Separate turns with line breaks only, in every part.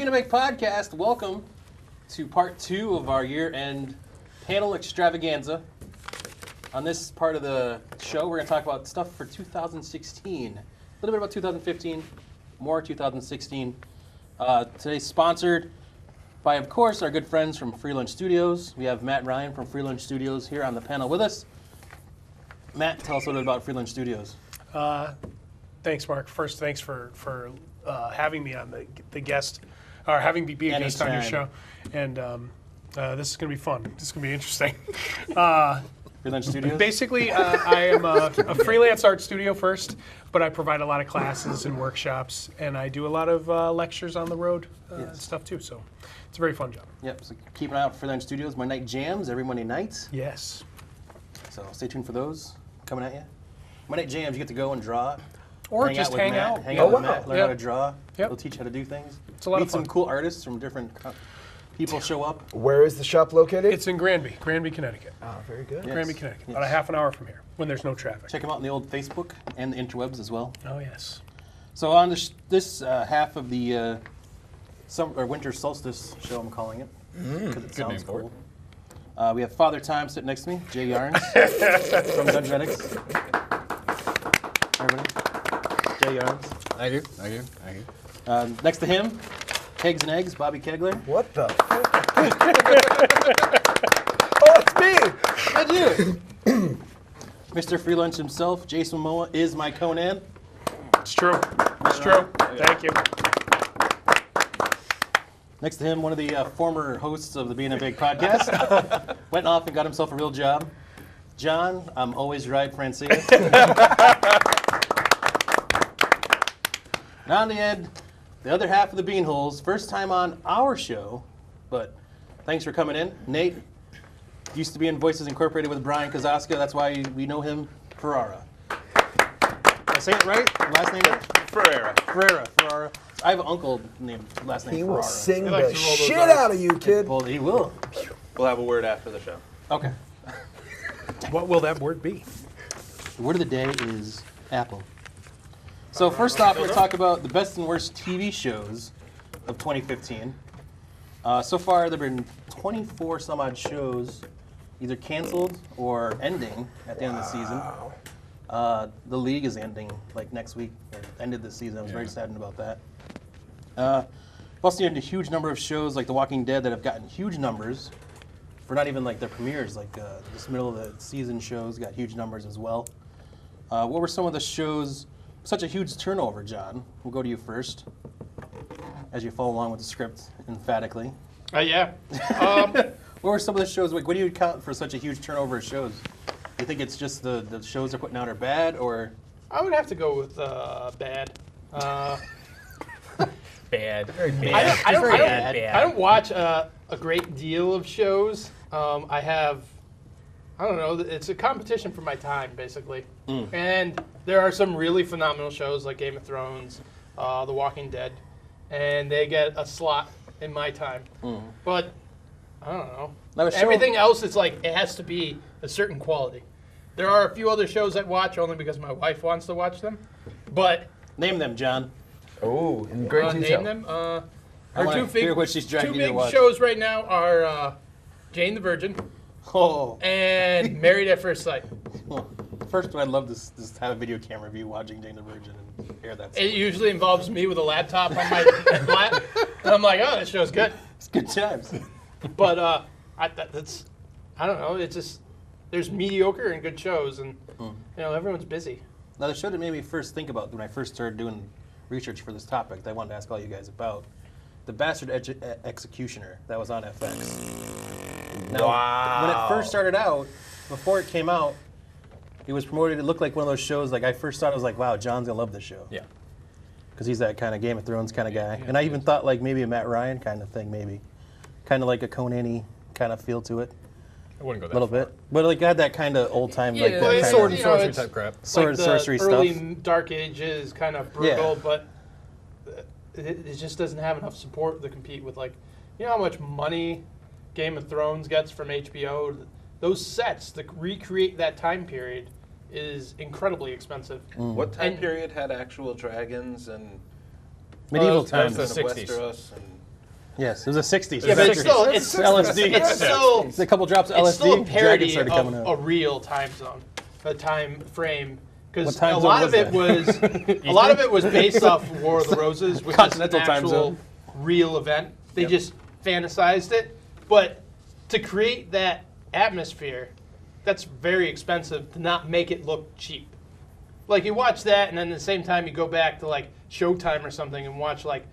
Beanholes Podcast. Welcome to part 2 of our year-end panel extravaganza. On this part of the show, we're going to talk about stuff for 2016. A little bit about 2015, more 2016. Today's sponsored by, of course, our good friends from Free Lunch Studios. We have Matt and Ryan from Free Lunch Studios here on the panel with us. Matt, tell us a little bit about Free Lunch Studios.
Thanks, Mark. First, thanks for having me on the guest, or having me be a guest on your show. And this is going to be fun. This is going to be interesting.
Free Lunch Studios?
Basically, I am a freelance art studio first, but I provide a lot of classes and workshops, and I do a lot of lectures on the road and stuff too. So it's a very fun job.
Yep, so keep an eye out for Free Lunch Studios. Monday night jams every Monday night.
Yes.
So stay tuned for those coming at you. Monday night jams, you get to go and draw.
Or just hang out.
Hang out with Matt, learn how to draw.
Yep.
He'll teach you how to do things.
It's a lot of
Meet
fun.
some cool artists from different people show up.
Where is the shop located?
It's in Granby, Connecticut.
Oh, very good.
Yes.
Granby, Connecticut.
Yes.
About a half an hour from here, when there's no traffic.
Check them out on the old Facebook and the interwebs as well.
Oh, yes.
So on this half of the winter solstice show, I'm calling it, because it sounds cool. We have Father Time sitting next to me, Jay Yarns from Dungenetics. Everybody, Jay Yarns.
I do.
Next to him, Kegs and Eggs, Bobby Kegler.
What the fuck? Oh, it's me!
That's you. Mr. Free Lunch himself, Jason Momoa, is my Conan.
It's true. It's true. Thank you.
Next to him, one of the former hosts of the Beanholes Podcast, went off and got himself a real job. Jon, I'm always right, Francia. And on the end, the other half of the Beanholes, first time on our show, but thanks for coming in. Nate used to be in Voices Incorporated with Brian Kozaska. That's why we know him, Ferreira. Did I say it right? Last name?
Ferreira.
Ferreira. I have an uncle named last name
He
Ferreira.
will sing
likes
the
to roll those
shit
R's.
out of you, kid.
Well, he will.
We'll have a word after the show.
Okay.
What will that word be?
The word of the day is apple. So first off, we're going to talk about the best and worst TV shows of 2015. So far, there have been 24 some odd shows either canceled or ending at the end of the season. The league is ending like next week, or ended this season. I was very saddened about that. We've also seen a huge number of shows like The Walking Dead that have gotten huge numbers for not even like their premieres, like this middle of the season shows got huge numbers as well. What were some of the shows, such a huge turnover, Jon? We'll go to you first, as you follow along with the script emphatically.
Yeah.
What were some of the shows, like what do you count for such a huge turnover of shows? Do you think it's just the shows they're putting out are bad, or?
I would have to go with bad.
Bad. Very
I don't watch a great deal of shows. I don't know, it's a competition for my time, basically. And there are some really phenomenal shows like Game of Thrones, The Walking Dead, and they get a slot in my time. But, I don't know. Everything else, it's like, it has to be a certain quality. There are a few other shows I watch only because my wife wants to watch them, but...
Name them, Jon.
Oh, in great detail.
Name them.
I want to hear what she's dragging
two
you to
big
watch.
shows right now are Jane the Virgin
Oh.
and Married at First Sight.
Well, first, I'd love to have a video camera of you watching Jane the Virgin and hear that.
It usually involves me with a laptop on my lap, and I'm like, oh, this show's good.
It's good times.
But I don't know. It's just there's mediocre and good shows, and everyone's busy.
Now, the show that made me first think about when I first started doing research for this topic that I wanted to ask all you guys about, The Bastard Executioner, that was on FX. Now, when it first started out, before it came out, it was promoted, it looked like one of those shows, like I first thought, I was like, wow, Jon's gonna love this show.
Yeah.
Because he's that kind of Game of Thrones kind of guy. And I even thought like maybe a Matt Ryan kind of thing, maybe. Kind of like a Conan-y kind of feel to it.
I wouldn't go that
A little bit. But like it had that kind of old time, like
Yeah,
that
it's
kind
sword
of
and sorcery
it's
type crap.
sword and
like
sorcery
the early
stuff.
Dark Ages kind of brutal,
Yeah.
but it just doesn't have enough support to compete with, like, you know how much money Game of Thrones gets from HBO? Those sets to recreate that time period is incredibly expensive.
What time
And-
period had actual dragons and
Medieval
it's
times.
the
the 60s.
Westeros? And
Yes, it was the 60s.
Yeah, but it's
60s.
still it's
LSD.
It's still
It's a couple drops of
it's
LSD.
still a parody
jackets started coming
of
out.
a real time zone, a time frame.
What
Because
time
a
zone
lot
was
of it
that?
was a lot of it was based off War of the Roses, which is an
Continental time
actual
zone.
real event. They just fantasized it, but to create that atmosphere, that's very expensive to not make it look cheap. Like you watch that, and then at the same time you go back to like Showtime or something and watch like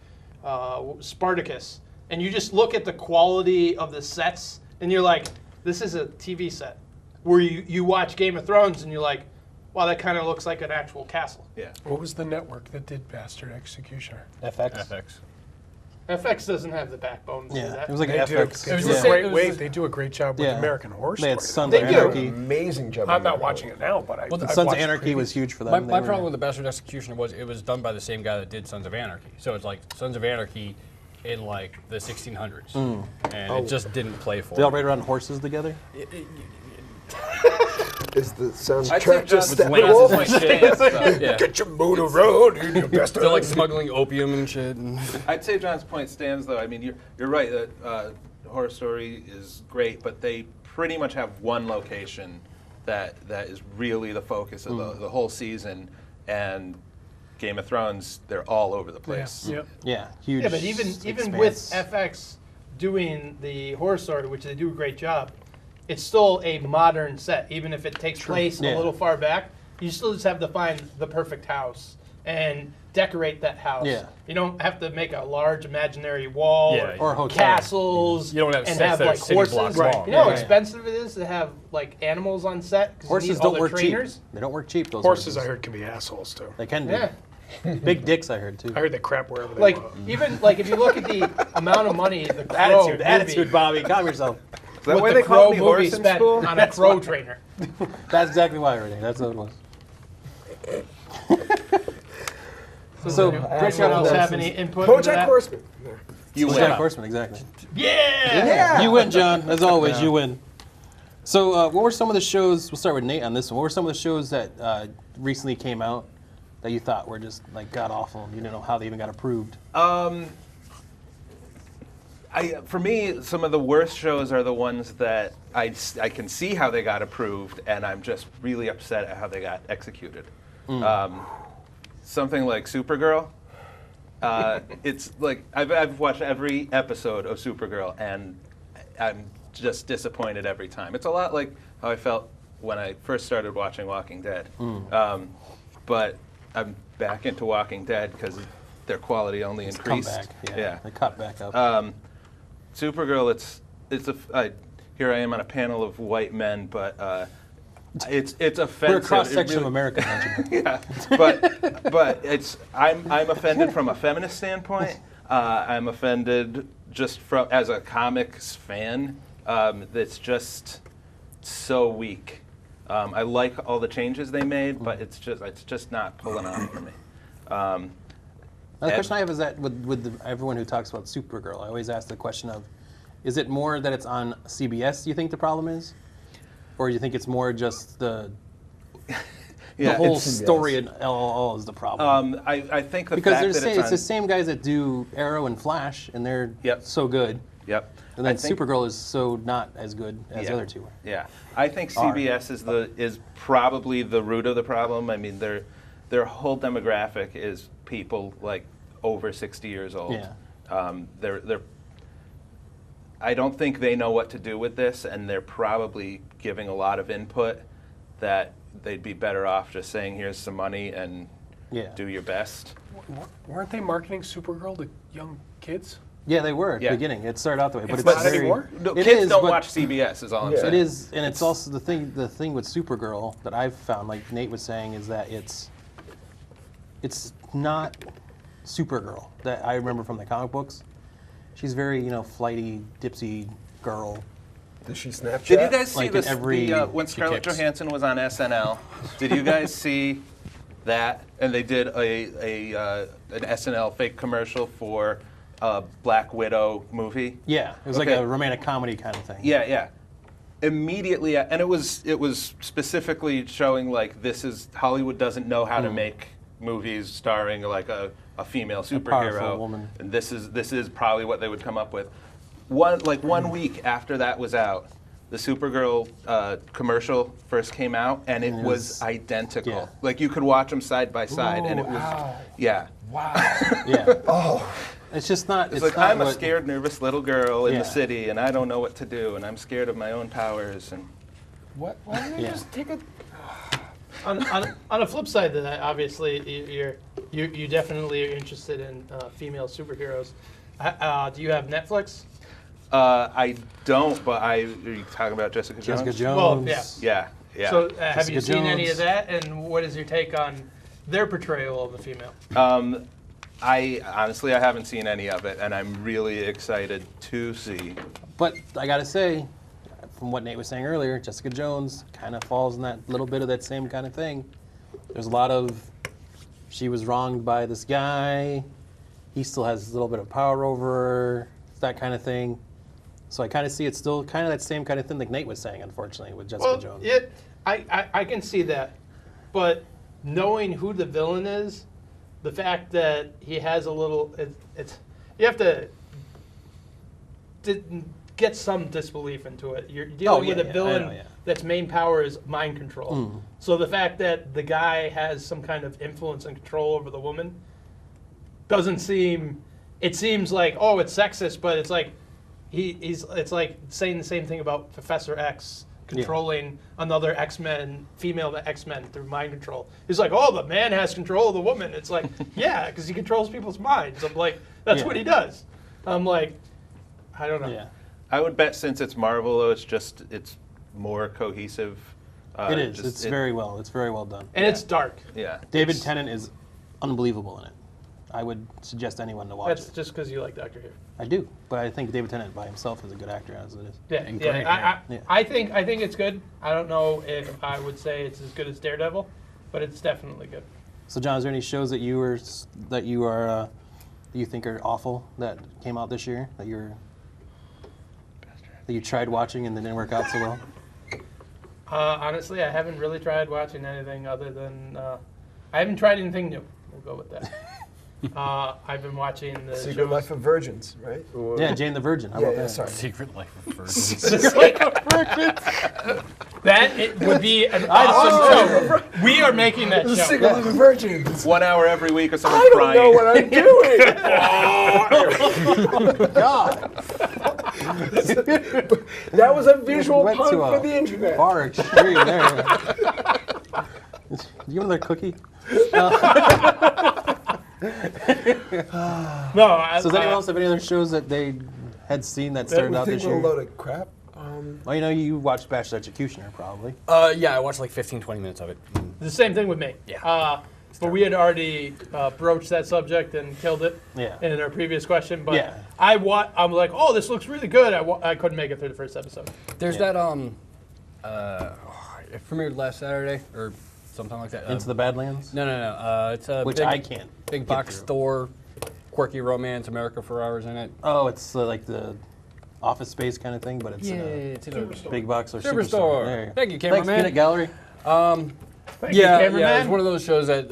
Spartacus, and you just look at the quality of the sets, and you're like, this is a TV set. Where you watch Game of Thrones, and you're like, wow, that kind of looks like an actual castle.
Yeah.
What was the network that did Bastard Executioner?
FX.
FX doesn't have the backbone to do
Yeah,
that.
it was like
They
an
do,
FX.
they do
Yeah.
a great way. They do a great job with
Yeah.
American Horror
They had
Story.
Sons
They
of
do.
Anarchy.
Amazing job.
I'm not watching it now, but I've
Sons
watched
of Anarchy was
previous-
huge for them.
My
They were-
problem with the Bastard Executioner was it was done by the same guy that did Sons of Anarchy. So it's like Sons of Anarchy in like the 1600s, and it just didn't play for
They all
it.
ride around horses together?
Is the soundtrack
I'd say
just
John
step
lances
wolf?
and shit. So, yeah.
Get your motor road, you bastard.
They're like smuggling opium and shit. And
I'd say John's point stands, though. I mean, you're right that Horror Story is great, but they pretty much have one location that is really the focus of the whole season. And Game of Thrones, they're all over the place.
Yep.
Yeah, huge.
Yeah, but even with
expanse.
FX doing the Horror Story, which they do a great job, it's still a modern set. Even if it takes place
Yeah.
a little far back, you still just have to find the perfect house and decorate that house.
Yeah.
You don't have to make a large imaginary wall
Yeah,
or a hotel.
castles
You don't have
and
sets
have
that are
like
city
horses.
blocks
Right.
long.
You know how
Yeah.
expensive it is to have like animals on set? 'Cause you
Horses
need all
don't
the
work
trainers.
cheap. They don't work cheap, those
Horses, I heard, can be assholes too.
They can be.
Yeah.
Big dicks, I heard, too.
I heard they crap wherever they
Like
want.
even like if you look at the amount of money the Crow
Attitude, Bobby. Calm yourself.
Is that
what
why
the
they
Crow
called me
movie
horse in
spent
school?
on a crow trainer.
That's exactly why, Renee. That's what it was. So,
Does
Brett
anyone else
Shepard-
have any input into
BoJack
that?
Horseman. There.
You
Jack
win.
Horseman, exactly.
Yeah!
You win, John. As always, you win. So, what were some of the shows? We'll start with Nate on this one. What were some of the shows that recently came out that you thought were just like god awful? And you didn't know how they even got approved.
For me, some of the worst shows are the ones that I can see how they got approved, and I'm just really upset at how they got executed. Something like Supergirl. It's like I've watched every episode of Supergirl, and I'm just disappointed every time. It's a lot like how I felt when I first started watching Walking Dead. But I'm back into Walking Dead because their quality only increased.
Comeback. Yeah. They cut back up.
Supergirl, here I am on a panel of white men, but it's offensive.
We're a cross section
It
of America, Benjamin.
yeah, but I'm offended from a feminist standpoint. I'm offended just as a comics fan. That's just so weak. I like all the changes they made, but it's just not pulling on for me.
The question I have is that with everyone who talks about Supergirl, I always ask the question of, is it more that it's on CBS, you think the problem is? Or you think it's more just the whole
it's CBS.
story in LOL is the problem?
I think the
because
fact
they're
that
saying it's
on,
the same guys that do Arrow and Flash, and they're
Yep.
so good.
Yep.
And then
I think-
Supergirl is so not as good as the other two are.
Yeah, I think CBS is probably the root of the problem. I mean, their whole demographic is people like over 60 years old.
Yeah.
They're I don't think they know what to do with this, and they're probably giving a lot of input that they'd be better off just saying, "Here's some money and
Yeah.
do your best."
Weren't they marketing Supergirl to young kids?
Yeah, they were at
Yeah.
the beginning. It started out that way, but
It's
it's
not
very,
anymore?
No,
It
kids
is,
don't
but
watch CBS. Is all I'm
Yeah.
saying.
It is, and it's also the thing. The thing with Supergirl that I've found, like Nate was saying, is that it's not Supergirl that I remember from the comic books. She's very, flighty, dipsy girl.
Did she Snapchat?
Did you guys see
Like in
this
every-
when
she
Scarlett
kicks.
Johansson was on SNL? Did you guys see that? And they did an SNL fake commercial for a Black Widow movie.
Yeah, it was like
Okay.
a romantic comedy kind of thing.
Yeah. Immediately, and it was specifically showing like this is Hollywood doesn't know how to make movies starring like a female
powerful
superhero,
woman.
and this is probably what they would come up with. 1 week after that was out, the Supergirl commercial first came out, and it was identical.
Yeah.
Like you could watch them side by side, and it was yeah.
Wow.
Yeah. It's just not.
It's like
not
I'm a
what-
scared, nervous little girl in
Yeah.
the city, and I don't know what to do, and I'm scared of my own powers. And
What? Why didn't they
Yeah.
just take a?
On the flip side to that, obviously, you definitely are interested in female superheroes. Do you have Netflix?
I don't, but are you talking about Jessica Jones?
Jessica Jones.
Well, yeah.
Yeah.
So have you
Jessica
seen any
Jones.
of that, and what is your take on their portrayal of the female?
I honestly haven't seen any of it, and I'm really excited to see.
But I gotta say, from what Nate was saying earlier, Jessica Jones kind of falls in that little bit of that same kind of thing. There's a lot of, she was wronged by this guy, he still has a little bit of power over her, that kind of thing. So I kind of see it's still kind of that same kind of thing like Nate was saying, unfortunately, with Jessica Jones.
I can see that, but knowing who the villain is, the fact that he has a little, it's you have to get some disbelief into it. You're dealing with a villain that's main power is mind control. So the fact that the guy has some kind of influence and control over the woman doesn't seem. It seems like, oh, it's sexist, but it's like it's like saying the same thing about Professor X controlling another X-Men, female X-Men through mind control. He's like, oh, the man has control of the woman. It's like, yeah, because he controls people's minds. I'm like, that's what he does. I'm like, I don't know.
Yeah.
I would bet since it's Marvel, though, it's more cohesive.
It is. It's very well done.
And it's dark.
Yeah.
David Tennant is unbelievable in it. I would suggest anyone to watch
That's
it.
just because you like Doctor Who.
I do, but I think David Tennant by himself is a good actor as it is.
Yeah,
And
yeah.
great,
yeah.
I think it's good. I don't know if I would say it's as good as Daredevil, but it's definitely good.
So, John, is there any shows that you think are awful that came out this year that you tried watching and they didn't work out so well?
Honestly, I haven't really tried watching anything other than I haven't tried anything new. We'll go with that. I've been watching the
Secret
shows.
Life of Virgins, right? Or-
Yeah, Jane the Virgin. How
Yeah,
about
yeah,
that?
sorry.
Secret Life of Virgins.
That it would be an awesome show. We are making that
The
show.
Secret Life of Virgins.
1 hour every week of someone
I don't
crying.
know what I'm doing. That was a visual
Went
pun
to
for
a
the internet.
Far extreme there. You want another cookie?
No,
So does anyone else have any other shows that they had seen that started out this
Think we're a
year?
load of crap.
Well, you know, you watched Bachelor Executioner, probably.
Yeah, I watched like 15, 20 minutes of it.
the same thing with me.
Yeah.
But we had already broached that subject and killed it
Yeah.
in our previous question. But
Yeah.
I'm like, oh, this looks really good. I couldn't make it through the first episode.
There's
Yeah.
that it premiered last Saturday or something like that.
Into the Badlands?
No. It's a
Which
big,
I can't
big
get
box
through.
store, quirky romance, America for Hours in it.
Oh, it's like the Office Space kind of thing, but it's in a
it's in a
big box or
Superstore.
Superstore. There you go.
Thank you,
Thanks,
cameraman.
Peanut Gallery.
Thank you,
Yeah,
cameraman.
it's one of those shows that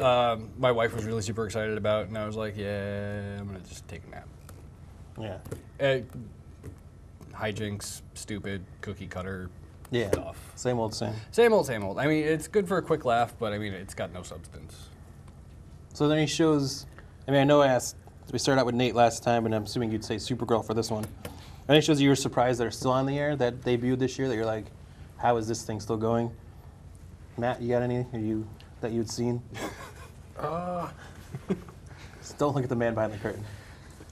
my wife was really super excited about, and I was like, yeah, I'm gonna just take a nap.
Yeah.
Hijinks, stupid, cookie cutter
Yeah.
stuff.
Same old same.
Same old, same old. I mean, it's good for a quick laugh, but I mean, it's got no substance.
So are there any shows, I mean, I know we started out with Nate last time, and I'm assuming you'd say Supergirl for this one. Are there any shows that you were surprised that are still on the air that debuted this year that you're like, how is this thing still going? Matt, you got any that you'd seen? Don't look at the man behind the curtain.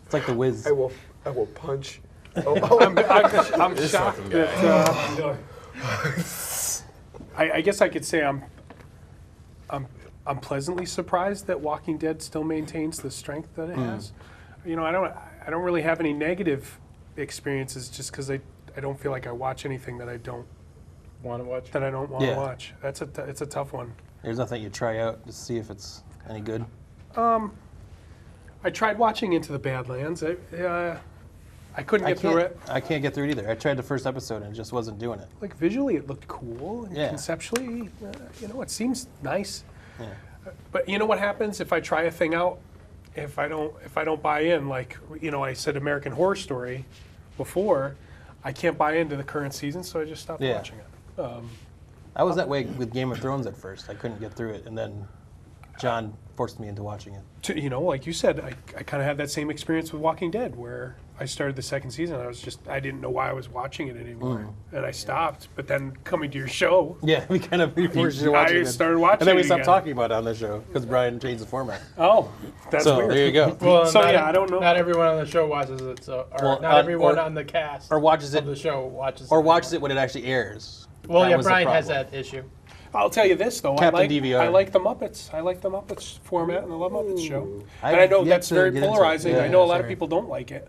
It's like The Wiz.
I will punch.
I'm shocked that. I guess I could say I'm pleasantly surprised that Walking Dead still maintains the strength that it has. You know, I don't really have any negative experiences just because I don't feel like I watch anything that I don't
Want to watch?
that I don't want to
Yeah.
watch. It's a tough one.
There's nothing you try out to see if it's any good.
I tried watching Into the Badlands. I couldn't get through it.
I can't get through it either. I tried the first episode and it just wasn't doing it.
Like visually, it looked cool, and
Yeah.
conceptually, it seems nice.
Yeah.
But you know what happens if I try a thing out? If I don't buy in, like I said, American Horror Story before, I can't buy into the current season, so I just stopped watching it.
I was that way with Game of Thrones at first. I couldn't get through it, and then John forced me into watching it.
Like you said, I kind of had that same experience with Walking Dead, where I started the second season. I didn't know why I was watching it anymore, and I stopped. But then coming to your show,
we forced you to watch it.
I started watching it.
And then we stopped
again.
talking about it on the show because Brian changed the format.
Oh, that's
So
weird.
there you go.
Well,
So,
not,
I don't know.
Not everyone on the show watches it, so
Well,
not everyone
or-
on the cast
Or watches
of
it,
the show watches
or
it.
watches it when it actually airs.
Well,
That
yeah,
was the
Brian has
problem.
that issue.
I'll tell you this though,
Captain DVR.
I like the Muppets. I like the Muppets format and the Muppets show.
I've
And I know
yet
that's
to
very
get into it.
polarizing.
Yeah,
I know a lot of
sorry.
people don't like it.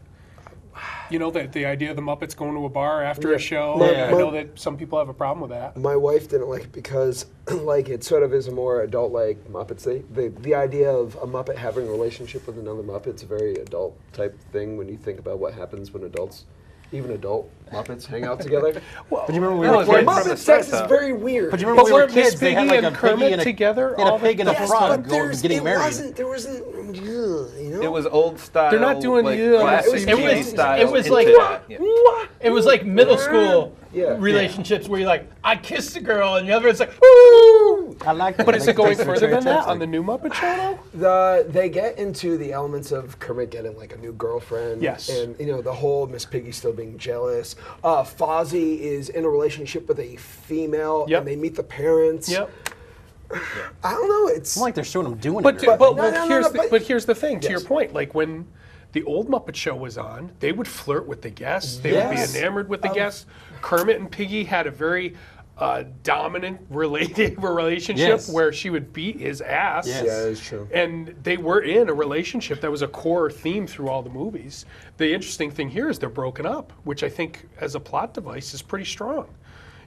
The idea of the Muppets going to a bar after
Yeah.
a show.
Yeah.
I know that some people have a problem with that.
My wife didn't like it because, like, it sort of is a more adult-like Muppets thing. The idea of a Muppet having a relationship with another Muppet's a very adult-type thing when you think about what happens when adults, even adult Muppets, hang out together.
But you remember when we
No,
were
it's
Well,
right
kids?
from the
Muppet sex
start,
is
though.
very weird.
But you remember
But
when we were
weren't Miss
kids? They had
Piggy
like a
and Kermit
piggy and a
together
and a
all the-
pig and a
Yes,
frog
but
going, getting married.
there wasn't, you know?
It was old style.
They're not doing
like,
the,
classic
it was-
TV style.
it was
into
like-
that, yeah.
It was like middle school
Yeah.
relationships where you're like, I kissed a girl, and the other one's like, woo!
I like that.
But
I
is
think
it going
that's
further than that
fantastic.
on the new Muppet show though?
They get into the elements of Kermit getting like a new girlfriend.
Yes.
And the whole Miss Piggy still being jealous. Fozzie is in a relationship with a female,
Yep.
and they meet the parents.
Yep.
I don't know. It's
It's not like they're showing them doing
But
it. or anything.
here's the thing. To your
Yes.
point, like when the old Muppet Show was on, they would flirt with the guests. They
Yes.
would be enamored with the guests. Kermit and Piggy had a very dominant relationship
Yes.
where she would beat his ass.
Yes.
yeah, it's true.
And they were in a relationship that was a core theme through all the movies. The interesting thing here is they're broken up, which I think as a plot device is pretty strong.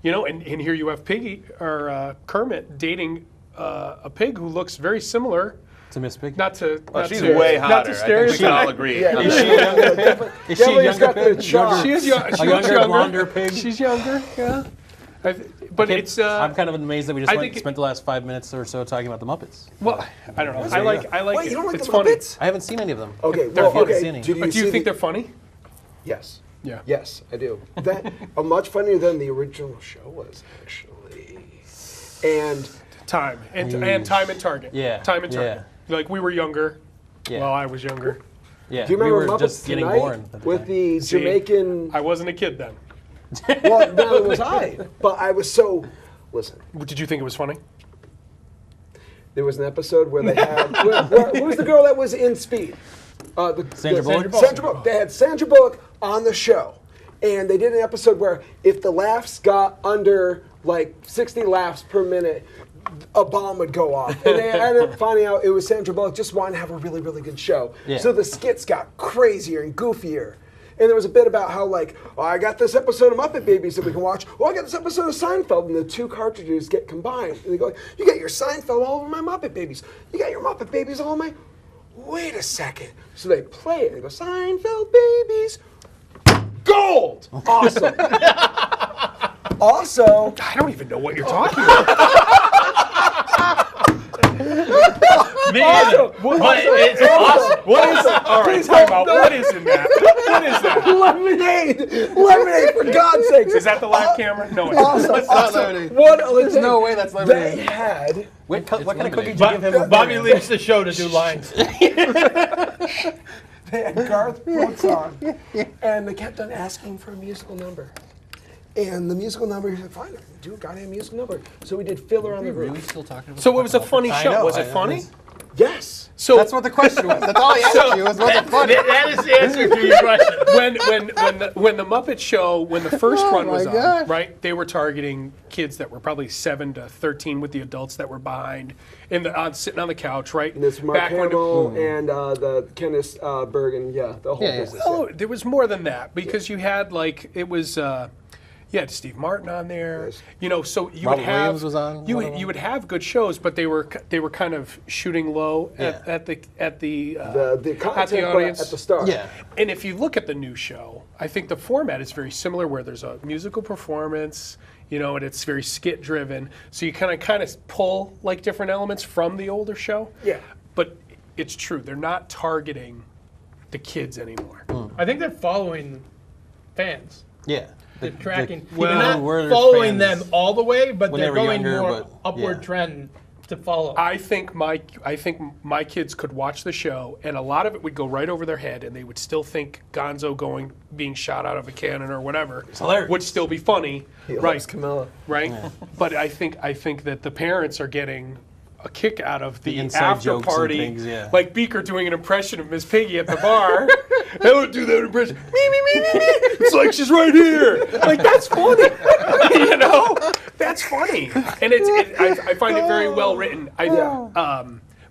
And here you have Piggy or Kermit dating a pig who looks very similar.
To Miss Piggy.
Not to.
Oh,
not
she's
to,
way
not
hotter.
to
I think we can
stereotype.
all agree.
Yeah,
Is she
definitely,
Is she a
definitely
younger
got the
pig?
charm.
She is young. She
A
looks
younger, blonder pig?
She's younger. Yeah. But
Okay,
it's.
I'm kind of amazed that we
I
just
think
spent the last 5 minutes or so talking about the Muppets.
Well, I don't know.
There you go.
I like
Wait,
it.
you don't like
It's
the
funny.
Muppets?
I haven't seen any of them.
Okay,
They're
well,
funny.
okay.
Seen it.
But do you think they're funny?
Yes.
Yeah.
Yes, I do. That much funnier than the original show was, actually. And
Time and Time and Target.
Yeah,
Time and Target. Like we were younger.
Yeah.
Well, I was younger.
Yeah,
do you
we
remember
were
Muppets
just getting
Tonight
born at the
with
time.
the
See,
Jamaican?
I wasn't a kid then.
Well, neither was I. But I was so. Listen,
Did you think it was funny?
there was an episode where they had. Who was the girl that was in Speed?
Sandra Bullock?
Sandra Bullock. They had Sandra Bullock on the show, and they did an episode where if the laughs got under like 60 laughs per minute, a bomb would go off. And they ended up finding out it was Sandra Bullock just wanted to have a really, really good show.
Yeah.
So the skits got crazier and goofier. And there was a bit about how, like, oh, I got this episode of Muppet Babies that we can watch. Oh, I got this episode of Seinfeld, and the two cartridges get combined. And they go, you got your Seinfeld all over my Muppet Babies. You got your Muppet Babies all over my... Wait a second. So they play it. They go, Seinfeld Babies. Gold! Awesome. Also...
I don't even know what you're talking about.
Me either. But it's awesome.
What is it? All right, time out. What is in that? What is that?
Lemonade! Lemonade, for God's sakes!
Is that the live camera? No, it
Awesome,
isn't.
awesome. What a
There's no way that's
They
lemonade.
had...
What kind of
lemonade.
cookie did you give him?
Bobby leaves the show to do lines.
They had Garth Brooks on, and they kept on asking for a musical number. And the musical number, he's like, fine, do a goddamn musical number. So we did Fiddler on the
Really
Roof.
still talking about
So it was a funny
I
show.
know,
Was
I
it
know.
funny?
Yes.
So
That's what the question was. That's all I asked you. Was it funny?
That is the answer to your question.
when the Muppet Show, when the first run was
my
on,
God.
right, they were targeting kids that were probably 7 to 13 with the adults that were behind, sitting on the couch, right?
And it's Mark
Back when
Hamill and the Kenneth Bergen, the whole
Yeah, yeah.
business.
Oh, there was more than that because you had like it was You had Steve Martin on there.
Yes.
You know, so you
Robert
would have
Williams was on one of them.
you would have good shows, but they were kind of shooting low at the
content
audience
at the start.
Yeah.
And if you look at the new show, I think the format is very similar, where there's a musical performance, you know, and it's very skit driven. So you kind of pull like different elements from the older show.
Yeah.
But it's true, they're not targeting the kids anymore.
I think they're following fans.
Yeah.
They're tracking.
people
They're not
who were
following
fans
them all the way, but
when
they're
they were
going
younger,
more
but,
upward
yeah.
trend to follow.
I think my kids could watch the show, and a lot of it would go right over their head, and they would still think Gonzo being shot out of a cannon or whatever
hilarious.
would still be funny,
He
right?
likes Camilla.
Right. But I think that the parents are getting a kick out of the
inside
after
jokes and
party,
things, yeah.
like Beaker doing an impression of Miss Piggy at the bar. I would do that impression. Me. It's like she's right here. Like that's funny. You know, that's funny, and I find it very well written.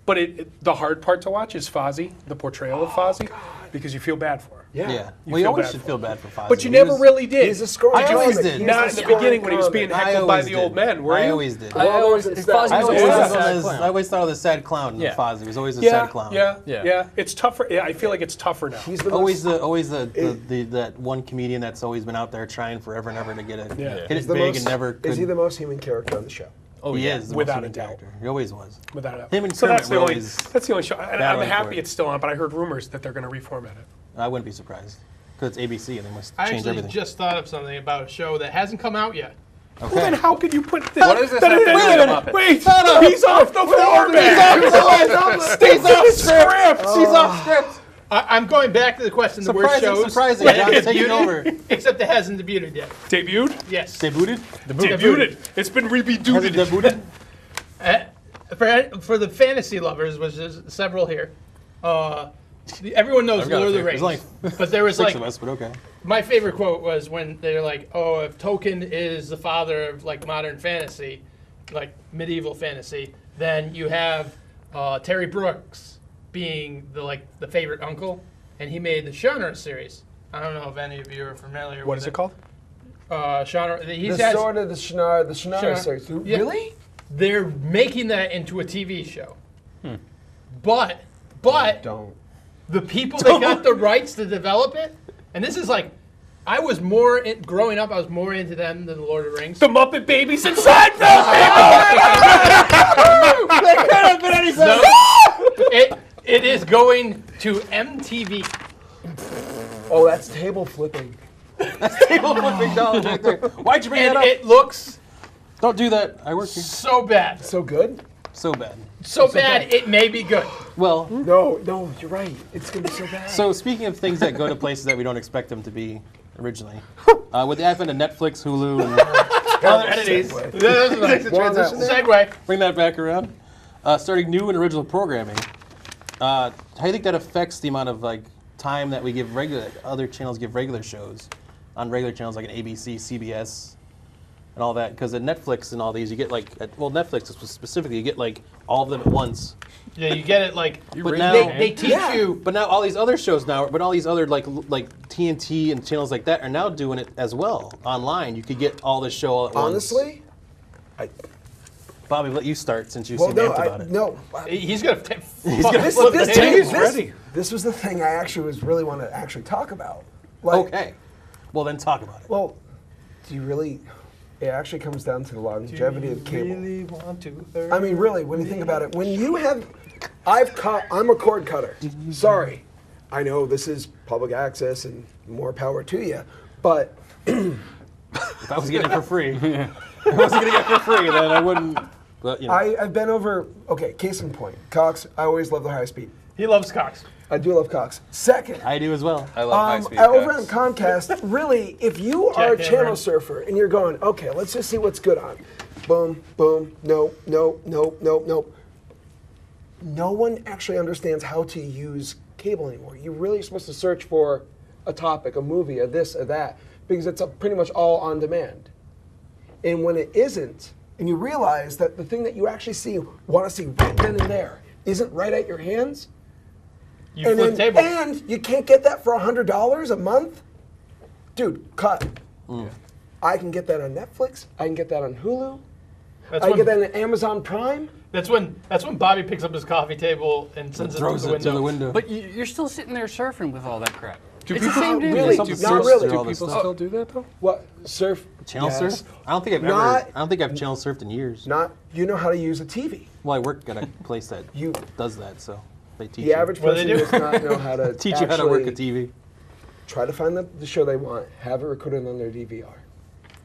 But the hard part to watch is Fozzie, the portrayal of Fozzie, because you feel bad for him.
Yeah.
You
Well, you
feel
always
bad
should
for
feel
him.
bad for Fozzie.
But you never really did.
He's a scoring
I always
comic.
did.
He's
Not
a
at the
scoring
beginning when he was being
comic.
heckled by the old men, were you?
I always did.
Well,
I always
Fozzie
thought
I
he was
always,
always
thought
a
of
sad
him as,
clown.
I always thought of the sad clown.
Yeah.
Fozzie was always a
Yeah,
sad clown.
yeah. It's tougher. Yeah, I feel like it's tougher now.
He's the
Always
most,
that one comedian that's always been out there trying forever and ever to get it hit
he's
it
the
big
most,
and never could.
Is he the most human character on the show?
Oh,
He
yeah.
is the
Without
most
a
human
doubt.
character. He always was.
Without a doubt.
Him and
So
Kermit
that's the
were
only
always
show. And I'm
battling for
happy
it.
it's still on, but I heard rumors that they're going to reformat it.
I wouldn't be surprised because it's ABC and they must
I
change
actually
everything.
just thought of something about a show that hasn't come out yet.
Well, then how could you put this?
What is this have to do with the Muppets?
Wait, he's off the floor, man.
He's off script. She's off script.
I'm going back to the question: the worst shows.
Surprising. John's taking over.
Except it hasn't debuted yet.
Debuted?
Yes.
Debuted?
Debuted. It's been
Has it
rebuted.
debuted?
For the fantasy lovers, which is several here, everyone knows
I've got
Lord of
a
the
few.
Rings.
There's only
But there was
6
like
of us, but okay.
my favorite quote was when they're like, "Oh, if Tolkien is the father of like modern fantasy, like medieval fantasy, then you have Terry Brooks being the favorite uncle, and he made the Shonner series. I don't know if any of you are familiar.
What
with
is it called?
Shonner.
The sword of the Shannara series.
Yeah.
Really?
They're making that into a TV show. But
Don't.
the people that got the rights to develop it, and this is like, I was more growing up. I was more into them than the Lord of the Rings.
The Muppet Babies and Seinfeld.
No, it is going to MTV.
Oh, that's table flipping.
Table flipping dollars right there. Why'd you bring that
And
up?
it looks
Don't do that. I work here.
so bad.
So good?
So bad.
So bad, it may be good.
Well,
No, you're right. It's gonna be so bad.
so speaking of things that go to places that we don't expect them to be originally, with the advent of Netflix, Hulu, and other entities,
That was a nice
More on that
transition. Segue.
bring that back around, starting new and original programming, how do you think that affects the amount of time that we give other channels give regular shows on regular channels like an ABC, CBS, and all that? Because at Netflix and all these, you get Netflix specifically, you get all of them at once.
Yeah, you get it
But now,
they teach you.
but now all these other shows all these other like TNT and channels like that are now doing it as well online. You could get all this show all at
honestly,
once. Bobby, let you start since you
well,
seem
no,
amped about it.
no.
He's gonna.
This was the thing I actually really want to actually talk about.
Okay, well then talk about it.
Well, do you really? It actually comes down to the longevity of cable.
Really want to hurt
I mean, really, when you think about it, when you have, I'm a cord cutter. Sorry, I know this is public access and more power to you, but
If I was getting it for free, if I wasn't getting it for free, then I wouldn't. But
I've been over. Okay, case in point, Cox. I always love the high speed.
He loves Cox.
I do love Cox. Second,
I do as well.
I love high-speed
over on
cuts.
Comcast, really, if you are a
Jack
channel
Cameron.
surfer and you're going, okay, let's just see what's good on. Boom, boom, no. No one actually understands how to use cable anymore. You're really supposed to search for a topic, a movie, a this, or that, because it's pretty much all on demand. And when it isn't, and you realize that the thing that you actually want to see right then and there, isn't right at your hands,
You flip tables.
and you can't get that for $100 a month? Dude, cut. I can get that on Netflix. I can get that on Hulu.
That's
I can
when,
get that on Amazon Prime.
that's when Bobby picks up his coffee table and sends it
Throws
through
it through the window.
But you're still sitting there surfing with all that crap.
Do
It's the
people
same dude.
really?
Some
Not
surfs
really.
do all
Do
this
people
stuff.
still do that though?
What surf?
Channel
Yes.
surf? I don't think I've
Not-
I don't think I've channel surfed in years.
Not. You know how to use a TV.
Well, I work at a place that
You.
does that, so they teach
The
you.
average
What do
person
they do?
does not know how to
Teach you how to work a
actually
TV.
try to find the show they want, have it recorded on their DVR.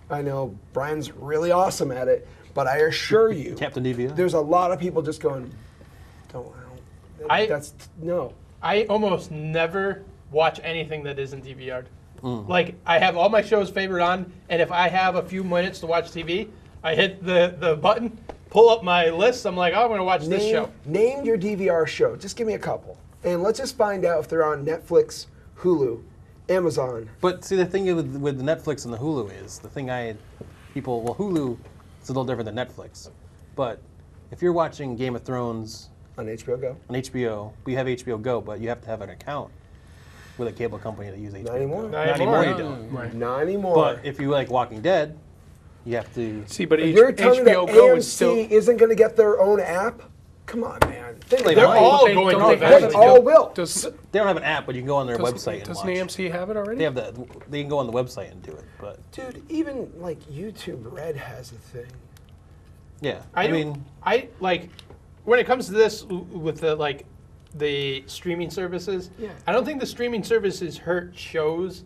I know Brian's really awesome at it, but I assure you,
Captain DVR.
there's a lot of people just going, that's no.
I almost never watch anything that isn't DVR'd. Like, I have all my shows favored on, and if I have a few minutes to watch TV, I hit the button, pull up my list. I'm like, oh, I'm going to watch this show.
Name your DVR show. Just give me a couple. And let's just find out if they're on Netflix, Hulu, Amazon.
But see, the thing with Netflix and the Hulu is, Hulu is a little different than Netflix. But if you're watching Game of Thrones
On HBO Go.
on HBO, we have HBO Go, but you have to have an account with a cable company to use HBO
Not anymore.
Go.
Not
Not anymore, you
anymore.
don't.
Right.
Not anymore.
But if you like Walking Dead, you have to.
See, but
You're telling me that
HBO Go is
AMC
still.
isn't going to get their own app? Come on, man.
They
They're
might.
all
They
going
don't
to
have
They
eventually.
all will.
Does
They don't have an app, but you can go on their website and
doesn't
watch.
AMC have it already?
They have they can go on the website and do it, but
Dude, even like YouTube Red has a thing.
yeah.
I mean, when it comes to this with the streaming services,
Yeah.
I don't think the streaming services hurt shows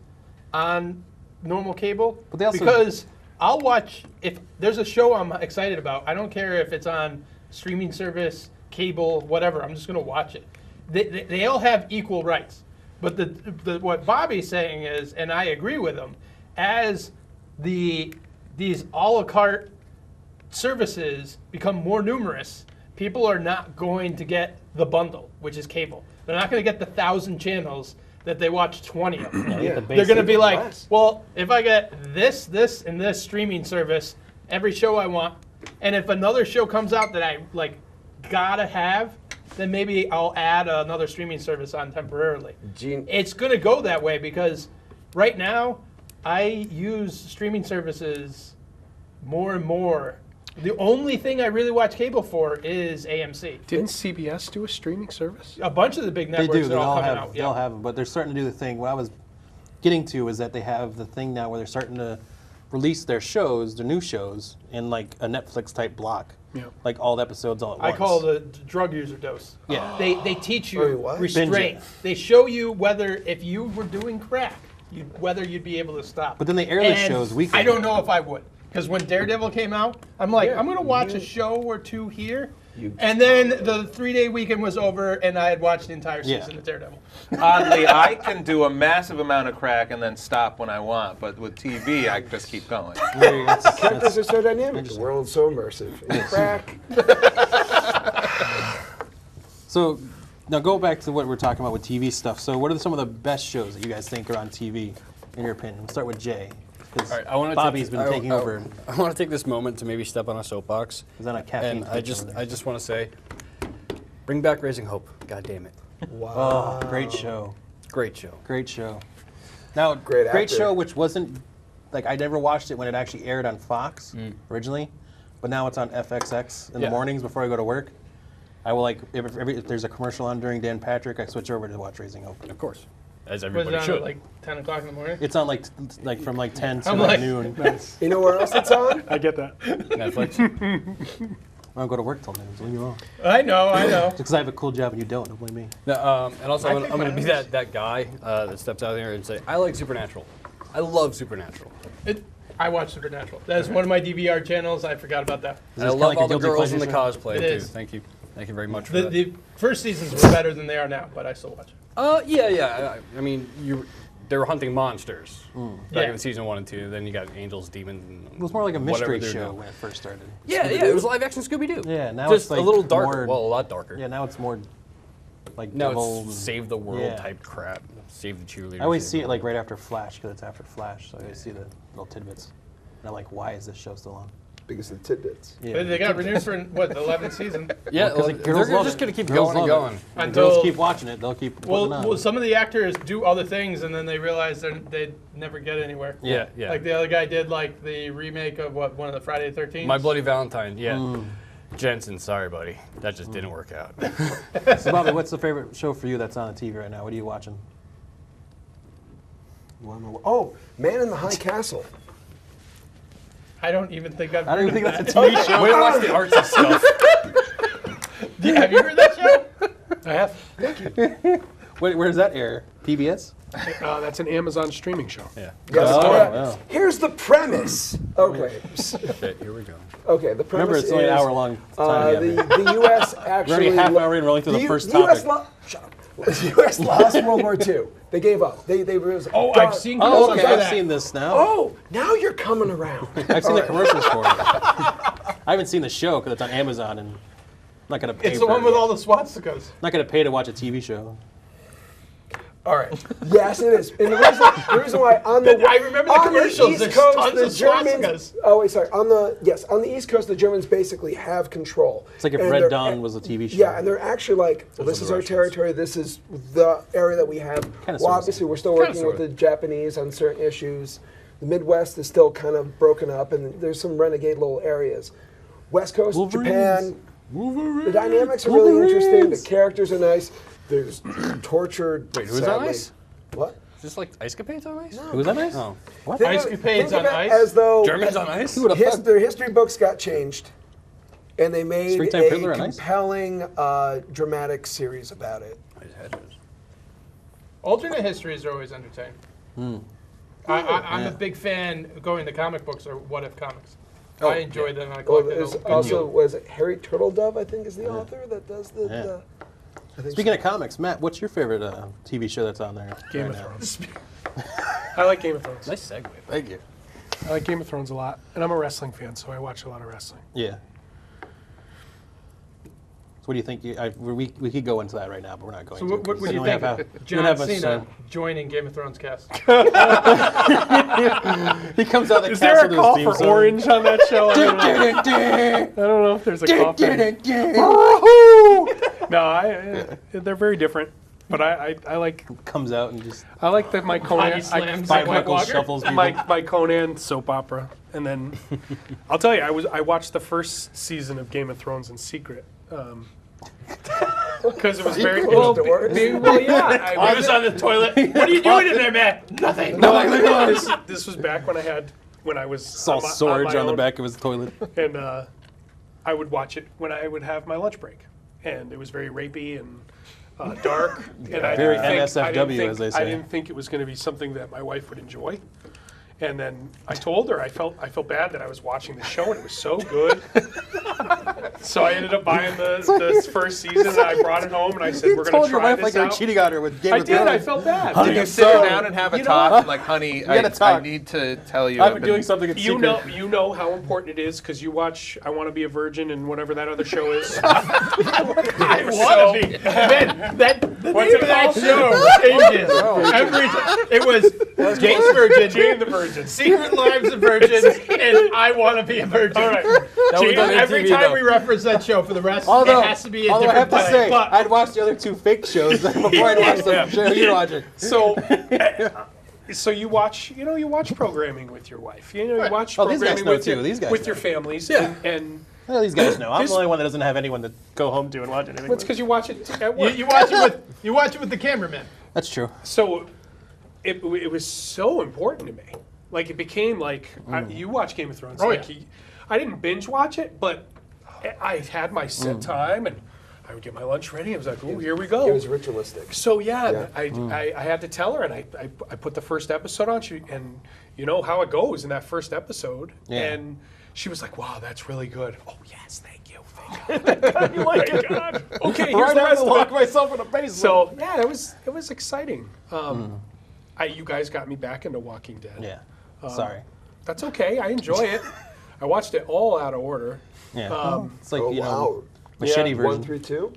on normal cable.
But they also-
because I'll watch if there's a show I'm excited about. I don't care if it's on streaming service, cable, whatever. I'm just going to watch it. They all have equal rights. But what Bobby's saying is, and I agree with him, as these a la carte services become more numerous, people are not going to get the bundle, which is cable. They're not going to get the 1,000 channels that they watch 20 of.
Yeah.
They're going to be like,
Less.
well, if I get this, and this streaming service, every show I want, and if another show comes out that I gotta have, then maybe I'll add another streaming service on temporarily. It's going to go that way because right now I use streaming services more and more. The only thing I really watch cable for is AMC.
Didn't CBS do a streaming service?
A bunch of the big
they
networks
do. They
are all
all
coming
have.
out.
They'll have them, but they're starting to do the thing. What I was getting to is that they have the thing now where they're starting to release their shows, their new shows, in like a Netflix type block.
Yeah.
Like all the episodes all at
I
once.
call it a drug user dose.
Yeah.
They teach
Wait,
you
what?
restraint.
Binge it.
They show you whether if you were doing crack, whether you'd be able to stop.
But then they air the
And
shows weekly.
I don't know if I would. Because when Daredevil came out, I'm like,
Yeah,
I'm going to watch
you-
a show or two here.
You-
And then the 3-day weekend was over, and I had watched the entire
Yeah.
season of Daredevil.
Oddly, I can do a massive amount of crack and then stop when I want, but with TV, I just keep going.
Characters are so dynamic. The world's so immersive. And crack.
So now go back to what we're talking about with TV stuff. So what are some of the best shows that you guys think are on TV, in your opinion? We'll start with Jay. Because
All right, I want to
Bobby's been taking over.
I want to take this moment to maybe step on a soapbox.
Is that a caffeine
And I
pitch
just
over there?
I just want to say, bring back Raising Hope. God damn it,
Wow.
Oh, great show.
great show.
Great show. Now,
Great actor.
show, which wasn't, like, I never watched it when it actually aired on Fox originally, but now it's on FXX in the
Yeah.
mornings before I go to work. I will, like, if there's a commercial on during Dan Patrick, I switch over to watch Raising Hope.
Of course, as
Was it
everybody
on
should.
at like 10 o'clock in the morning?
It's on, like from, like, 10 to
I'm
like
like-
noon.
You know where else it's on?
I get that.
Netflix.
I don't go to work till noon, so leave me alone.
I know.
Just because I have a cool job and you don't blame me.
No, and also, I'm
think
going to
mine
be
is-
that guy that steps out there and say, I like Supernatural. I love Supernatural.
I watch Supernatural. That is one of my DVR channels. I forgot about that.
Is
And I
this kinda
love
like a
all the
guilty
girls in
pleasure
the
show?
cosplay,
It
too.
is.
Thank you. Thank you very much for
The,
that.
the first seasons were better than they are now, but I still watch it.
Yeah. I mean, they were hunting monsters back
Yeah.
in season 1 and 2. Then you got angels, demons. And
It was more like a
whatever
mystery
they're
show
doing.
when it first started.
Yeah, it was live action Scooby Doo.
Yeah, now
just
it's like
a little darker.
more-
Well, a lot darker.
Yeah, now it's more like
Now
devil
it's
and-
save the world
yeah.
type crap. Save the cheerleaders.
I always
save
see
the
it like
world.
right after Flash because it's after Flash, so I always see the little tidbits. And I'm like, why is this show still on?
Biggest of the tidbits.
Yeah.
They got renewed for what, the 11th season?
Yeah,
Well, 'cause the girls
they're
love
just
it.
going to keep
Girls
going and
love it.
going.
The
Until-
girls keep watching it. They'll keep putting it on.
Well, some of the actors do other things and then they realize they never get anywhere.
Yeah.
Like the other guy did like the remake of one of the Friday the 13th.
My Bloody Valentine, yeah. Jensen, sorry, buddy. That just didn't work out.
So, Bobby, what's the favorite show for you that's on the TV right now? What are you watching?
Oh, Man in the High Castle.
I don't even think I've
I don't even
heard
think
of
that's a TV show.
Way to watch the artsy stuff.
Have you heard that show?
I have.
Where does that air? PBS?
That's an Amazon streaming show.
Yeah.
Yes.
Oh,
yeah.
wow.
Here's the premise. Okay.
Shit, here we go.
Okay. The premise
Remember, it's only
is,
an hour-long time.
the U.S. actually.
We're already half an hour in rolling through the first topic.
Shut up. The U.S. lost World War II. They gave up. They realized.
Oh, I've seen
Oh,
commercials
okay.
for
I've
that.
seen this now.
Oh, now you're coming around.
I've seen the commercials for it. I haven't seen the show because it's on Amazon, and I'm not gonna pay.
It's the one with all the swastikas.
Not gonna pay to watch a TV show.
All right. Yes, it is. And the reason why on the
I remember the
on
commercials.
East
There's
Coast,
tons
the
of
Germans.
swastikas.
Oh wait, sorry. On the East Coast, the Germans basically have control.
It's like if
And
Red
they're-
Dawn was a TV show.
Yeah, and they're actually like, well, this is our territory. This is the area that we have.
Kinda
Well,
sorta
obviously,
same.
we're still
Kinda
working with
sorta.
the Japanese on certain issues. The Midwest is still kind of broken up, and there's some renegade little areas. West Coast,
Wolverines.
Japan. The dynamics are really interesting. The characters are nice. There's tortured.
Wait, who's on
sadly.
ice?
What?
Is this like Ice Capades on ice?
Was that nice?
Oh.
What?
Think
Ice
of it-
Capades
think of
on
it
ice?
As though
Germans on ice?
Who would have thought?
their history books got changed, and they made
Springtime
a
Fiddler on ice?
compelling, dramatic series about it.
Alternate histories are always entertaining. I'm a big fan of going to comic books or What If comics. I enjoy them. I
Well,
collect
there's
them.
also was it Harry Turtledove? I think is the author that does the.
Yeah.
I think
Speaking of comics, Matt, what's your favorite TV show that's on there?
Game
right
of
now?
Thrones. I like Game of Thrones.
Nice segue.
Thank you.
I like Game of Thrones a lot, and I'm a wrestling fan, so I watch a lot of wrestling.
Yeah. So what do you think? We could go into that right now, but we're not going
So
to.
what do
'cause
you
we
think?
don't have- we don't
John
have much
Cena
time.
joining Game of Thrones cast.
He comes out the
Is there a
castle
call
to his theme
for
song.
Orange on that show? I don't know if there's a call for No, they're very different. But I like
Comes out and just
that my Conan
Body slams
five
White
knuckles
Walker.
shuffles people.
my Conan soap opera, and then I'll tell you, I watched the first season of Game of Thrones in secret. Because it was very
Closed doors.
yeah.
I was on the toilet. What are you doing in there, man? Nothing.
This was back when I was
saw
on my
Sorge on the
own.
back of his toilet.
And I would watch it when I would have my lunch break, and it was very rapey and dark. And I
Very
didn't think- I didn't
NSFW,
think-
as they
I
say.
didn't think it was going to be something that my wife would enjoy. And then I told her I felt bad that I was watching the show, and it was so good. So I ended up buying the first season, and I brought it home, and I said,
You
"We're going
told
to
your
try
wife
this
like you were
out."
cheating on her with Game
I
of
did.
Thrones.
I felt bad.
Honey,
You
I'm
sit her
sorry.
down and have a
You know
talk,
what?
like, honey,
gotta
I
talk.
need to tell you.
I've been doing something in
You
secret.
know how important it is because you watch I Want to Be a Virgin and whatever that other show is.
I want to be. Man, the
What's
name
it
of that
called?
show changes every time. It was James Virgin,
Jane the Virgin.
Secret Lives of Virgins, and I Want to Be a Virgin.
All right.
That was on
Every
MTV,
time
though.
we reference that show for the rest,
Although,
it has to be a
although I have
different
to
play.
say,
But
I'd watched the other two fake shows before I'd watched the show you're watching.
So you watch programming with your wife. You watch
Oh, these guys
programming
know
with
too. These guys
with
know.
your families.
Yeah.
And
Well, these guys know. I'm
This-
the only one that doesn't have anyone to go home to and watch anything.
it's
with.
because you watch it at work.
you watch it with the cameraman.
That's true.
So it was so important to me. Like it became like you watch Game of Thrones.
Oh,
like
yeah.
I didn't binge watch it, but I had my set time and I would get my lunch ready. I was like, oh, here we go.
It was ritualistic.
So yeah,
Yeah.
I had to tell her, and I put the first episode on. And you know how it goes in that first episode,
Yeah.
and she was like, "Wow, that's really good." Oh yes, thank you. Thank God. You like it, God. Okay, here's the rest of
lock
it.
myself in a basement.
So yeah, it was exciting. You guys got me back into Walking Dead.
yeah. Sorry.
That's okay. I enjoy it. I watched it all out of order.
Yeah. it's like
Oh
you know,
wow.
machete
Yeah,
version.
1 through 2.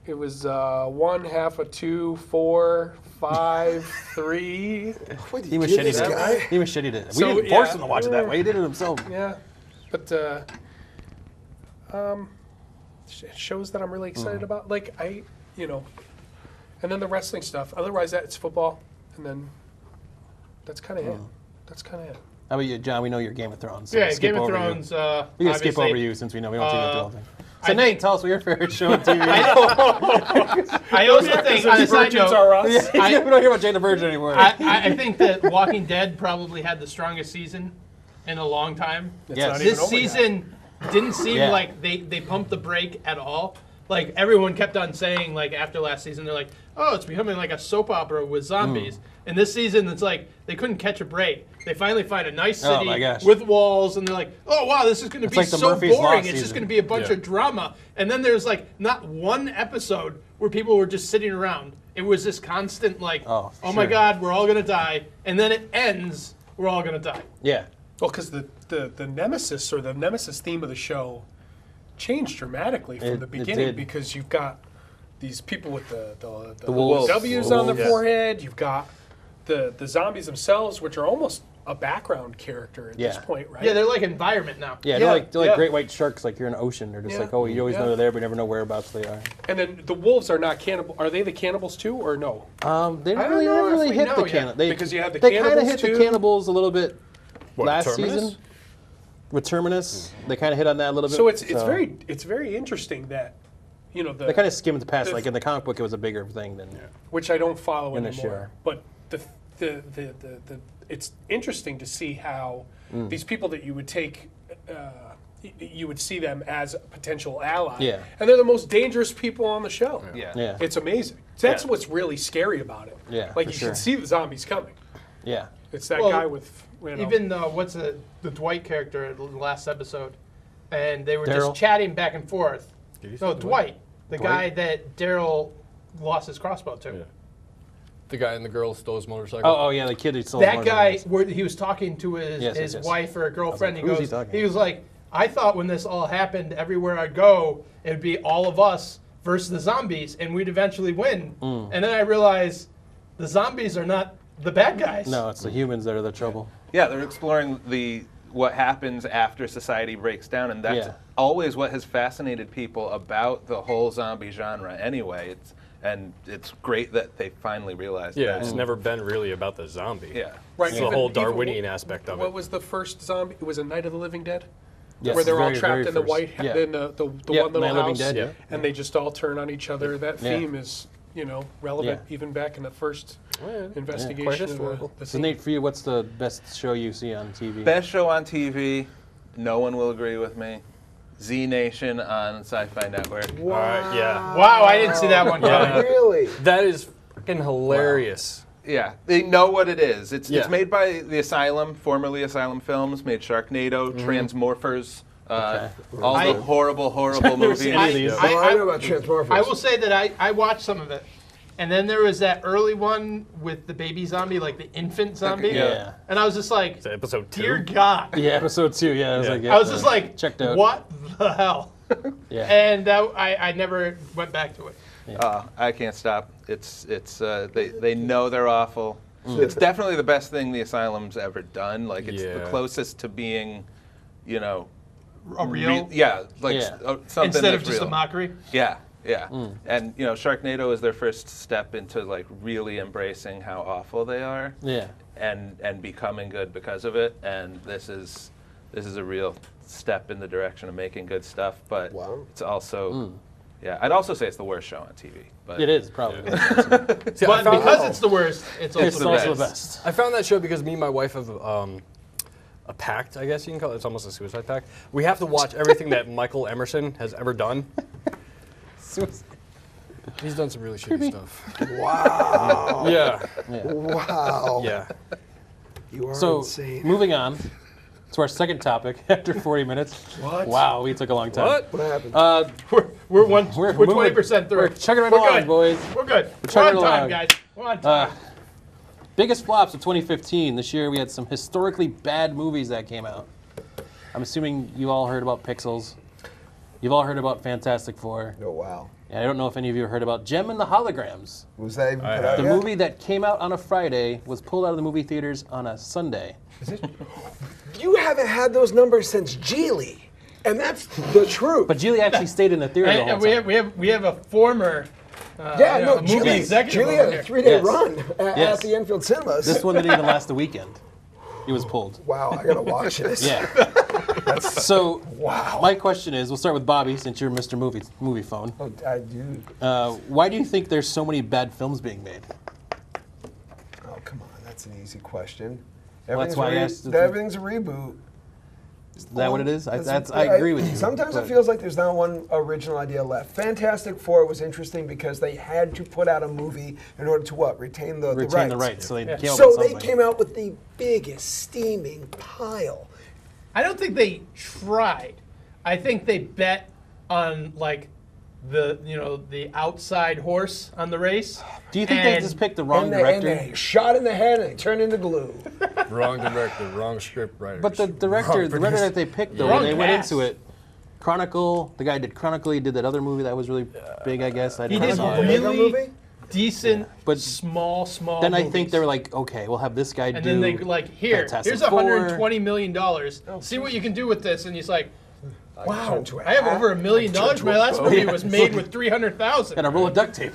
It was 1 half of 2, 4, 5, 3.
What did
He
you
was
do
shitty
this
to
guy?
it. He was shitty to it. We
So,
didn't force
yeah.
him to watch it that way. He did it himself.
Yeah. But shows that I'm really excited about, like and then the wrestling stuff. Otherwise, it's football, and then that's kind of it. That's kind of it.
How about you, John? We know you're Game of Thrones. So
Yeah,
skip
Game of
over you.
Thrones.
We can skip
obviously,
over you since we know we don't take the whole thing. So
I
Nate,
think-
tell us what your favorite show on TV is.
I also think, on a side
Virgins
note,
are us.
Yeah, we don't hear about Jane the Virgin anymore.
I think that Walking Dead probably had the strongest season in a long time.
It's
Yes.
not even
This
over yet.
season didn't seem
Yeah.
like they pumped the brake at all. Like everyone kept on saying, like after last season, they're like, "Oh, it's becoming like a soap opera with zombies." And this season, it's like they couldn't catch a break. They finally find a nice
Oh,
city
my gosh.
with walls, and they're like, "Oh wow, this is going to be
like the
so
Murphy's Law
boring. It's
season.
just going to be a bunch of drama." And then there's like not one episode where people were just sitting around. It was this constant like,
Oh,
"Oh my
sure.
God, we're all going to die," and then it ends. We're all going to die.
Yeah.
Well, because the nemesis or the nemesis theme of the show changed dramatically from
It-
the
it
beginning
did.
because you've got these people with the
wolves.
W's on their
Wolves.
forehead. You've got the zombies themselves, which are almost a background character at this
Yeah.
point, right?
Yeah, they're like environment now.
Yeah,
Yeah,
they're like
yeah.
great white sharks, like you're in an ocean. They're just
Yeah.
like, oh, you always
Yeah.
know they're there, but you never know whereabouts they are.
And then the wolves are not cannibal. Are they the cannibals too, or no?
They
I
didn't
don't
really,
know
never
if
really
we
hit
know
the
yet.
cannibals.
Because you have the
They kind of
cannibals
hit
too.
the cannibals a little bit last
Terminus?
season with Terminus. They kind of hit on that a little bit.
So it's very interesting that
They kind of skimmed past.
the-
Like in the comic book, it was a bigger thing than.
which I don't follow
In the
anymore.
show.
But the it's interesting to see how these people that you would take, you would see them as a potential ally.
Yeah.
And they're the most dangerous people on the show.
Yeah.
Yeah.
It's amazing. That's
Yeah.
what's really scary about it.
Yeah,
Like
for
you
sure.
can see the zombies coming.
Yeah.
It's that
Well,
guy with
Even what's the Dwight character in the last episode, and they were
Daryl?
just chatting back and forth.
Did you say
No, Dwight, the
Dwight?
guy that Daryl lost his crossbow to.
Yeah. The guy and the girl stole his motorcycle.
Oh, yeah, the kid who stole
That
the
guy,
motorcycle.
where he was talking to his
Yes.
wife or girlfriend,
like, who's he
he
talking
was like, "I thought when this all happened, everywhere I'd go, it'd be all of us versus the zombies, and we'd eventually win." And then I realized the zombies are not the bad guys.
No, it's the humans that are the trouble.
Yeah, they're exploring what happens after society breaks down, and that's
Yeah.
always what has fascinated people about the whole zombie genre. Anyway, it's great that they finally realized
Yeah,
that.
it's never been really about the zombie.
Yeah.
right.
It's the whole Darwinian aspect of
What
it.
was the first zombie? It was a Night of the Living Dead?
Yes,
Where they're all
very,
trapped
very
in the
first.
white,
Yeah.
in the
Yeah,
one little
Night of the Living
house,
Dead,
yeah.
and they just all turn on each other. That
Yeah.
theme is, relevant
Yeah.
even back in the first
Quite
investigation of
historical.
the
So
scene.
Nate, for you, what's the best show you see on TV?
Best show on TV, no one will agree with me. Z Nation on Sci-Fi Network.
All right, yeah.
Wow, I didn't see that one coming.
Really?
That is fucking hilarious.
Yeah, they know what it is. It's
Yeah.
made by the Asylum, formerly Asylum Films, made Sharknado, Transmorphers, all
I-
the horrible movies.
seen any of these.
I know about Transmorphers.
I will say that I watched some of it. And then there was that early one with the baby zombie, like the infant zombie.
Yeah.
And I was just like,
Is that episode 2?
dear God.
Yeah, episode 2. Yeah, I was
Yeah.
like,
I was just like,
checked out.
what the hell?
Yeah.
And I never went back to it.
I can't stop. They know they're awful. It's definitely the best thing the Asylum's ever done. Like it's the
Yeah.
closest to being,
A real,
yeah, like
Yeah.
something
instead
that's
of just
real.
a mockery.
Yeah, yeah. And Sharknado is their first step into like really embracing how awful they are.
Yeah.
And becoming good because of it. And this is a real step in the direction of making good stuff. But
Wow.
it's also, yeah, I'd also say it's the worst show on TV. But
It is, probably.
See,
But because it's the worst, it's also
It's
the
also
best.
the best.
I found that show because me and my wife have a pact, I guess you can call it. It's almost a suicide pact. We have to watch everything that Michael Emerson has ever done. He's done some really shitty stuff.
Wow.
Yeah.
Wow.
Yeah.
You are
So,
insane.
moving on to our second topic after 40 minutes.
What?
Wow, we took a long time.
What?
What happened?
We're
moving-
20% through.
We're chugging right
We're
along,
good.
boys.
We're good. We're
chugging
on time,
along.
guys. We're on time.
Biggest flops of 2015. This year we had some historically bad movies that came out. I'm assuming you all heard about Pixels. You've all heard about Fantastic Four.
Oh, wow.
And I don't know if any of you heard about Gem and the Holograms.
Was that even put out
The
yet?
movie that came out on a Friday was pulled out of the movie theaters on a Sunday.
You haven't had those numbers since Geely, and that's the truth.
But Geely actually stayed in the theater the whole
And
time.
we have a former movie
Geely
executive
had
over
a
here.
3-day
Yes.
run at
Yes.
the Enfield Cinemas.
This one didn't even last a weekend. It was pulled.
Wow, I gotta watch this.
Yeah. So,
Wow.
my question is, we'll start with Bobby, since you're Mr. Movie Phone.
Oh, I do.
Why do you think there's so many bad films being made?
Oh, come on, that's an easy question.
Well, that's why I asked if-
everything's a reboot.
Is that what it is? I
That's-
agree with you.
Sometimes it
but-
feels like there's not one original idea left. Fantastic Four was interesting because they had to put out a movie in order to what? Retain the rights.
Retain the rights, so they came up
So
with
they
something.
came out with the biggest steaming pile.
I don't think they tried. I think they bet on like the outside horse on the race.
Do you think they
And-
just picked the wrong
And
director?
they shot in the head and they turned into glue.
Wrong director, wrong script writer.
But the director that they picked, though,
Wrong
when they went
cast.
into it, Chronicle, the guy did Chronicle, he did that other movie that was really big, I guess. I
He
never
did
saw
The
it.
Lego
really
movie?
decent,
But
small
Then I
movies.
think they were like, okay, we'll have this guy
And
do
then they like, here's
Fantastic
$120 million. See what you can do with this. And he's like, wow,
turned to a
I have
hat.
over $1 million. My last movie was made with $300,000.
and a roll of duct tape.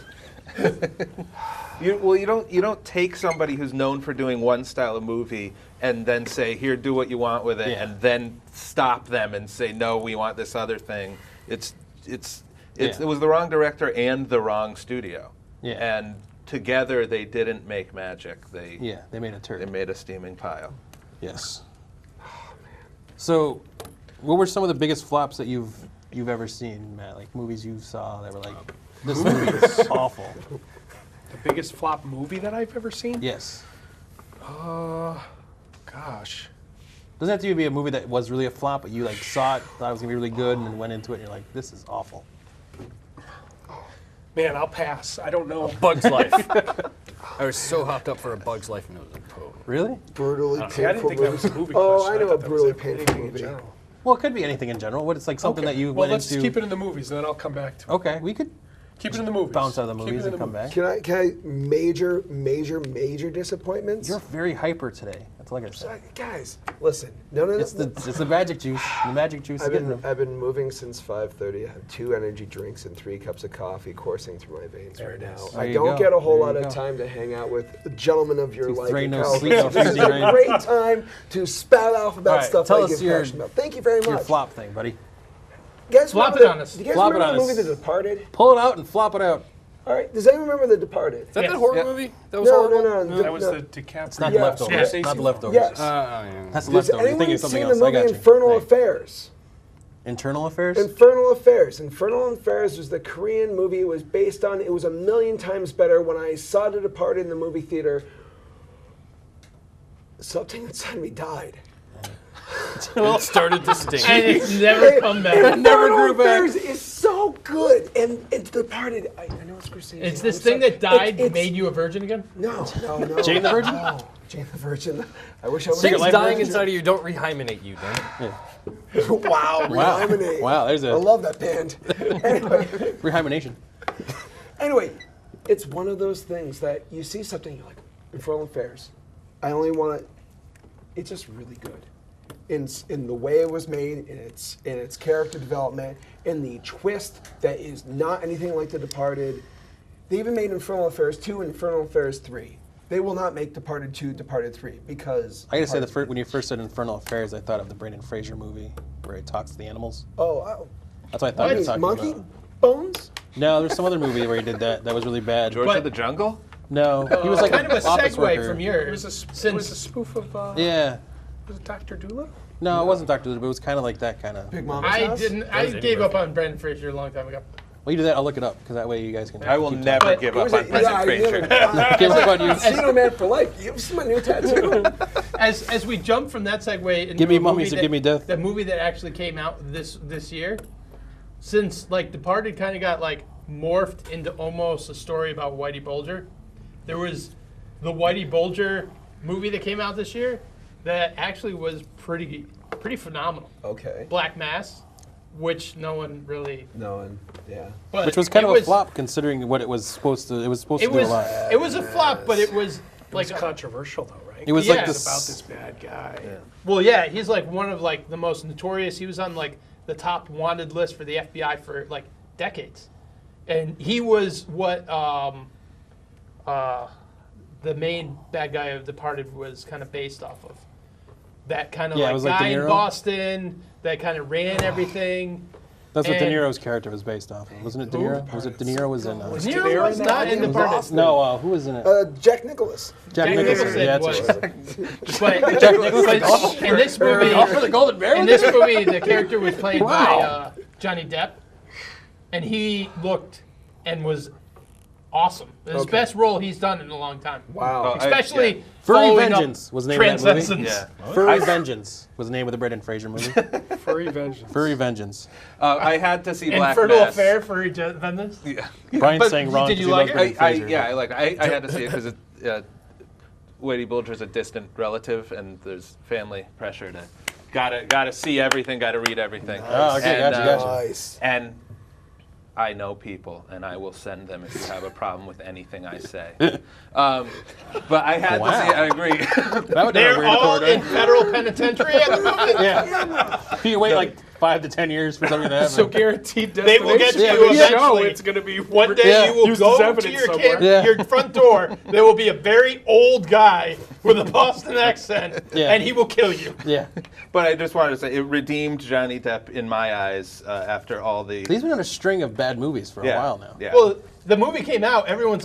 You don't take somebody who's known for doing one style of movie and then say, here, do what you want with it,
Yeah.
and then stop them and say, no, we want this other thing. It was the wrong director and the wrong studio.
Yeah.
And together they didn't make magic.
They made a turd.
They made a steaming pile.
Yes. So, what were some of the biggest flops that you've ever seen, Matt? Like movies you saw that were like, this movie is awful.
The biggest flop movie that I've ever seen?
Yes.
Gosh.
Doesn't have to be a movie that was really a flop, but you like saw it, thought it was gonna be really good, and then went into it, and you're like, this is awful.
Man, I'll pass. I don't know.
Bug's Life. I was so hopped up for A Bug's Life, and it was like, oh.
Really?
Brutally
See, I didn't
painful
think that was a movie
Oh,
question.
I know
thought
a
that was
brutally
anything
painful
in
movie.
general.
Well, it could be anything in general. What it's like something that you
Well,
went
let's
into.
keep it in the movies, and then I'll come back to it.
Okay, we could
Keep it in the movies.
bounce out of the
Keep it
movies
in
and
the
come
movies.
back.
Can I major disappointments?
You're very hyper today. That's all I gotta say.
Guys, listen. No.
It's the magic juice. The magic juice is getting them.
I've been moving since 5:30. I have 2 energy drinks and 3 cups of coffee coursing through my veins right now.
nice.
There
I
you
don't
go.
get a whole
There
lot
you
of
go.
time to hang out with the gentlemen of your
To
life.
three
and
no
Cal.
sleep, no
This is
freezing
a
rain.
great time to spout off about
All right,
stuff
tell
I
us
give
your-
passion about. Thank you very
Your
much.
flop thing, buddy.
You guys
Flop
remember
it on us.
Do you guys
Flop it
remember
on
the
us.
movie The Departed?
Pull it out and flop it out.
All right. Does anyone remember The Departed?
Is that
Yes.
the horror
Yeah.
movie? That was
No.
horrible?
That was the DiCaprio.
It's not the
Yeah.
leftovers.
Yeah.
Not the leftovers.
Yes.
Yeah.
That's the
Does
leftovers. You're
anyone
thinking of something
seen
else.
the
I
movie
got you.
Infernal
Hey.
Affairs?
Internal Affairs?
Infernal Affairs. Infernal Affairs was the Korean movie it was based on. It was a million times better. When I saw The Departed in the movie theater, something inside me died.
It started to stink.
And it's never come back.
never grew
Infernal
back.
Affairs is so good. And it's Departed. I know it's Scorsese.
It's this
I'm
thing
sorry.
that died
It's-
made you a virgin again?
No.
Jane the Virgin?
No. Jane the Virgin. I wish I was.
Things
Life
dying
version?
inside of you don't rehymenate you, damn it.
Wow.
Wow.
Rehymenate.
Wow, there's
I
a
love that band. Anyway.
rehymenation.
Anyway, it's one of those things that you see something, you're like, Infernal Affairs. I only want to. It's just really good, in the way it was made, in its character development, in the twist that is not anything like The Departed. They even made Infernal Affairs 2 and Infernal Affairs 3. They will not make Departed 2, Departed 3 because.
I gotta say,
Departed-
when you first said Infernal Affairs, I thought of the Brendan Fraser movie where he talks to the animals.
Oh,
That's what I thought you were talking
Monkey
about.
Bones?
No, there's some other movie where he did that. That was really bad.
George
But-
of the Jungle?
No, he was like
kind of a
office
segue
worker.
from
It
yours.
was a
Since
spoof of.
Yeah.
Was it Dr. Doolittle?
No, it wasn't Dr. Lou, but it was kind of like that kind of.
Big Mama's
I
House?
didn't. I
was
gave
Eddie
up on Brendan Fraser a long time ago.
Well, you do that. I'll look it up because that way you guys can.
I will
keep
never
But-
give
It
up
was
on
a-
Brendan
yeah,
Fraser.
talking. What about you?
Casino Man for life. You see my new tattoo?
As we jump from that segue into
Give me
a movie
mummies or
that-
give me death.
The movie that actually came out this year, since like Departed kind of got like morphed into almost a story about Whitey Bulger. There was the Whitey Bulger movie that came out this year that actually was pretty phenomenal.
Okay.
Black Mass. which no one really.
No, and yeah.
But
Which was kind
it
of a flop considering what it was supposed to. It was supposed to do a lot.
It was a flop, but it was
Like
like
controversial though, right?
It was
Yeah.
like
It's
this.
about this bad guy.
Well, yeah, he's like one of like the most notorious. He was on like the top wanted list for the FBI for like decades, and he was what the main bad guy of Departed was kind of based off of. That kind of
Yeah, it
like
was like De
guy in
Niro.
Boston that kind of ran everything.
That's what De
and-
Niro's character was based off of, wasn't it? De Niro? Was it De Niro was in?
De
De
Niro
Niro
was
in
not
that?
in
He was
Departed.
awesome.
No, who was in it?
Jack Nicholas.
Jack
Jack
Nicholson.
Nicholson
Yeah,
was.
that's right.
But,
Jack Nicholson.
but in this movie,
For the Golden Bear.
in this movie, the character was played by
Wow.
Johnny Depp, and he looked and was awesome. It was his best role he's done in a long time.
Wow.
Especially
Furry
following
Vengeance
up
was the name of that movie.
Transcendence.
Yeah.
Furry Vengeance was the name of the Brendan Fraser movie.
Furry vengeance.
Furry Vengeance.
I had to see Black
Infertile
Mass.
Affair for Vengeance.
Yeah.
Brian's
But
saying wrong.
did
'cause
you
he
like
loves
it?
Brendan Fraser.
I had to see it because Wadey Bulger's a distant relative, and there's family pressure to gotta see everything, gotta read everything.
Oh, okay,
And,
gotcha.
Nice.
And I know people, and I will send them if you have a problem with anything I say. But I had to see it. I agree.
That would
They're
weird
all
corridor.
in federal penitentiary at the moment.
Yeah. You wait like 5 to 10 years for something to happen.
So guaranteed
They will get
destination
you
for the show,
eventually.
it's going to be
One day
Yeah.
you will
used as
go to
evidence
your
somewhere.
Yeah.
your front door. There will be a very old guy with a Boston accent,
Yeah.
and he will kill you.
Yeah.
But I just wanted to say it redeemed Johnny Depp in my eyes after all the.
He's been on a string of bad movies for a while now.
Yeah.
Well, the movie came out. Everyone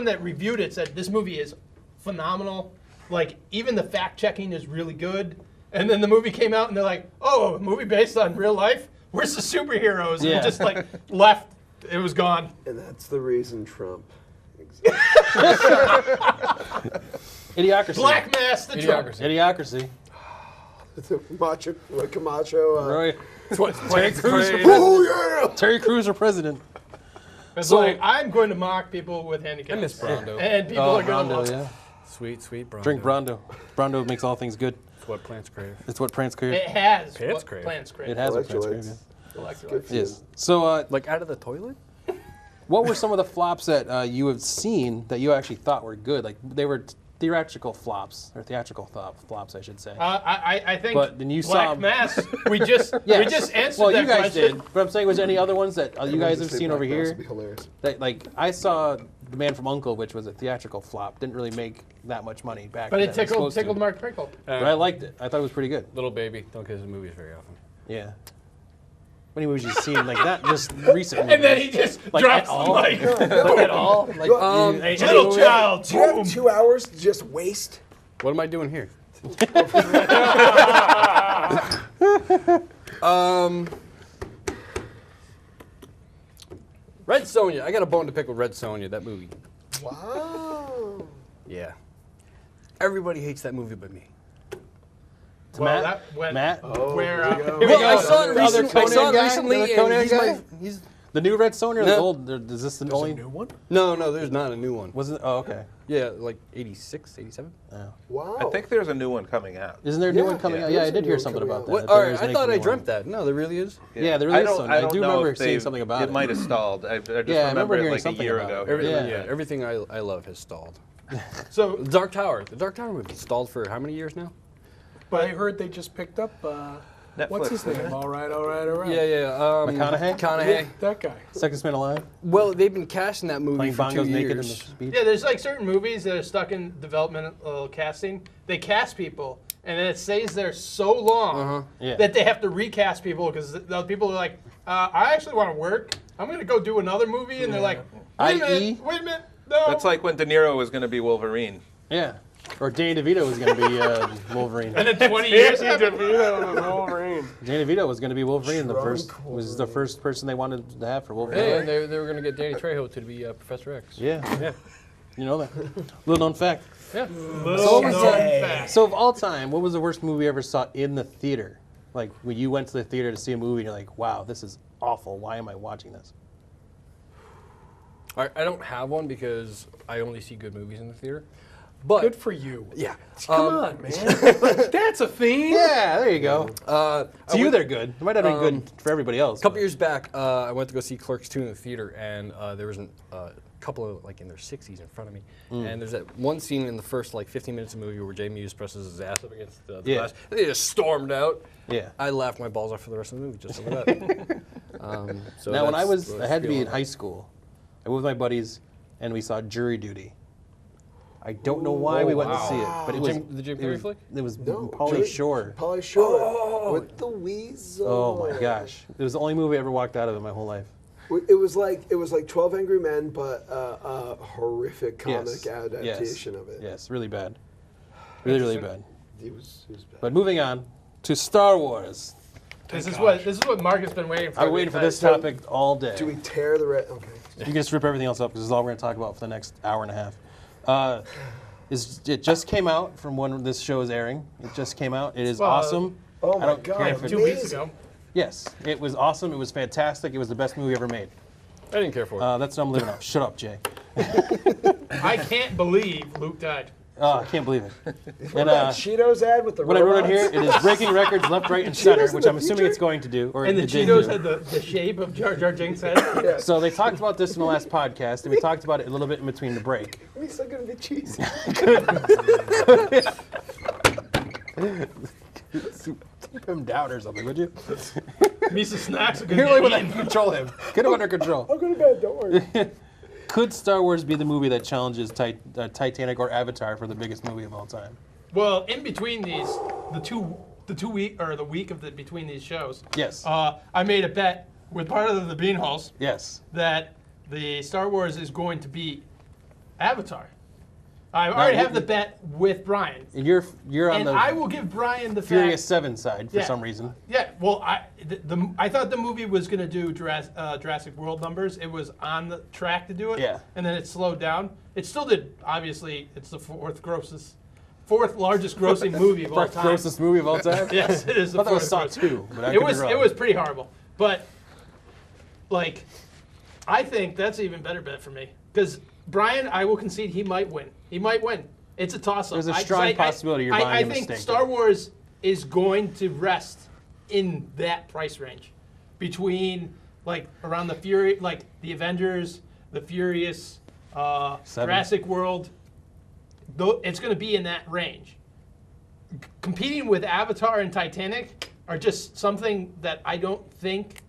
that reviewed it said this movie is phenomenal. Like even the fact checking is really good. And then the movie came out, and they're like, "Oh, a movie based on real life? Where's the superheroes?"
Yeah.
And just like left. It was gone.
And that's the reason Trump.
Idiocracy.
Black Mass, the Trump.
Idiocracy.
Macho, like Camacho.
Roy.
Terry
Crews for
Oh yeah!
Terry Crews for president.
It's
So-
like I'm going to mock people with handicaps.
I miss Brando.
And people
Oh,
are going to
Brando,
love it.
yeah.
Sweet, sweet Brando.
Drink Brando. Brando makes all things good.
That's what plants crave.
It's what plants crave.
It has
Plants
what
crave.
plants crave.
It has what plants crave.
Electrolytes.
Electrolytes.
Yes. So,
Like out of the toilet?
what were some of the flops that you have seen that you actually thought were good? Like they were theatrical flops, or flops, I should say.
I think
But then you
Black
saw-
Mass. We just
Yes.
answered
well,
that
you guys
question.
did. But I'm saying, was there any other ones that you guys have seen over
Would
here?
be hilarious.
That, like I saw The Man from U.N.C.L.E., which was a theatrical flop. Didn't really make that much money back.
But
then.
it
was supposed to.
tickled Mark Prickle.
But I liked it. I thought it was pretty good.
Little baby. Don't get his movies very often.
Yeah. What movies you seen like that? Just recently.
And then he just
like
drops
at
the
all?
mic.
at all? Like
Little child.
Do you have 2 hours to just waste?
What am I doing here? Red Sonja. I got a bone to pick with Red Sonja, that movie.
Wow.
Yeah. Everybody hates that movie but me.
Well,
Matt?
that went
Matt?
where
Well, I saw it,
The other
I saw it
Conan guy?
recently,
The other
and
Conan
he's
guy?
he's
The new Red Sonja or the
No.
old? Is this the only?
new one?
no, there's not a new one.
Wasn't? Oh, okay.
Yeah, like 86, 87.
Wow.
I think there's a new one coming out.
Isn't there a new
Yeah,
one coming
yeah.
out? Yeah, I
There's a
did
new
hear
one
something
coming
about
out.
that.
What?
There
All
is
right, I
making
thought
a
I
new
dreamt
one.
that. No, there really is.
Yeah, there is some. I
don't
do
know
remember
if
seeing
they've-
something about
it.
it.
might have stalled. I just
Yeah, I remember
remember it
hearing
like a
something
year
about
ago.
it.
Yeah,
Yeah.
everything I love has stalled.
So,
The Dark Tower movie stalled for how many years now?
But I heard they just picked up. What's his
Netflix,
name?
isn't it?
All right.
Yeah.
McConaughey?
McConaughey.
That guy.
Sexiest Man Alive.
Well, they've been casting that movie
Playing
for 2
bongos naked in the
years.
speech.
yeah, there's like certain movies that are stuck in developmental casting. They cast people, and then it stays there so long
Yeah.
that they have to recast people because the people are like, I actually want to work. I'm going to go do another movie. And they're like, wait a
I.E.?
minute. No.
That's like when De Niro was going to be Wolverine.
Yeah. Or Danny DeVito was going to be Wolverine.
And then 20 years
Danny
happened.
DeVito was Wolverine.
Danny DeVito was going to be Wolverine.
Drunk
Was the first person they wanted to have for Wolverine.
Yeah, and they were going to get Danny Trejo to be Professor X.
Yeah.
Yeah.
You know that. Little known fact.
Yeah.
Little known fact.
So of all time, what was the worst movie you ever saw in the theater? Like when you went to the theater to see a movie and you're like, wow, this is awful. Why am I watching this?
I don't have one because I only see good movies in the theater. But
Good for you.
yeah,
Come on, man. That's a theme.
Yeah, there you go.
To
To you, they're good. It might not be good for everybody else.
A couple years back, I went to go see Clerks 2 in the theater, and there was a couple of like in their 60s in front of me, and there's that one scene in the first like 15 minutes of the movie where Jamie Hughes presses his ass up against the glass. They just stormed out.
Yeah.
I laughed my balls off for the rest of the movie just over that. So
Now, when I
that's
had to be in
feeling.
high school, I went with my buddies, and we saw Jury Duty. I don't know why we went to see it, but it was
The Jim Carrey flick?
It was
No,
Pauly Shore.
Pauly Shore with the weasel.
Oh my gosh! It was the only movie I ever walked out of in my whole life.
It was like 12 Angry Men, but a horrific comic adaptation of it.
Yes, really bad. Really bad.
It was bad.
But moving on to Star Wars.
This is what Mark has been waiting for.
I've been waiting for this topic all day.
Do we tear the red? Okay.
You can just rip everything else up because this is all we're going to talk about for the next hour and a half. It just came out from when this show is airing. It just came out. It is awesome.
Oh
I
my
don't care
God!
if it-
2 weeks ago.
Yes, it was awesome. It was fantastic. It was the best movie ever made.
I didn't care for it.
That's what I'm living off. Shut up, Jay.
I can't believe Luke died.
I can't believe it.
Remember that Cheetos ad with the
What I wrote on
robots?
here, it is breaking records left, right, and center,
Cheetos in
which
the
I'm assuming
future?
it's going to do. Or
And the
it did
Cheetos
do.
had the shape of Jar Jar Jinks' head.
So they talked about this in the last podcast, and we talked about it a little bit in between the break.
Are we still gonna be cheesy?
Keep him down or something, would you?
Misa snacks are
You're the
good.
only one that can control him. Get him under control.
I'll go to bed. Don't worry.
Could Star Wars be the movie that challenges Titanic or Avatar for the biggest movie of all time?
Well, in between these, the week of between these shows.
Yes.
I made a bet with part of the Beanholes
Yes.
that the Star Wars is going to beat Avatar. I already have the bet with Brian,
And you're on
and
the
I will give Brian the
Furious
fact.
7 side for
Yeah.
some reason.
Yeah, well, I thought the movie was going to do Jurassic World numbers. It was on the track to do it,
Yeah.
and then it slowed down. It still did. Obviously, it's the fourth largest grossing movie of all
Fourth
time.
grossest movie of all time?
Yes, it is
I
the
thought it was
fourth
Saw
grossing.
2, but I
It
could be
was
wrong.
it was pretty horrible, but like, I think that's an even better bet for me because Brian, I will concede he might win. He might win. It's a toss-up.
There's a strong possibility you're buying a
I
mistake
think Star Wars is going to rest in that price range, between like around the the Avengers, the Furious, Jurassic World. It's going to be in that range. Competing with Avatar and Titanic are just something that I don't think.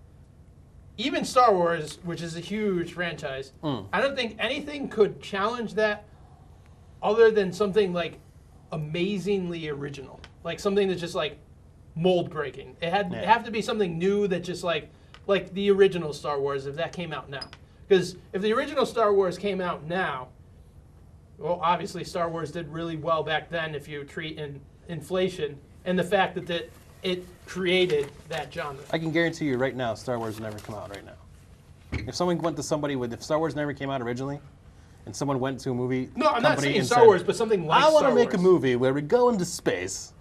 Even Star Wars, which is a huge franchise, I don't think anything could challenge that other than something like amazingly original. Like something that's just like mold breaking. It have to be something new that just like the original Star Wars if that came out now. Because if the original Star Wars came out now, well, obviously Star Wars did really well back then if you treat in inflation and the fact that it created that genre.
I can guarantee you right now, Star Wars would never come out right now. If someone went to somebody if Star Wars never came out originally, and someone went to a movie
No, I'm not
company
saying
and
Star
said,
Wars, but something like
I want
Star
to make a
Wars.
movie where we go into space,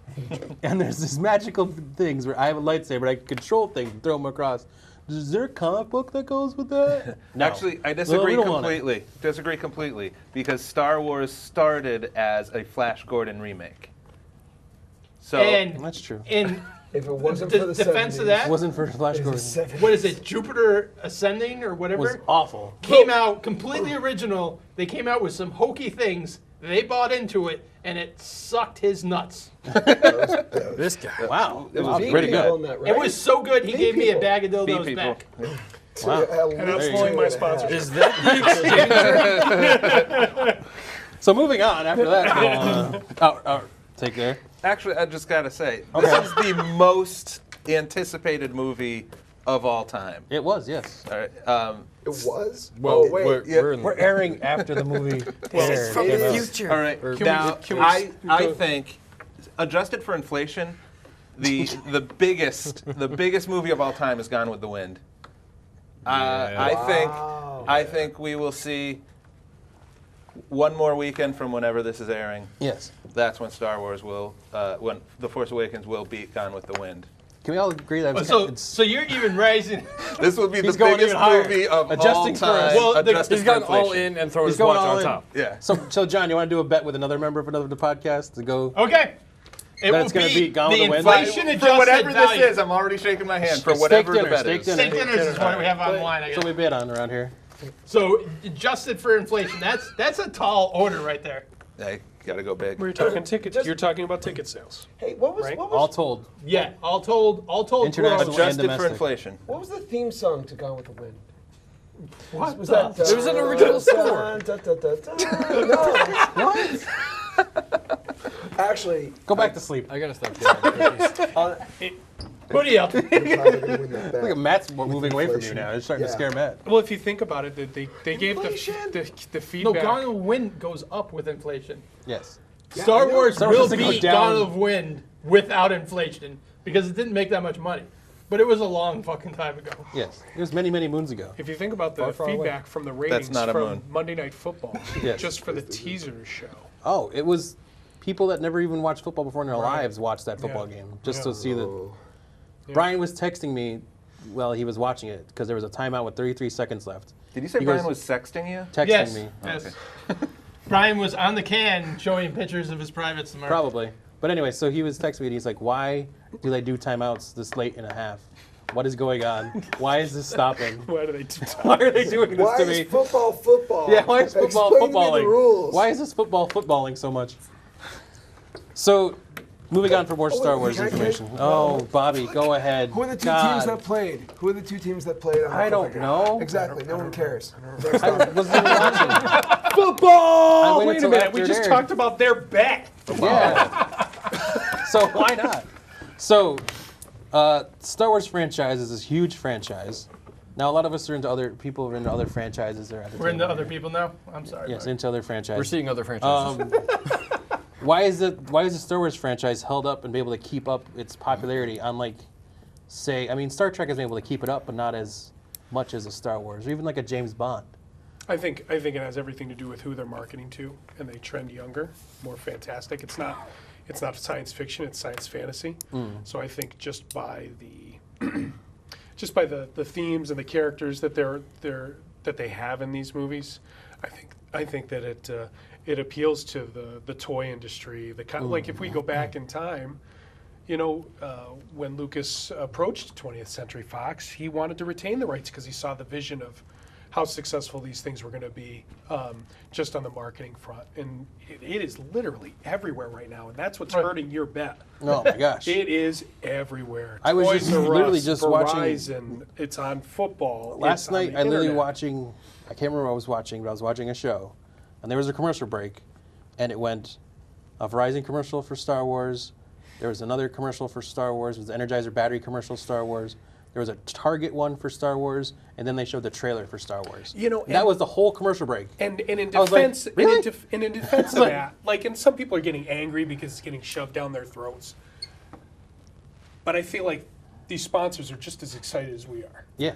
and there's these magical things where I have a lightsaber, I can control things and throw them across. Is there a comic book that goes with that? No.
Actually, I
Well,
disagree
we don't want it.
completely. Disagree completely because Star Wars started as a Flash Gordon remake. So
And
That's true.
in
If it wasn't for the
defense
70s,
of that,
It wasn't for Flash
it
Gordon.
was the 70s.
what is it, Jupiter Ascending or
It
whatever?
was awful.
Came out completely original. They came out with some hokey things. They bought into it, and it sucked his nuts.
This guy.
Wow.
It was
Wow,
Beat
pretty
people
good.
on that, right?
It was so good, he
Beat
gave me a
people.
bag of
Beat
dildos
people.
back.
Wow.
And
I'm slowing my sponsors.
Is that the exchange?
So moving on after that, take there.
actually, I just gotta say,
Okay.
this is the most anticipated movie of all time.
It was, yes.
All right.
It was?
Well,
oh, wait.
we're in
We're airing after the movie aired.
from
Came
the
out.
future.
All right. Now, I think, adjusted for inflation, the biggest movie of all time is Gone with the Wind. I think we will see one more weekend from whenever this is airing.
Yes.
That's when Star Wars will, when The Force Awakens will beat Gone with the Wind.
Can we all agree that
So you're even raising.
This would be the
He's going
biggest
even higher.
movie of
Adjusting
all
for
time.
us.
Well,
adjusted
He's
for
gone all
inflation.
in and thrown
He's
his
going
watch
all
on
in.
top.
Yeah.
So John, you want to do a bet with another member of the podcast to go?
Okay. It
That's
will
gonna
be
beat Gone with
the
the Wind?
inflation
For
adjusted
whatever
value.
this is, I'm already shaking my hand for
Steak
whatever
dinner,
the bet
steak
is.
dinner.
Steak dinners is what we have online. I
That's what we
guess.
bet on around here.
So adjusted for inflation, that's a tall order right there.
Hey, gotta go big.
We're talking tickets. You're talking about ticket sales.
Hey, what was
Right.
All told.
Yeah, all told.
International
gross.
and
Adjusted for
domestic.
inflation.
what was the theme song to Gone with the Wind?
What
Was
the?
that?
It was an original score.
No. What? Actually,
Go back to sleep.
I gotta stop getting cookies.
Hoodie up.
I'm probably gonna win that bet.
Look at Matt's moving away from you now. It's starting to
Yeah.
scare Matt.
Well, if you think about it, they gave
Inflation?
the
No,
feedback.
Gone of Wind goes up with inflation.
Yes.
Star
I know.
Wars
Star Wars
will
doesn't go
beat
down.
Gone of Wind without inflation because it didn't make that much money. But it was a long fucking time ago.
Yes. It was many, many moons ago.
If you think about the
Far, far away.
feedback from the ratings
not a
from
moon.
Monday Night Football,
Yes.
just for the teaser show.
Oh, it was people that never even watched football before in their lives watched that football
Yeah.
game just
Yeah.
to see the. Brian was texting me while he was watching it because there was a timeout with 33 seconds left.
Did you say
He
Brian
goes-
was sexting you?
Texting
Yes.
me.
Yes. Brian was on the can showing pictures of his privates tomorrow.
Probably. But anyway, so he was texting me and he's like, why do they do timeouts this late in a half? What is going on? Why is this stopping?
Why do they do that?
Why are they doing this
Why
to
is
me?
football?
Yeah, why is football
Explain to me
footballing?
the rules.
Why is this football footballing so much? So, moving on for more Star Wars
can I-
information. Oh, Bobby, go ahead.
Who are the two
God.
teams that played? Who are the two teams that played? On the
I don't
football game?
know.
Exactly. No one cares.
I wasn't even watching.
Football.
I waited
Wait a
till
minute,
after
we
it
just
aired.
talked about their bet.
Yeah. So why not? So, Star Wars franchise is this huge franchise. Now a lot of us are into other people are into other franchises. Or
We're into other people now? I'm sorry.
Yes,
Mark.
into other franchises.
We're seeing other franchises.
Why is the Star Wars franchise held up and be able to keep up its popularity? Unlike, say, I mean, Star Trek has been able to keep it up, but not as much as a Star Wars, or even like a James Bond.
I think it has everything to do with who they're marketing to, and they trend younger, more fantastic. It's not science fiction; it's science fantasy. So I think just by the themes and the characters that they have in these movies, I think that it appeals to the toy industry. Like if we go back in time, when Lucas approached 20th Century Fox, he wanted to retain the rights because he saw the vision of how successful these things were going to be just on the marketing front. And it is literally everywhere right now, and that's what's hurting your bet.
Oh my gosh!
It is everywhere.
I was
Toys
just
R
literally
Us,
just
Verizon, it's on football.
Last
it's on
night,
the
I literally
internet.
watching. I can't remember what I was watching, but I was watching a show, and there was a commercial break, and it went a Verizon commercial for Star Wars. There was another commercial for Star Wars. It was the Energizer battery commercial Star Wars. There was a Target one for Star Wars, and then they showed the trailer for Star Wars.
You know,
And that
and-
was the whole commercial break.
And in
I was like,
defense,
really?
and in defense of that, and some people are getting angry because it's getting shoved down their throats. But I feel like these sponsors are just as excited as we are.
Yeah.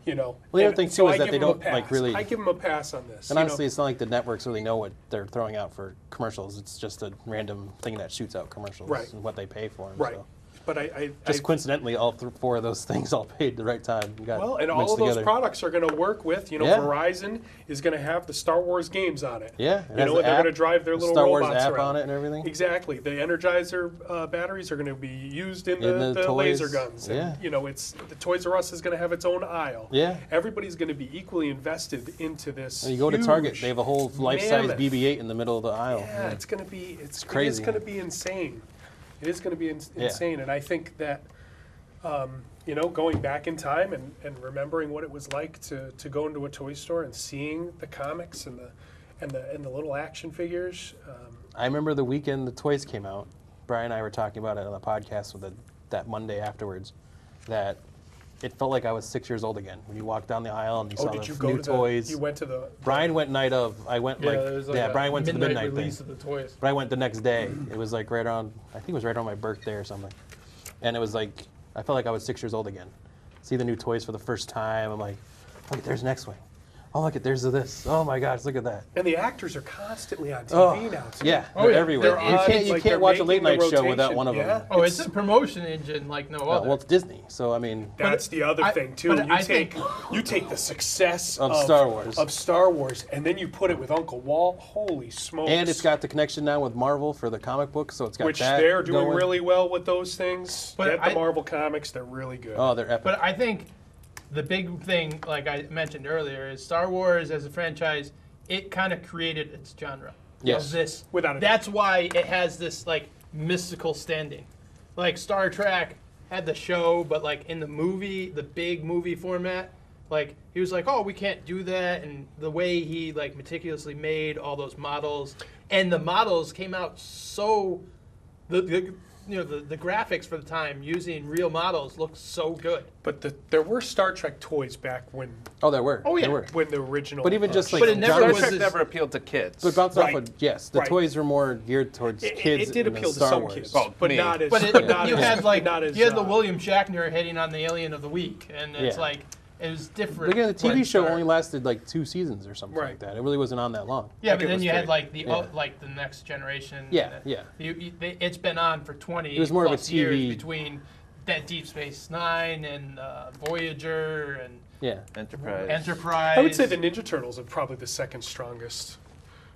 Well,
the other thing, too, is that they don't, really-
I give them a pass on this.
And honestly, it's not like the networks really know what they're throwing out for commercials. It's just a random thing that shoots out commercials
Right.
and what they pay for them.
right.
So.
But I
Just coincidentally, all four of those things all paid the right time. Got
well, and all
mixed
of those
together.
products are going to work with,
Yeah.
Verizon is going to have the Star Wars games on it.
Yeah, it
You
has
know,
the
and they're
app,
going to drive their
the
little
Star Wars
robots
app
around.
on it and everything.
Exactly. The Energizer batteries are going to be used in
In the toys,
laser guns.
yeah.
And, it's the Toys R Us is going to have its own aisle.
Yeah.
Everybody's going to be equally invested into this.
And you go to Target,
huge
they have a whole life-size
mammoth.
BB-8 in the middle of the aisle.
Yeah, it's going to be it's
crazy.
It's going to be insane. It is going to be insane, and I think that going back in time and remembering what it was like to go into a toy store and seeing the comics and the little action figures.
I remember the weekend the toys came out. Brian and I were talking about it on the podcast that Monday afterwards. That it felt like I was 6 years old again when you walked down the aisle and you saw
did
the
you go
new
to
toys.
You went to the.
Brian went night of. I went
there was a
Brian went to the midnight
release
thing.
of the toys.
But I went the next day. It was like right around, I think it was right around my birthday or something. And it was like, I felt like I was 6 years old again. See the new toys for the first time. I'm like, wait, there's an X-Wing. Oh, look at there's this. Oh my gosh, look at that.
And the actors are constantly on TV
Oh,
now, too.
yeah,
Oh,
they're
yeah.
everywhere.
They're
You
on,
can't, you
like,
can't
they're
watch a late
making
night
the
show without one of
rotation.
them.
Oh, it's a promotion engine like no other.
Well, it's Disney, so I mean,
That's the other
I-
thing too.
but
You
I
take
think-
the success
Of Star Wars.
and then you put it with Uncle Walt. Holy smokes!
and it's got the connection now with Marvel for the comic book, so it's got
which
that
they're doing
going.
really well with those things.
But
Get the
I-
Marvel comics; they're really good.
Oh, they're epic.
But I think the big thing, like I mentioned earlier, is Star Wars as a franchise. It kind of created its genre.
Yes.
Of this.
Without a
That's why it has this like mystical standing. Like Star Trek had the show, but like in the movie, the big movie format, like he was like, oh, we can't do that, and the way he like meticulously made all those models, and the models came out so the graphics for the time using real models looked so good.
But there were Star Trek toys back when
Oh, there were.
Oh, yeah.
There were.
when the original.
But even just like
But it never
Star
was
Trek
as-
never appealed to kids.
But bounce off
Right.
of yes, the
Right.
toys were more geared towards kids.
it did
in the
appeal to
Star
some
Wars.
kids,
Oh,
but
me.
not as.
But it,
not
you
as,
had like
not as,
you had the William Shatner hitting on the Alien of the Week, and it's
Yeah.
like it was different.
Again, the TV
when
show
Star-
only lasted like 2 seasons or something
Right.
like that. It really wasn't on that long.
Yeah,
Like
but
it
then
was
you had
great.
like the
Yeah.
like the next generation.
Yeah,
and
yeah.
It's been on for 20.
It was more of a
plus years
TV
between that Deep Space Nine and Voyager and
Yeah.
Enterprise.
Enterprise.
I would say the Ninja Turtles are probably the second strongest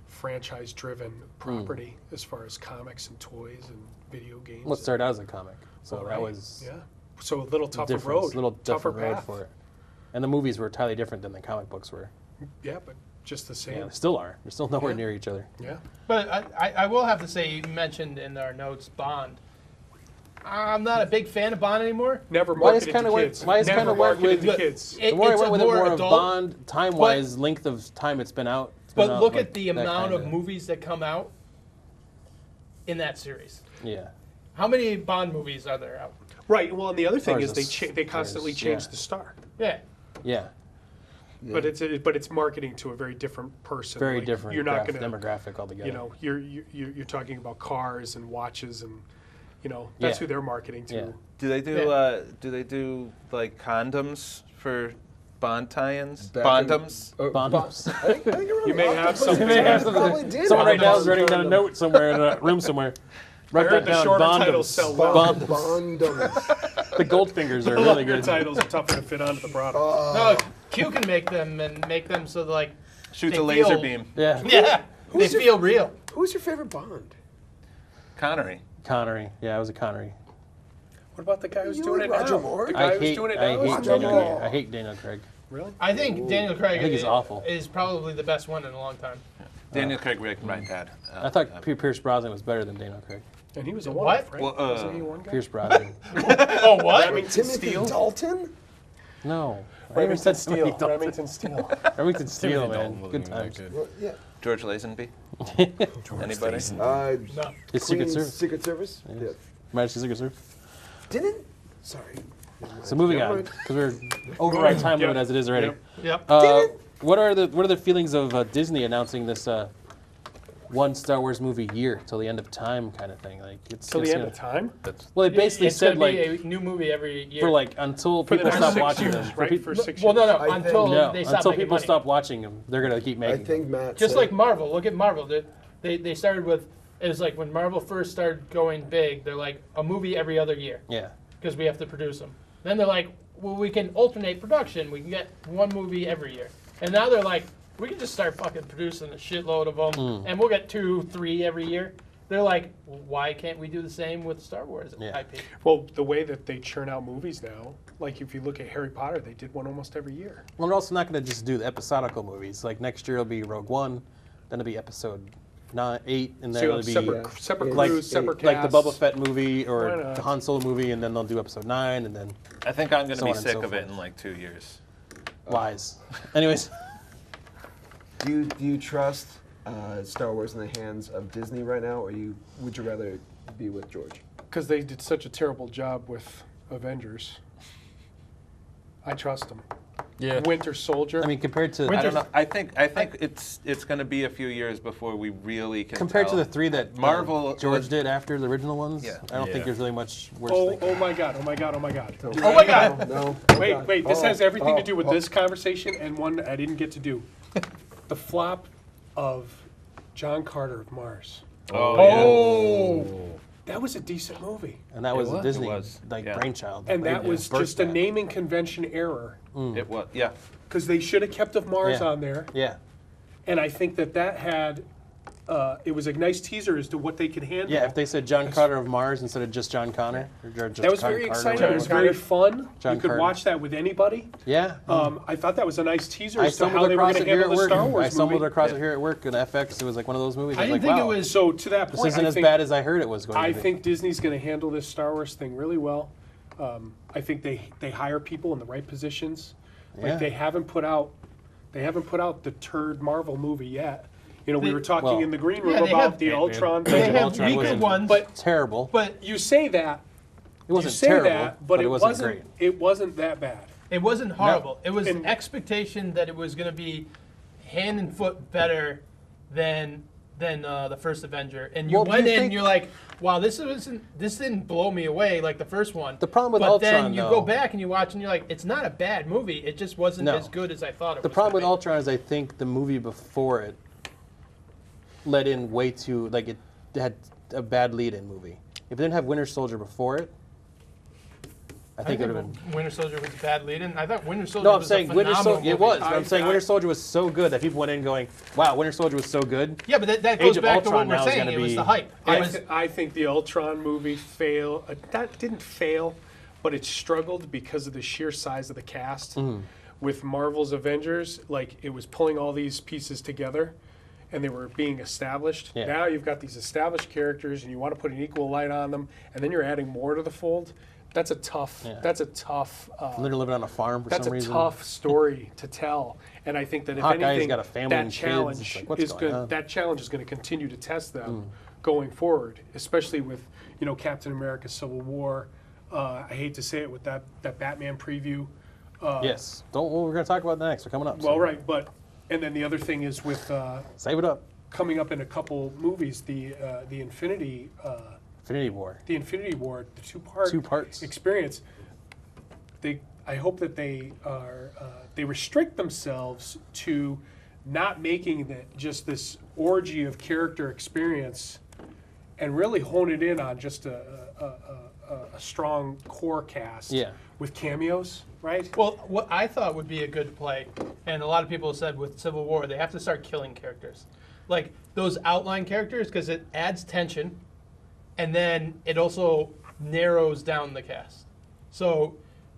franchise-driven property as far as comics and toys and video games.
Well, it started out as a comic, so
Right.
that was
yeah. So a little tougher
different,
road,
little
tougher
different road
path.
for it. And the movies were entirely different than the comic books were.
Yeah, but just the same.
Yeah, they still are. They're still nowhere
Yeah.
near each other.
Yeah.
But I will have to say, you mentioned in our notes Bond. I'm not a big fan of Bond anymore.
Never
Why is
marketed
kinda
to
went-
kids.
why is
Never
kinda went
marketed
with-
to kids.
It-
The more I
it's
went
a
with it,
more
more of
adult-
Bond, time-wise, length of time it's been out. it's been
But
out,
look
like,
at the
that
amount of
kinda-
movies that come out in that series.
Yeah.
How many Bond movies are there out?
Right. Well, and the other thing
There's
is they constantly
there's-
change
yeah.
the star.
Yeah.
Yeah.
But it's marketing to a very different person.
Very
Like,
different
You're not going to
demographic altogether.
you know you're talking about cars and watches and that's
Yeah.
who they're marketing to.
Yeah.
Do they do
Yeah.
do they do like condoms for Bond tie-ins?
Back in-
Bondoms?
Bondoms.
I think it really
You may
was.
have something.
They have
Probably
something-
did.
Someone right now is
Bondoms.
writing down a note somewhere in a room somewhere. Write
heard
that
the
down.
shorter
Bondoms.
titles sell well.
Bondoms.
Bondoms.
The Goldfingers are
The
really
longer
good.
titles are tougher to fit onto the product.
No, Q can make them and make them so like
Shoots
they
a laser
feel-
beam.
Yeah.
yeah, they
Who's your-
feel real.
Who's your favorite Bond?
Connery.
Connery. Yeah, it was a Connery.
What about the guy who's
You
doing it
like Roger
now?
Moore?
The guy who's doing it now.
I hate
Roger
Daniel
Moore.
Craig. I hate Daniel Craig.
Really?
I think Daniel Craig
I think he's awful.
is probably the best one in a long time.
Daniel Craig wrecked my dad.
I thought Pierce Brosnan was better than Daniel Craig.
And he was a
What?
one-off, right?
Well,
Wasn't he one guy?
Pierce Brosnan.
Oh, what?
Remington
Timothy
Steel.
Dalton?
No. I even said
Remington Steel.
Timothy Dalton.
Remington Steel.
Remington Steel,
Timothy
man.
Dalton wasn't
Good
even that
times.
good.
Well, yeah.
George Lazenby. Anybody?
No.
His Secret
Queen's
Service.
Secret Service? Yeah.
Majesty's Secret Service.
Didn't? Sorry.
So moving
Never
on,
mind.
because we're over our time limit
Yep.
as it is already.
Yep.
Yep.
What are the feelings of Disney announcing this one Star Wars movie year till the end of time kind of thing? Like it's
Till
it's
the end
gonna-
of time?
Well, they basically
it's
said
gonna
like
be a new movie every year.
for like until
For the
people
next
stop
6
watching
years,
them. For
right?
pe-
For 6
well, no,
years.
no,
I
until
no,
they stop
until
making
people
money.
stop watching them, they're gonna keep
I
making.
think
them.
Matt
Just
said-
like Marvel. Look at Marvel. They started with, it was like when Marvel first started going big, they're like a movie every other year
Yeah.
because we have to produce them. Then they're like, well, we can alternate production. We can get one movie every year. And now they're like, we can just start fucking producing a shitload of them and we'll get 2, 3 every year. They're like, why can't we do the same with Star Wars
Yeah.
IP?
Well, the way that they churn out movies now, like if you look at Harry Potter, they did one almost every year.
Well, they're also not gonna just do the episodical movies. Like next year it'll be Rogue One, then it'll be Episode 8, and then
So you
it'll
have
be
separate
like
crews, separate
like the
casts.
Boba Fett movie
Why
or
not?
the Han Solo movie, and then they'll do Episode 9, and then
I think I'm going to
So
be
on and
sick
so
of it
forth.
in like 2 years.
Lies. Anyways,
Do you trust Star Wars in the hands of Disney right now, or would you rather be with George?
Because they did such a terrible job with Avengers. I trust them.
Yeah.
Winter Soldier.
I mean, compared to
I don't know. I think it's going to be a few years before we really can
compared to
tell.
the 3 that
Marvel
George
was-
did after the original ones,
Yeah.
I don't think
Yeah.
there's really much worse.
Oh my God! Oh my God! Oh my God!
Oh my God!
No.
Wait! This has everything to do with this conversation and one I didn't get to do. The flop of John Carter of Mars.
Oh.
That was a decent movie,
And that was a
was.
Disney
It was, yeah.
brainchild.
and that
They
was
birthed
just a
that.
naming convention error
It was, yeah.
because they should have kept of Mars
Yeah.
on there,
Yeah.
and I think that had. It was a nice teaser as to what they could handle.
Yeah, if they said John Carter of Mars instead of just John Connor. Or just
that was
John
very
Carter,
exciting. It
whatever.
was very fun.
John
You could
Carter.
watch that with anybody.
Yeah.
I thought that was a nice teaser
I
as to how
stumbled
they were
across
going
it
to
here
handle
at
the
work.
Star Wars
I stumbled
movie.
across it here at work, and FX, it was like one of those movies.
I
was
didn't
like,
think it
wow,
was.
So to that
This
point,
isn't
I
as
think,
bad as I heard it was going to
I
be.
think Disney's going to handle this Star Wars thing really well. I think they hire people in the right positions.
Yeah.
Like they haven't put out the turd Marvel movie yet. You know, we
They-
were talking
well,
in the green room
yeah, they
about
have-
the Ultron
They
thing.
Age of
have
Ultron
weaker
wasn't-
ones,
But
terrible.
but you say that
it wasn't
you say
terrible,
that, but it
wasn't great.
It wasn't that bad.
it wasn't horrible. It was
And-
expectation that it was going to be hand and foot better than the first Avenger, and you
Well, do
went
you
in
think-
and you're like, wow, this didn't blow me away like the first one.
The problem with
but then
Ultron,
you
though-
go back and you watch and you're like, it's not a bad movie. It just wasn't
No.
as good as I thought it
The
was.
problem with
gonna be.
Ultron is I think the movie before it let in way too, like it had a bad lead-in movie. If it didn't have Winter Soldier before it, I think it would have been.
Winter Soldier was a bad lead-in. I thought Winter Soldier
No, I'm
was
saying
a
Winter
phenomenal
Soldier. It
movie.
was. But I'm saying
I-
Winter Soldier was so good that people went in going, "Wow, Winter Soldier was so good."
Yeah, but that
Age
goes
of
back to
Ultron
what
now
we're
is
saying.
gonna
It was
be-
the hype. It was,
I think the Ultron movie failed. That didn't fail, but it struggled because of the sheer size of the cast. With Marvel's Avengers, like it was pulling all these pieces together, and they were being established.
Yeah.
Now you've got these established characters, and you want to put an equal light on them, and then you're adding more to the fold. That's a tough.
Yeah.
That's a tough.
Literally living on a farm for
That's
some
a
reason.
tough story to tell, and I think that if
Hawkeye's
anything,
got a family
that
and kids.
challenge
It's like, what's
is
going
going.
on?
That challenge is going to continue to test them going forward, especially with Captain America: Civil War. I hate to say it with that Batman preview.
Yes. Don't. Well, we're going to talk about that next. We're coming up.
Well,
so
right, but and then the other thing is with
Save it up.
coming up in a couple movies, the Infinity
War.
the Infinity War, the two-part
Two parts.
experience. I hope that they restrict themselves to not making that just this orgy of character experience, and really hone it in on just a strong core cast
Yeah.
with cameos, right?
well, what I thought would be a good play, and a lot of people said with Civil War, they have to start killing characters. Like those outline characters, because it adds tension, and then it also narrows down the cast. So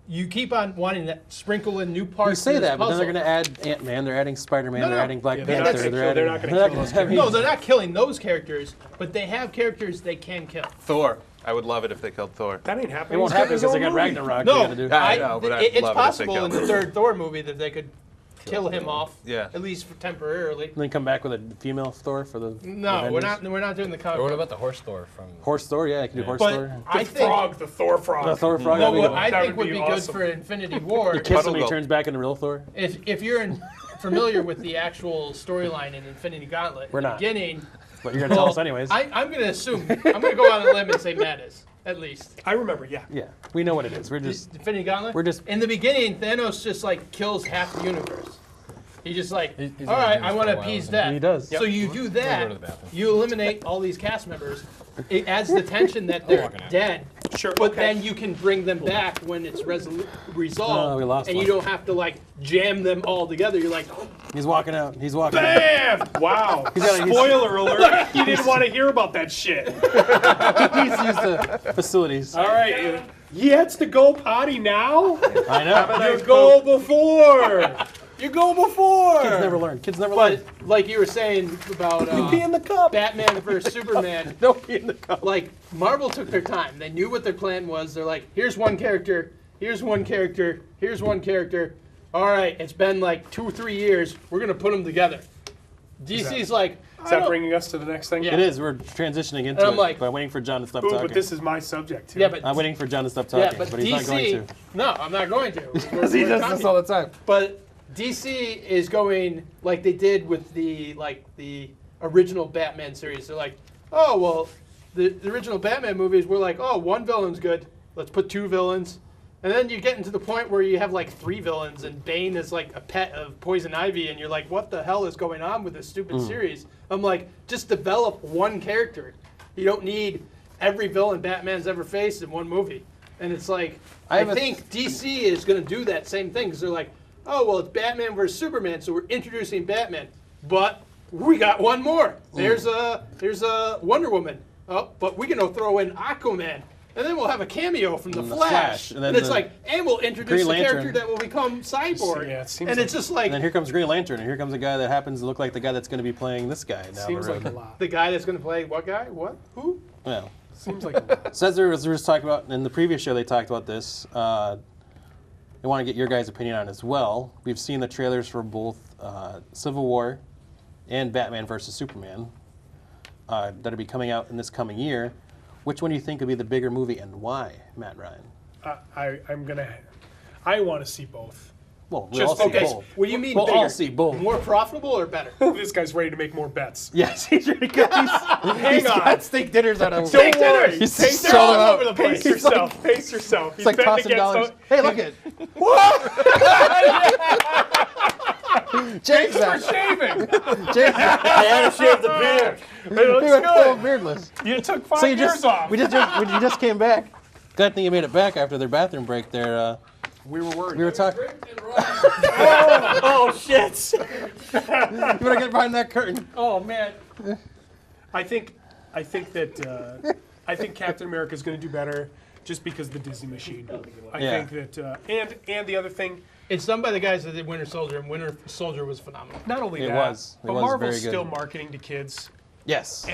you keep on wanting to sprinkle in new parts.
You say
to this
that, but then they're
puzzle.
going to add Ant-Man. They're adding Spider-Man.
No,
they're
no.
adding Black
Yeah, they're not
Panther.
gonna
They're
kill-
adding.
they're not gonna
they're
kill those
have-
No, they're not killing those characters, but they have characters they can kill.
Thor. I would love it if they killed Thor.
That ain't happening.
It won't
He's
happen
got his
because they
own
got
movie.
Ragnarok.
No,
they gotta do.
I know, but I'd
it's
love it if they
possible in
killed
the third Thor movie that they could kill him off.
Yeah.
At least temporarily.
And then come back with a female Thor for the.
No,
Avengers.
we're not doing the comic.
Or what
book.
about the horse Thor from?
Horse Thor. Yeah, I can do Horse
But
Thor.
I
The
think
frog, the Thor frog.
The Thor frog.
no,
that'd be
what
good.
I
That
think
would
would
be
be good
awesome.
for Infinity War.
You kiss him,
Puddle
he
Go.
turns back into real Thor.
If you're familiar with the actual storyline in Infinity Gauntlet,
We're
in the
not.
beginning.
But you're gonna tell us anyways.
I'm going to assume. I'm going to go on a limb and say Matt is, at least.
I remember, yeah.
Yeah, we know what it is. We're just.
Infinity Gauntlet?
We're just-
In the beginning, Thanos just like kills half the universe. He just like,
He's
all right,
been doing
I
this
want
for
to
a while,
appease
isn't
that.
He does.
So you do that,
go to the bathroom.
you eliminate all these cast members. It adds the tension that they're
walking out.
dead.
Sure,
But
okay.
then you can bring them back when it's resolved.
Oh, we lost
and
one.
you don't have to like jam them all together. You're like,
He's walking out. He's walking out.
Bam! Wow. Spoiler alert. He didn't want to hear about that shit.
He's used the facilities.
All right. He has to go potty now?
I know.
You go before. You go before.
Kids never learn. Kids never learn.
but like you were saying about
Pee in the cup.
Batman versus Superman.
Don't pee in the cup.
Like Marvel took their time. They knew what their plan was. They're like, here's one character, here's one character, here's one character. All right, it's been like 2 or 3 years. We're gonna put them together. DC's like,
Is that bringing us to the next thing?
Yeah.
It is. We're transitioning into
I'm
it,
like,
but I'm waiting for John to stop
Ooh,
talking.
but this is my subject, too.
yeah, but
I'm waiting for John to stop talking,
but
he's not going to.
No, I'm not going to.
Because he does this all the time.
But DC is going like they did with the original Batman series. They're like, oh well, the original Batman movies were like, oh, one villain's good, let's put 2 villains. And then you get into the point where you have like 3 villains, and Bane is like a pet of Poison Ivy, and you're like, what the hell is going on with this stupid series? I'm like, just develop one character. You don't need every villain Batman's ever faced in one movie. And it's like, I think DC is going to do that same thing, because they're like, oh, well, it's Batman versus Superman, so we're introducing Batman. But we got one more. There's a Wonder Woman. Oh, but we can throw in Aquaman. And then we'll have a cameo from the Flash.
And
it's like, and we'll introduce
Green
the character
Lantern.
that will become Cyborg.
Yeah, it seems
and
like-
it's just like
And then here comes Green Lantern, and here comes a guy that happens to look like the guy that's going to be playing this guy down
Seems
the road.
like a lot.
the guy that's going to play what guy? What? Who?
Yeah.
Seems like a lot.
So as we were just talking about, in the previous show they talked about this. I want to get your guys' opinion on it as well. We've seen the trailers for both Civil War and Batman versus Superman that'll be coming out in this coming year. Which one do you think would be the bigger movie, and why, Matt Ryan?
I want to see both.
Well, we'll all see both.
What do you mean
We'll
bigger?
all see both.
More profitable or better?
This guy's ready to make more bets.
Yes, he's ready to go.
Hang on.
Steak dinners at a
Don't worry.
He's
Pace
so
all
up.
over the place.
Pace yourself. Pace yourself.
It's like tossing dollars. Hey, look at James.
For shaving.
James.
I had to shave the beard.
It looks
We went full
good.
beardless.
You took 5
So you
years
just
off.
we just came back. Good thing you made it back after their bathroom break there.
We were worried.
We were talking.
Oh shit!
You want to get behind that curtain?
Oh man. I think Captain America is going to do better just because of the Disney machine. I
Yeah.
think that and the other thing,
It's done by the guys that did Winter Soldier, and Winter Soldier was phenomenal.
not only
It
that,
was. It
but
was
Marvel's
very good.
still marketing to kids.
Yes.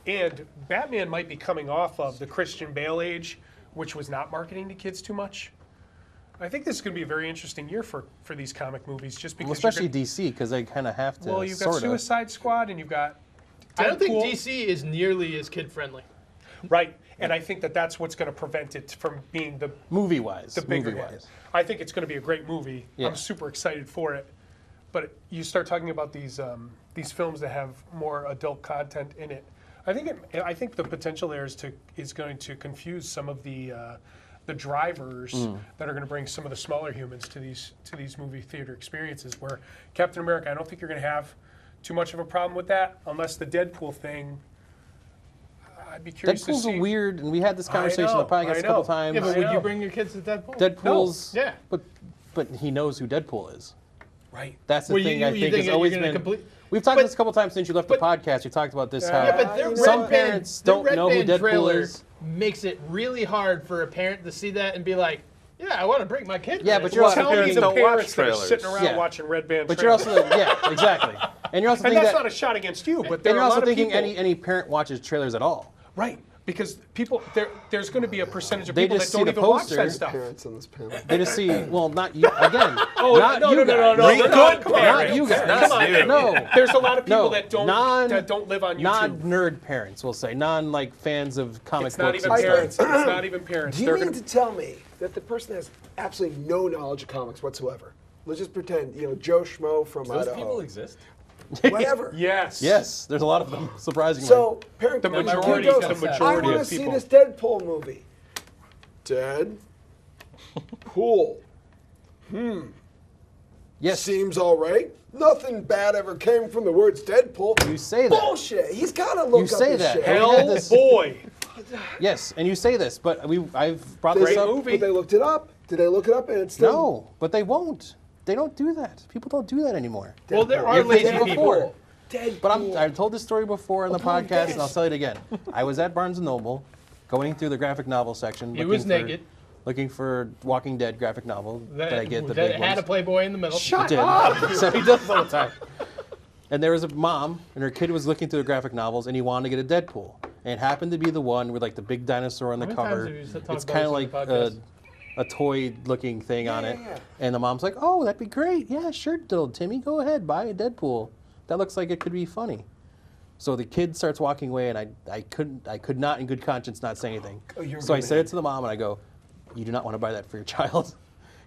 And Batman might be coming off of the Christian Bale age, which was not marketing to kids too much. I think this is going to be a very interesting year for these comic movies, just because
Well, especially DC, because they kind of have to.
well, you've got
sorta.
Suicide Squad and you've got Deadpool.
I don't think DC is nearly as kid friendly.
Right, and I think that that's what's going to prevent it from being the
Movie-wise.
bigger
Movie-wise.
hit. I think it's going to be a great movie.
Yeah.
I'm super excited for it. But you start talking about these films that have more adult content in it. I think the potential there is going to confuse some of the drivers that are going to bring some of the smaller humans to these movie theater experiences. Where Captain America, I don't think you're going to have too much of a problem with that, unless the Deadpool thing. I'd be curious to
Deadpool's
see.
weird, and we had this conversation on the podcast
I
a couple
know.
times.
Yeah, but
I
would you
know.
bring your kids to Deadpool?
Deadpool's.
No. Yeah.
But he knows who Deadpool is.
Right.
That's the
Well,
thing
you
I think
think
has
that
always
you're gonna
been.
complete-
We've talked
But-
about this a couple times since you left the podcast. You talked about this how
Yeah, but their
some
Red
parents
Band,
don't
their Red
know who
Band
Deadpool
trailer
is.
makes it really hard for a parent to see that and be like, "Yeah, I want to bring my kid." to
Yeah,
this."
but you're also
Tell me
thinking,
the
don't
parents
watch
that are
trailers.
sitting around
Yeah.
watching Red Band
but you're
trailers.
also yeah, exactly, and you're also
And
thinking
that's
that,
not a shot against you, but
and
there
you're
are a lot
also
of
thinking
people,
any parent watches trailers at all.
right? Because people, there's going to be a percentage of
They
people
just
that
see
don't
the
even watch
poster.
that stuff.
Parents on this panel.
They just see well, not you again.
Oh,
not
no,
you
no, no,
guys.
no, they're not
Not
parents.
you guys.
Not you.
No.
There's a lot of people
No,
that don't live on YouTube.
Non-nerd parents, we'll say, non fans of comic
It's not
books.
even
and stuff.
parents. It's not even parents.
Do you
They're
mean
gonna,
to tell me that the person has absolutely no knowledge of comics whatsoever? Let's just pretend, Joe Schmo from
Those
Idaho.
people exist.
Whatever.
yes.
Yes, there's a lot of them, surprisingly.
So, parent,
The
my
majority,
kid goes,
the
I
majority
want to
of
see
people.
this Deadpool movie. Deadpool.
yes,
Seems all right. Nothing bad ever came from the words Deadpool.
you say that.
Bullshit. He's got to look
You
up
say
his
that.
shit.
Hell- had this-
Boy.
Yes, and you say this, but I've brought
They-
this up.
But they looked it up. Did they look it up? And it's still
No, but they won't. They don't do that. People don't do that anymore.
Well, there are
You've
lazy
made it
people.
before.
Deadpool.
But I've told this story before in the
Upon
podcast,
death.
and I'll tell it again. I was at Barnes & Noble, going through the graphic novel section.
He was naked.
Looking for Walking Dead graphic novel that I get, the
that
big
had
ones.
a Playboy in the middle.
It did. So he does it all the time. And there was a mom, and her kid was looking through the graphic novels, and he wanted to get a Deadpool. And it happened to be the one with like the big dinosaur on the
How many times
cover.
have you talked
It's
about
kind of
this
like
on the podcast?
a toy-looking thing on it.
Yeah.
And the mom's like, "Oh, that'd be great. Yeah, sure, little Timmy, go ahead, buy a Deadpool." that looks like it could be funny. So the kid starts walking away, and I could not in good conscience not say anything. So I said it to the mom, and I go, you do not want to buy that for your child.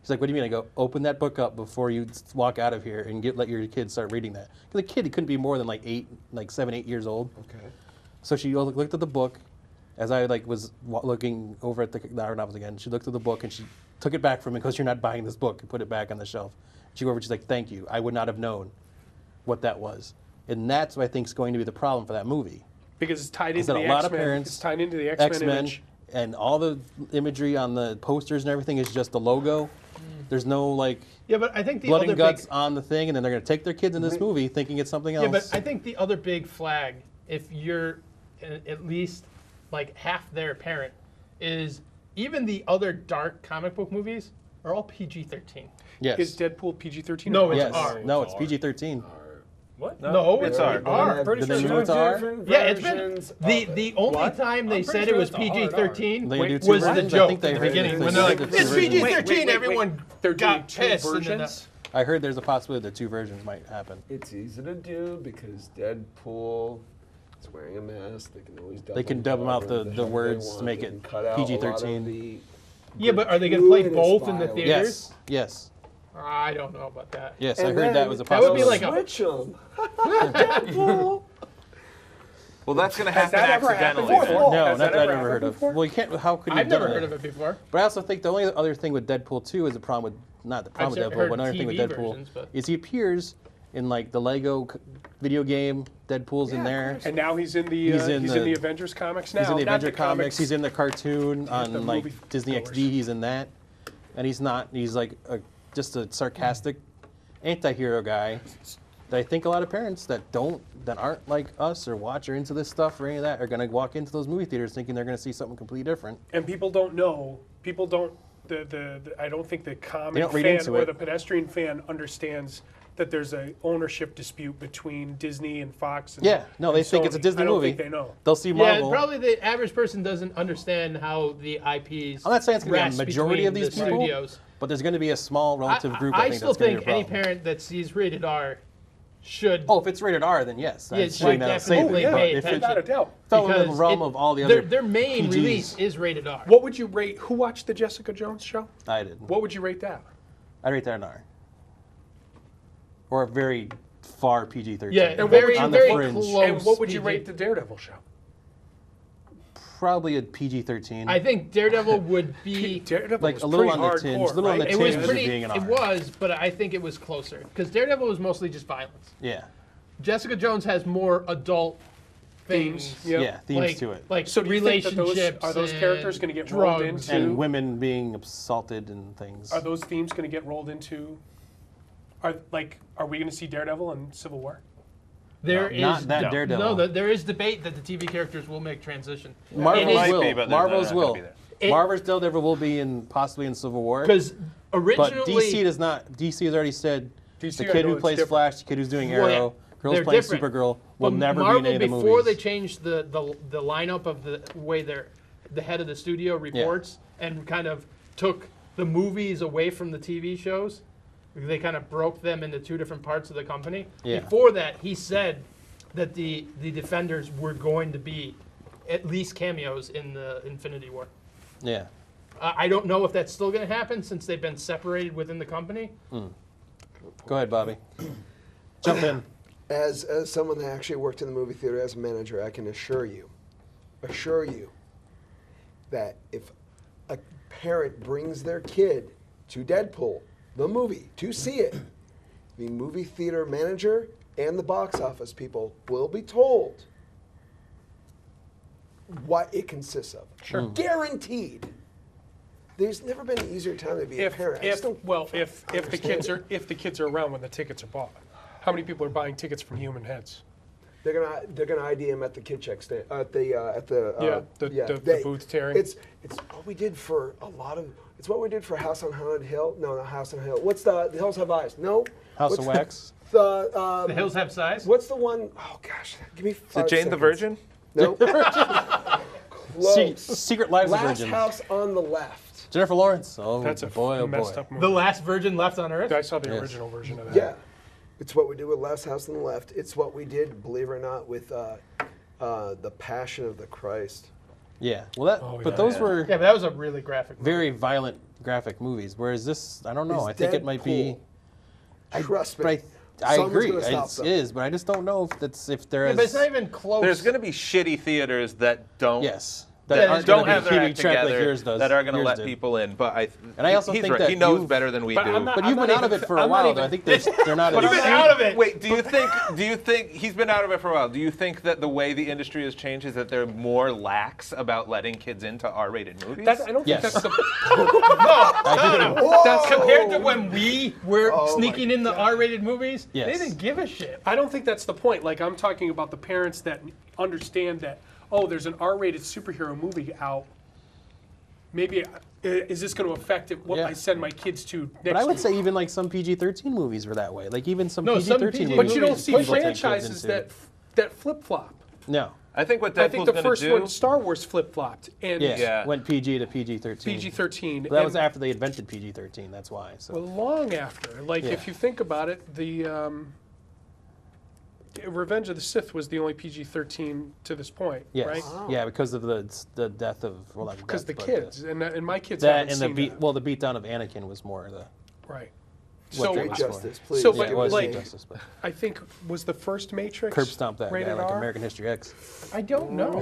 She's like, what do you mean? I go, open that book up before you walk out of here and let your kid start reading that. Because the kid, he couldn't be more than like 7, 8 years old.
Okay.
So she looked at the book as I was looking over at the novels again. She looked at the book and she took it back from me because you're not buying this book, and put it back on the shelf. She go over, she's like, thank you. I would not have known what that was. And that's what I think is going to be the problem for that movie.
Because it's tied into
a
the
lot of
X-Men.
parents,
It's tied into the X-Men image.
And all the imagery on the posters and everything is just the logo. There's no
Yeah, but I think the
blood
other
and guts
big,
on the thing, and then they're going to take their kids in this movie thinking it's something else.
Yeah, but I think the other big flag, if you're at least like half their parent, is even the other dark comic book movies are all PG-13.
Yes.
Is Deadpool PG-13?
No, it's
Yes.
R.
No, it's PG-13.
What?
No,
it's
it's
R.
R.
Did they move it to R?
Yeah, it's been the only time they said it was PG-13
They do two
was the
versions? I
joke
think they
at the
heard
beginning
they
when they're
said
like,
the
it's
two versions.
PG-13. Everyone
They're doing
got
two
pissed.
versions?
I heard there's a possibility that two versions might happen.
It's easy to do because Deadpool is wearing a mask. They can always dub
They can dub 'em out
however
the
hell they
words to
want.
make
They
it
can cut out a lot of
PG-13.
the
Yeah, but are they going to play
gratuitous
both in the
violence.
theaters?
Yes.
I don't know about that.
Yes,
And
I heard that
then
was a
that would be
possibility.
like a-
switch 'em. Deadpool.
Well, that's going to
Has
happen
that ever happened
accidentally.
before?
No,
Has
not
that
that I've
ever
ever heard
happened
of.
before?
Well, you can't. How could you?
I've never heard of it before.
But I also think the only other thing with Deadpool 2 is the problem with not the problem
I've
with Deadpool,
heard
but another thing with
TV
Deadpool
versions, but-
is he appears in like the Lego video game. Deadpool's in there.
And now he's in the
He's in the-
Avengers comics now.
He's in the
Not
Avenger comics. He's in the cartoon
the
on like
movie
Disney
goers.
XD. He's in that, and he's not. He's like just a sarcastic anti-hero guy that I think a lot of parents that aren't like us or watch or into this stuff or any of that are going to walk into those movie theaters thinking they're going to see something completely different.
And people don't know. People don't. I don't think the comic
don't read
fan
into
or
it.
the pedestrian fan understands that there's a ownership dispute between Disney and Fox. And,
Yeah, no, they
and
think it's a
Sony.
Disney
I don't
movie.
think they know.
They'll see
Yeah,
Marvel.
probably the average person doesn't understand how the IPs.
I'm not saying it's going to be
rest
a majority of
between
these
the
people,
studios.
but there's going to be a small relative group. I think
still
that's going to
think
be a
any
problem.
parent that sees rated R should.
Oh, if it's rated R, then yes.
Yeah,
I'm
should
saying that I'll say
definitely
that, but
pay
if
attention.
it's
Without a doubt.
fell into the
because
realm
it-
of all the other
their main
PGs,
release is rated R.
What would you rate? Who watched the Jessica Jones show?
I did.
What would you rate that?
I'd rate that an R. Or a very far PG-13.
Yeah,
And
very,
on the
very
fringe.
close.
And what would you
PG.
rate the Daredevil show?
Probably a PG-13.
I think Daredevil would be.
Daredevil
like
was
a little
pretty
on the tinge,
hardcore,
a little on
right?
the
It was
tinge of
pretty.
being an
It
R.
was, but I think it was closer because Daredevil was mostly just violence.
Yeah.
Jessica Jones has more adult things.
Yep.
Yeah, themes
like,
to it.
like
So do you think that
relationships.
are those characters
and
gonna get rolled
drugs.
into-
And women being assaulted and things.
Are those themes going to get rolled into? Are we going to see Daredevil in Civil War?
There
No, not
is
that Daredevil.
No, there is debate that the TV characters will make transition.
Marvel's
It is-
might
will.
be, but they're
Marvel's
not gonna
will.
be there.
Marvel's Daredevil will be possibly in Civil War.
Because
But
originally,
DC does not. DC has already said
DC,
the
I
kid
know
who
it's
plays
different.
Flash, the kid who's doing
Well, yeah,
Arrow, girls
they're
playing
different.
Supergirl will
but
never
Marvel,
be in any of the
before
movies.
they changed the lineup of the way the head of the studio reports and kind of took the movies away from the TV shows, they kind of broke them into two different parts of the company.
Yeah.
Before that, he said that the Defenders were going to be at least cameos in the Infinity War.
Yeah.
I don't know if that's still going to happen since they've been separated within the company.
Go ahead, Bobby. Jump in.
As someone that actually worked in the movie theater as a manager, I can assure you that if a parent brings their kid to Deadpool, the movie, to see it, the movie theater manager and the box office people will be told what it consists of. Sure. Guaranteed. There's never been an easier time to be a parent. I just don't
If the kids are around when the tickets are bought, how many people are buying tickets from Human Heads?
They're gonna ID him at the kid check stand
the booth tearing.
It's what we did for a lot of. It's what we did for House on Haunted Hill. No, not House on Hill. What's the Hills Have Eyes? No.
House
What's
of Wax.
The
The Hills Have Size?
What's the one? Oh gosh, give me 5
Is it Jane
seconds.
the Virgin?
No. Close.
Secret Lives of
Last
Virgins.
house on the left.
Jennifer Lawrence. Oh,
That's a
boy, oh
messed
boy.
up movie.
The Last Virgin Left on Earth?
I saw the
Yes.
original version of that.
Yeah. It's what we did with Last House on the Left. It's what we did, believe it or not, with The Passion of the Christ.
Yeah. Well, but those were
Yeah, but that was a really graphic movie.
very violent graphic movies. Whereas this, I don't know. I think it might be.
Trust me.
But I
Someone's
agree.
gonna stop
It
them.
is, but I just don't know if there is.
Yeah, but it's not even close.
There's going to be shitty theaters that don't.
Yes.
That
aren't
don't
gonna
have
be
their
keeping
act
track
together.
like yours does.
That are going to
Yours
let
did.
people in. But
And I also
he's
think
right.
that
He knows
you've-
better than we
But
do.
I'm not-
But you've been out of it for a
I'm not
while,
even-
though. I think they're not.
But
as-
I'm out of it.
Wait, do you think he's been out of it for a while? Do you think that the way the industry has changed is that they're more lax about letting kids into R-rated movies?
I don't
Yes.
think that's the.
No. That's compared to when we were
Oh
sneaking in the R-rated movies.
Yes.
They didn't give a shit.
I don't think that's the point. Like, I'm talking about the parents that understand that, oh, there's an R-rated superhero movie out. Maybe is this going to affect what
Yeah.
I send my kids to next
But I would
week?
say even like some PG-13 movies were that way. Like even some
No, some
PG-13
PG
movies.
But you don't
movies
see
people take kids
franchises
into.
that flip flop.
No.
I think what
I
Deadpool's
think the
going to
first
do.
one, Star Wars, flip flopped, and
Yeah.
Yeah.
Went PG to PG-13.
PG-13.
But that was
and-
after they invented PG-13. That's why. So.
Well, long after. Like,
Yeah.
if you think about it, the Revenge of the Sith was the only PG-13 to this point,
yes.
right?
Yeah, because of the death of not
Because the
death, but,
kids, and my kids
that
haven't
and
seen that.
the beatdown of Anakin was more the
Right.
what
So,
they
Great
was
justice,
for.
please.
So,
Yeah,
but
it was
like-
Justice, but
I think, was the first Matrix
curb stomp that guy
rated
like
R?
American History X.
I don't know.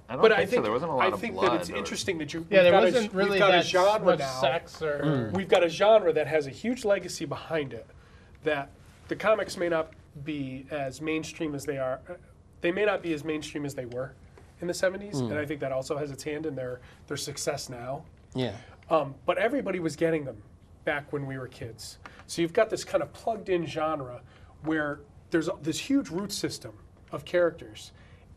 I don't
But
think
I think
so. There wasn't a lot
I
of
think
blood.
that it's
or-
interesting that
Yeah,
we've
there
got
wasn't really
we've got a
that
genre
much
now.
sex or.
We've got a genre that has a huge legacy behind it. That the comics may not be as mainstream as they are. They may not be as mainstream as they were in the 70s, and I think that also has its hand in their success now.
Yeah.
But everybody was getting them back when we were kids. So you've got this kind of plugged-in genre where there's this huge root system of characters,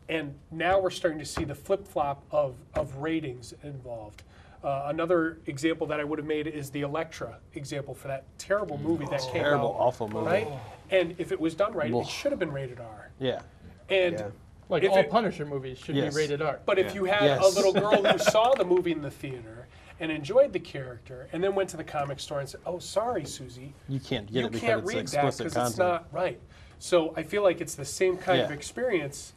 and now we're starting to see the flip-flop of ratings involved. Another example that I would have made is the Elektra example for that terrible movie that came
Terrible,
out.
awful movie.
Right? And if it was done right,
Ugh.
it should have been rated R.
Yeah.
And
Yeah.
Like
if
all
it-
Punisher movies should
Yes.
be rated R.
But if you had
Yes.
a little girl who saw the movie in the theater and enjoyed the character, and then went to the comic store and said, "Oh, sorry, Susie,
You can't get
you
it because
can't
it's
read that
explicit
because
content.
it's not right." So I feel like it's the same kind of
Yeah.
experience.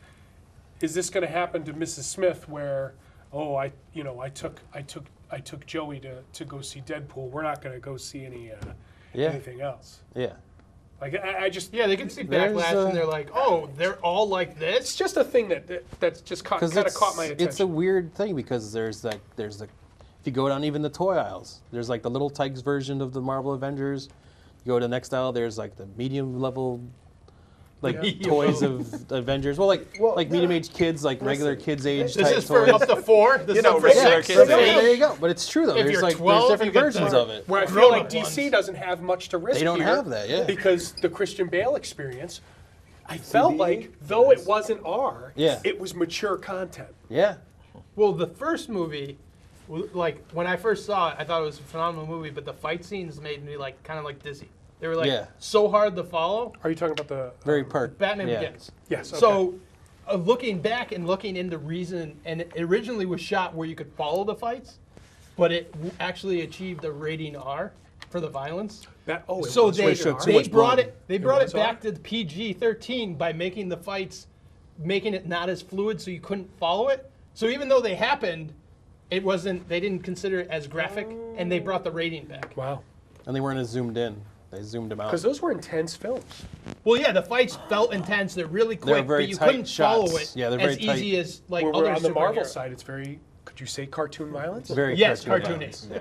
Is this going to happen to Mrs. Smith, where, oh, I took Joey to go see Deadpool. We're not going to go see
Yeah.
anything else.
Yeah.
Like I just
Yeah, they can see
There's,
backlash and they're like, oh, they're all like
it's
this.
just a thing that's just kind of caught my attention.
It's a weird thing because there's the if you go down even the toy aisles, there's like the Little Tikes version of the Marvel Avengers. You go to the next aisle, there's like the medium level like
Yeah.
toys of Avengers. Well, medium aged kids, like regular kids age
This
type
is for
toys.
up to 4. This
You know,
is for
regular
6.
kids'
Yeah,
age.
there you go. But it's true though.
If
There's
you're
like
12,
there's different
you get
versions
the-
of it.
Where I feel
grown-up
like DC
ones.
doesn't have much to risk
They don't
here
have that, yeah.
because the Christian Bale experience, I felt like, though it wasn't R,
Yeah.
it was mature content.
Yeah.
Well, the first movie, like when I first saw it, I thought it was a phenomenal movie, but the fight scenes made me like kind of like dizzy. They were like
Yeah.
so hard to follow.
Are you talking about the...
Very part.
Batman
yeah.
Begins.
Yes, okay.
So, looking back and looking into reason, and it originally was shot where you could follow the fights, but it actually achieved a rating R for the violence.
So
they
Which showed too
they
much
brought
blood.
it they brought it
was
back
R?
to PG-13 by making the fights, making it not as fluid, so you couldn't follow it. So even though they happened, it wasn't. They didn't consider it as graphic, and they brought the rating back.
Wow.
And they weren't as zoomed in. They zoomed them out.
Because those were intense films.
Well, yeah, the fights felt intense. They're really
They're
quick,
very
but you
tight
couldn't follow
shots.
it
Yeah, they're
as
very tight.
easy as like
Where
other
we're on the Marvel
superheroes.
side, it's very, could you say cartoon violence?
Very
Yes,
cartoony.
cartoony.
violence. Yeah.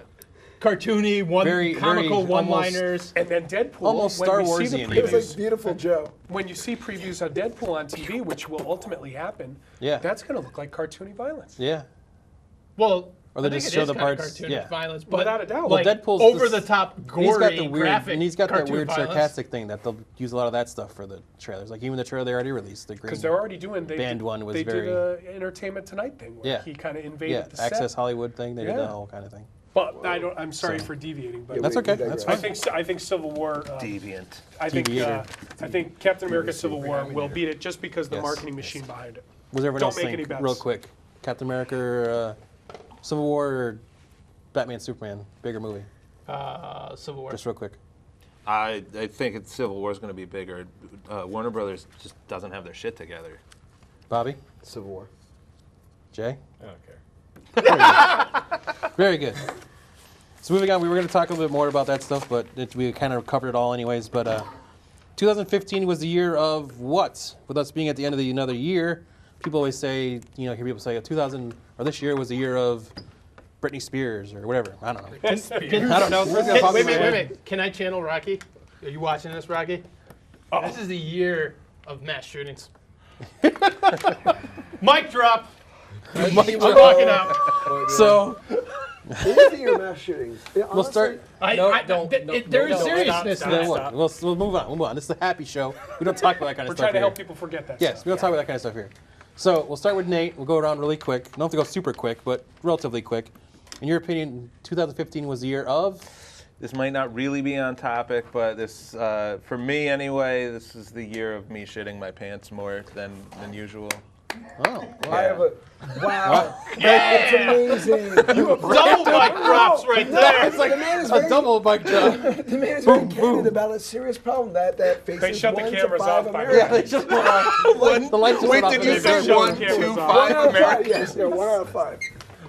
Cartoony,
Very-
comical
very
one-liners.
And then Deadpool,
Almost
when
Star
we see the
Warsian
It was
previews,
like Beautiful Joe.
when you see previews of Deadpool on TV, which will ultimately happen,
Yeah.
that's going to look like cartoony violence.
Yeah.
Well,
Or they
I think
just
it
show
is
the
kinda
parts-
cartoonish
yeah.
violence, but
Without a doubt.
like
Well, Deadpool's
over
this-
the top, gory,
He's got the weird,
graphic,
and he's got that
cartoon
weird
violence.
sarcastic thing that they'll use a lot of that stuff for the trailers. Like even the trailer they already released, the green.
Because they're already doing,
Band one was
they
very-
did a Entertainment Tonight thing where
Yeah.
he kind of invaded
yeah,
the
Access
set.
Hollywood thing. They did
Yeah.
that whole kind of thing.
But I'm sorry for deviating, but
That's
we
okay.
digress.
That's fine.
I think Civil War.
Deviant.
I
Deviator.
think Captain America: Civil War will beat it just because the
Yes.
marketing machine behind it.
Was everyone
Don't
else
make
think
any bets.
real quick? Captain America, or, Civil War, or Batman Superman? Bigger movie.
Civil War.
Just real quick.
I think Civil War is going to be bigger. Warner Brothers just doesn't have their shit together.
Bobby?
Civil War.
Jay?
I don't care.
Very good. So moving on, we were going to talk a little bit more about that stuff, but we kind of covered it all anyways. But 2015 was the year of what? With us being at the end of another year, people always say, hear people say, this year was the year of Britney Spears or whatever. I don't know. I don't know.
Wait. Can I channel Rocky? Are you watching this, Rocky? Oh. This is the year of mass shootings. Mic drop. I'm walking out.
So...
It is the year of mass shootings. Yeah,
we'll start.
There is seriousness to that.
We'll move on. This is a happy show. We don't talk about that kind of stuff.
We're trying to
here.
help people forget that.
Yes, we don't talk about that kind of stuff here. So we'll start with Nate. We'll go around really quick. Don't have to go super quick, but relatively quick. In your opinion, 2015 was the year of?
This might not really be on topic, but this, for me anyway, this is the year of me shitting my pants more than usual.
Oh,
wow. I have a wow. It's amazing.
You have double mic drops right there.
It's like a double mic drop.
The man is very candid about a serious problem that faces
they shut the cameras off by
yeah, they just went off. The lights just went off.
Wait, did you say 1, 2, 5 Americans?
Yes, 1 out of 5.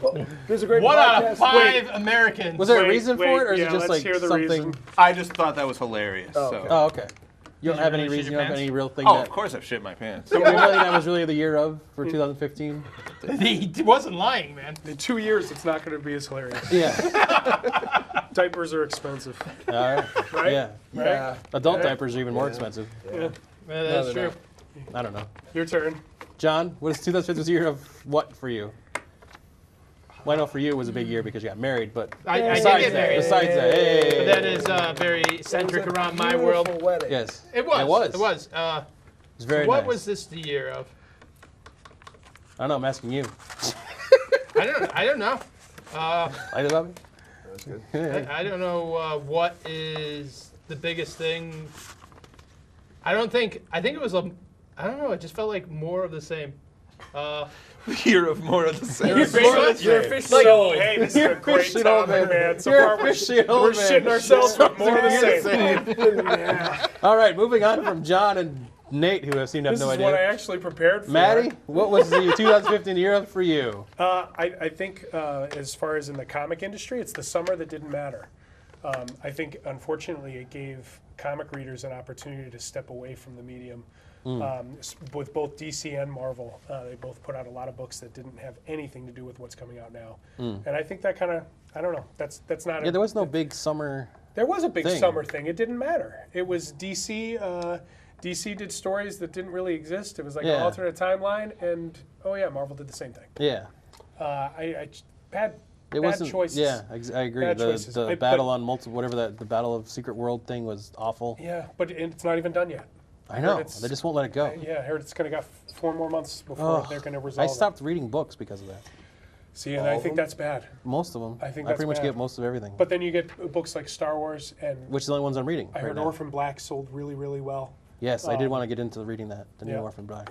Well, there's a great
1 out
podcast.
of 5 Americans.
Was there a reason for it, or is
yeah,
it just
let's
like
hear the
something?
reason.
I just thought that was hilarious.
Oh, okay. You don't have any
really
reason.
shit
You don't
your
have any real thing.
Oh,
that,
of course I've shit my pants.
So that was really the year of for 2015.
He wasn't lying, man.
In 2 years, it's not going to be as hilarious.
Yeah.
Diapers are expensive.
All right.
Right?
Yeah.
Yeah.
Adult diapers are even more expensive.
Yeah.
That's true.
I don't know.
Your turn.
John, what is 2015 was the year of what for you? Well, I know for you it was a big year because you got married, but
I did
besides
get
that,
married.
Besides that, hey.
But that is very centric around my world.
Wedding.
Yes.
It was.
It was.
It was.
It was very
what
nice.
was this the year of?
I don't know. I'm asking you.
I don't know.
Light it up.
That's good.
I don't know what is the biggest thing. I think it was I don't know. It just felt like more of the same.
Year of more of the same.
You're officially
So, hey, this is a great
officially old
topic,
man.
man. So
You're
far,
officially
we're
old man.
shitting ourselves, but more of the same.
Yeah.
All right, moving on from John and Nate, who seem to have
This
no
is
idea.
what I actually prepared for.
Maddie, what was the 2015 year of for you?
I think as far as in the comic industry, it's the summer that didn't matter. I think, unfortunately, it gave comic readers an opportunity to step away from the medium. With both DC and Marvel, they both put out a lot of books that didn't have anything to do with what's coming out now. And I think that kind of, I don't know, that's not.
Yeah, there was no big summer.
There was a big
thing.
summer thing. It didn't matter. It was DC. DC did stories that didn't really exist. It was like an alternate timeline, and oh yeah, Marvel did the same thing.
Yeah.
Bad choices.
Yeah, I agree.
Bad choices.
The battle on multiple, whatever the Battle of Secret World thing was awful.
Yeah, but it's not even done yet.
I know. They just won't let it go.
Yeah, I heard it's going to got 4 more months before they're going to resolve
I stopped reading books because of that.
See, and I think that's bad.
Most of them.
I think
I
that's
pretty much
bad.
get most of everything.
But then you get books like Star Wars and
Which is the only ones I'm reading
I heard
right now.
Orphan Black sold really, really well.
Yes, I did want to get into reading that, the new Orphan Black.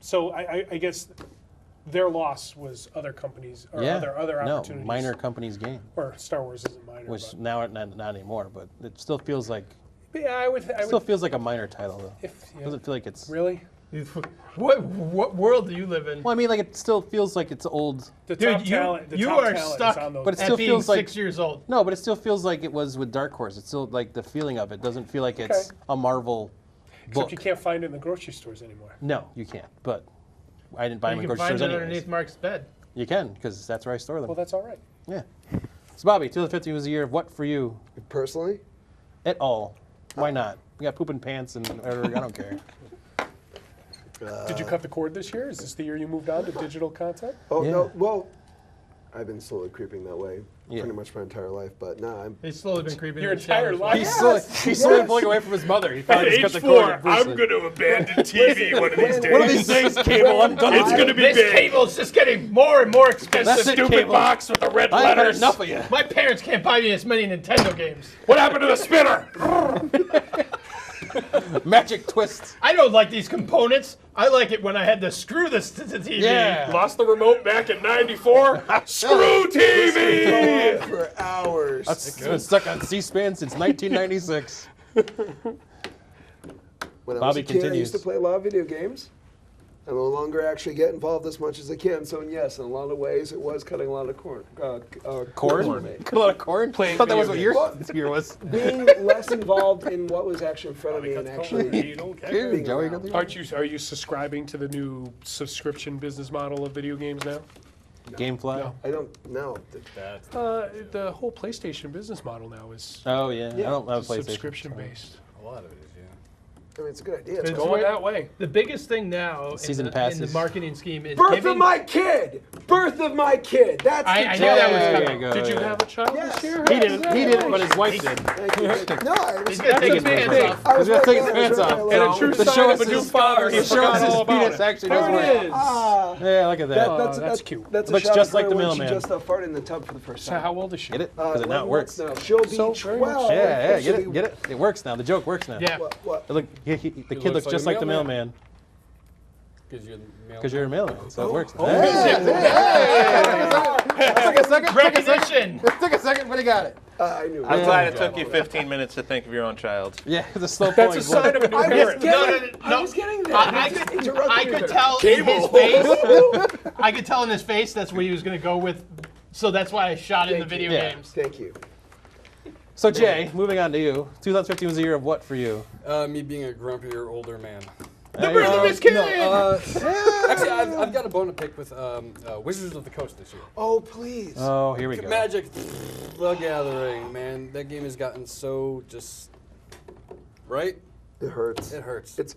So I guess their loss was other companies or other opportunities.
minor companies' gain.
Or Star Wars isn't minor.
Which
but
now not anymore, but it still feels like
yeah, I would
feels like a minor title though. Doesn't feel like it's
really.
What world do you live in?
Well, I mean, like it still feels like it's old.
The
Dude,
top talent. The
you
top
are
talent
stuck
is on those.
But it
at
still
being
feels like
6 years old.
No, but it still feels like it was with Dark Horse. It's still like the feeling of it doesn't feel like it's a Marvel book.
Except you can't find it in the grocery stores anymore.
No, you can't. But I didn't buy them
You
in
can
grocery
find
stores
it
anyways.
underneath Mark's bed.
You can, because that's where I store them.
Well, that's all right.
Yeah. So, Bobby, 2015 was the year of what for you?
Personally?
At all. Why not? We got pooping pants and whatever. I don't care.
Did you cut the cord this year? Is this the year you moved on to digital content?
Oh,
Yeah.
no. Well, I've been slowly creeping that way
Yeah.
pretty much my entire life. But no, I'm.
He's slowly been creeping
Your
in the
entire
shadows.
life?
He's slowly pulling away from his mother. He finally just cut the cord.
to abandon TV one of these days.
One of these days, cable, I'm done.
It's gonna be
This
big.
cable's just getting more and more expensive.
That's it,
Stupid
cable.
box with the red
I ain't had
letters.
enough of you.
My parents can't buy me as many Nintendo games.
What happened to the spinner?
Magic twist.
I don't like these components. I like it when I had to screw this to the TV.
Yeah.
Lost the remote back in '94. Screw TV.
For hours.
That's been stuck on C-SPAN since 1996.
When I was
Bobby
a kid, I
continues.
used to play a lot of video games. I no longer actually get involved as much as I can. So yes, in a lot of ways, it was cutting a lot of corn.
Corn?
for me.
Got a lot of corn?
Playing
I thought that was what
video
your
games.
beer was.
Being less involved in what was actually in front of me and actually being
Joey,
around.
got the
Are you subscribing to the new subscription business model of video games now?
Gamefly?
No.
I don't know.
The whole PlayStation business model now is
Oh, yeah. I don't have a PlayStation.
subscription based.
A lot of it is, yeah.
I mean, it's a good idea.
It's
Going that way.
The biggest thing now
Season
in the
passes.
marketing scheme is
Birth
giving.
of my kid! Birth of my kid! That's the
I
joke.
knew that was
There
coming.
you go,
Did you
yeah.
have a child
Yes.
this year?
He didn't, but his wife did.
Thank you. No, I was
He's gonna take his
That's
pants
big.
off.
I was
He's gonna take his
right
pants
there, I
off.
was
And
right
a true
there.
The
sign
show
of a
is
new
his-
father.
He
He
shows
forgot
his
all about
penis
it.
actually
There
does
it
work.
is.
Ah,
Yeah, look at that.
That's cute.
That's a
Looks
shot
just
of
like
her
the
when she
mailman.
just farted in the tub for the first
So
time.
how old is she?
Get it? Because it
11
now works.
months now. She'll be
So very much
12.
Yeah,
She'll
get it,
be-
get it. It works now. The joke works now.
Yeah.
What?
Look, the kid
looks
looks
like
just
a
like the
mailman.
mailman.
Because you're the
Because you're a mailman, so it works.
Oh,
Take a second.
Recognition.
Take a second, but he got it.
I knew
I'm
it.
glad it took you 15 minutes to think of your own child.
Yeah, the slow
That's a sign of a new
I was
parent.
getting,
No.
I was getting there.
I
Just
could,
interrupted
I
me
could
there.
tell in his face. I could tell in his face that's what he was going to go with. So that's why I shot in the
Thank you.
video
Yeah.
games.
Thank you.
So Jay, moving on to you. 2015 was a year of what for you?
Me being a grumpier, older man.
The birth of his kid.
Actually, I've got a bone to pick with Wizards of the Coast this year.
Oh, please.
Oh, here we go.
Magic, The Gathering, man. That game has gotten so just right.
It hurts.
It hurts.
It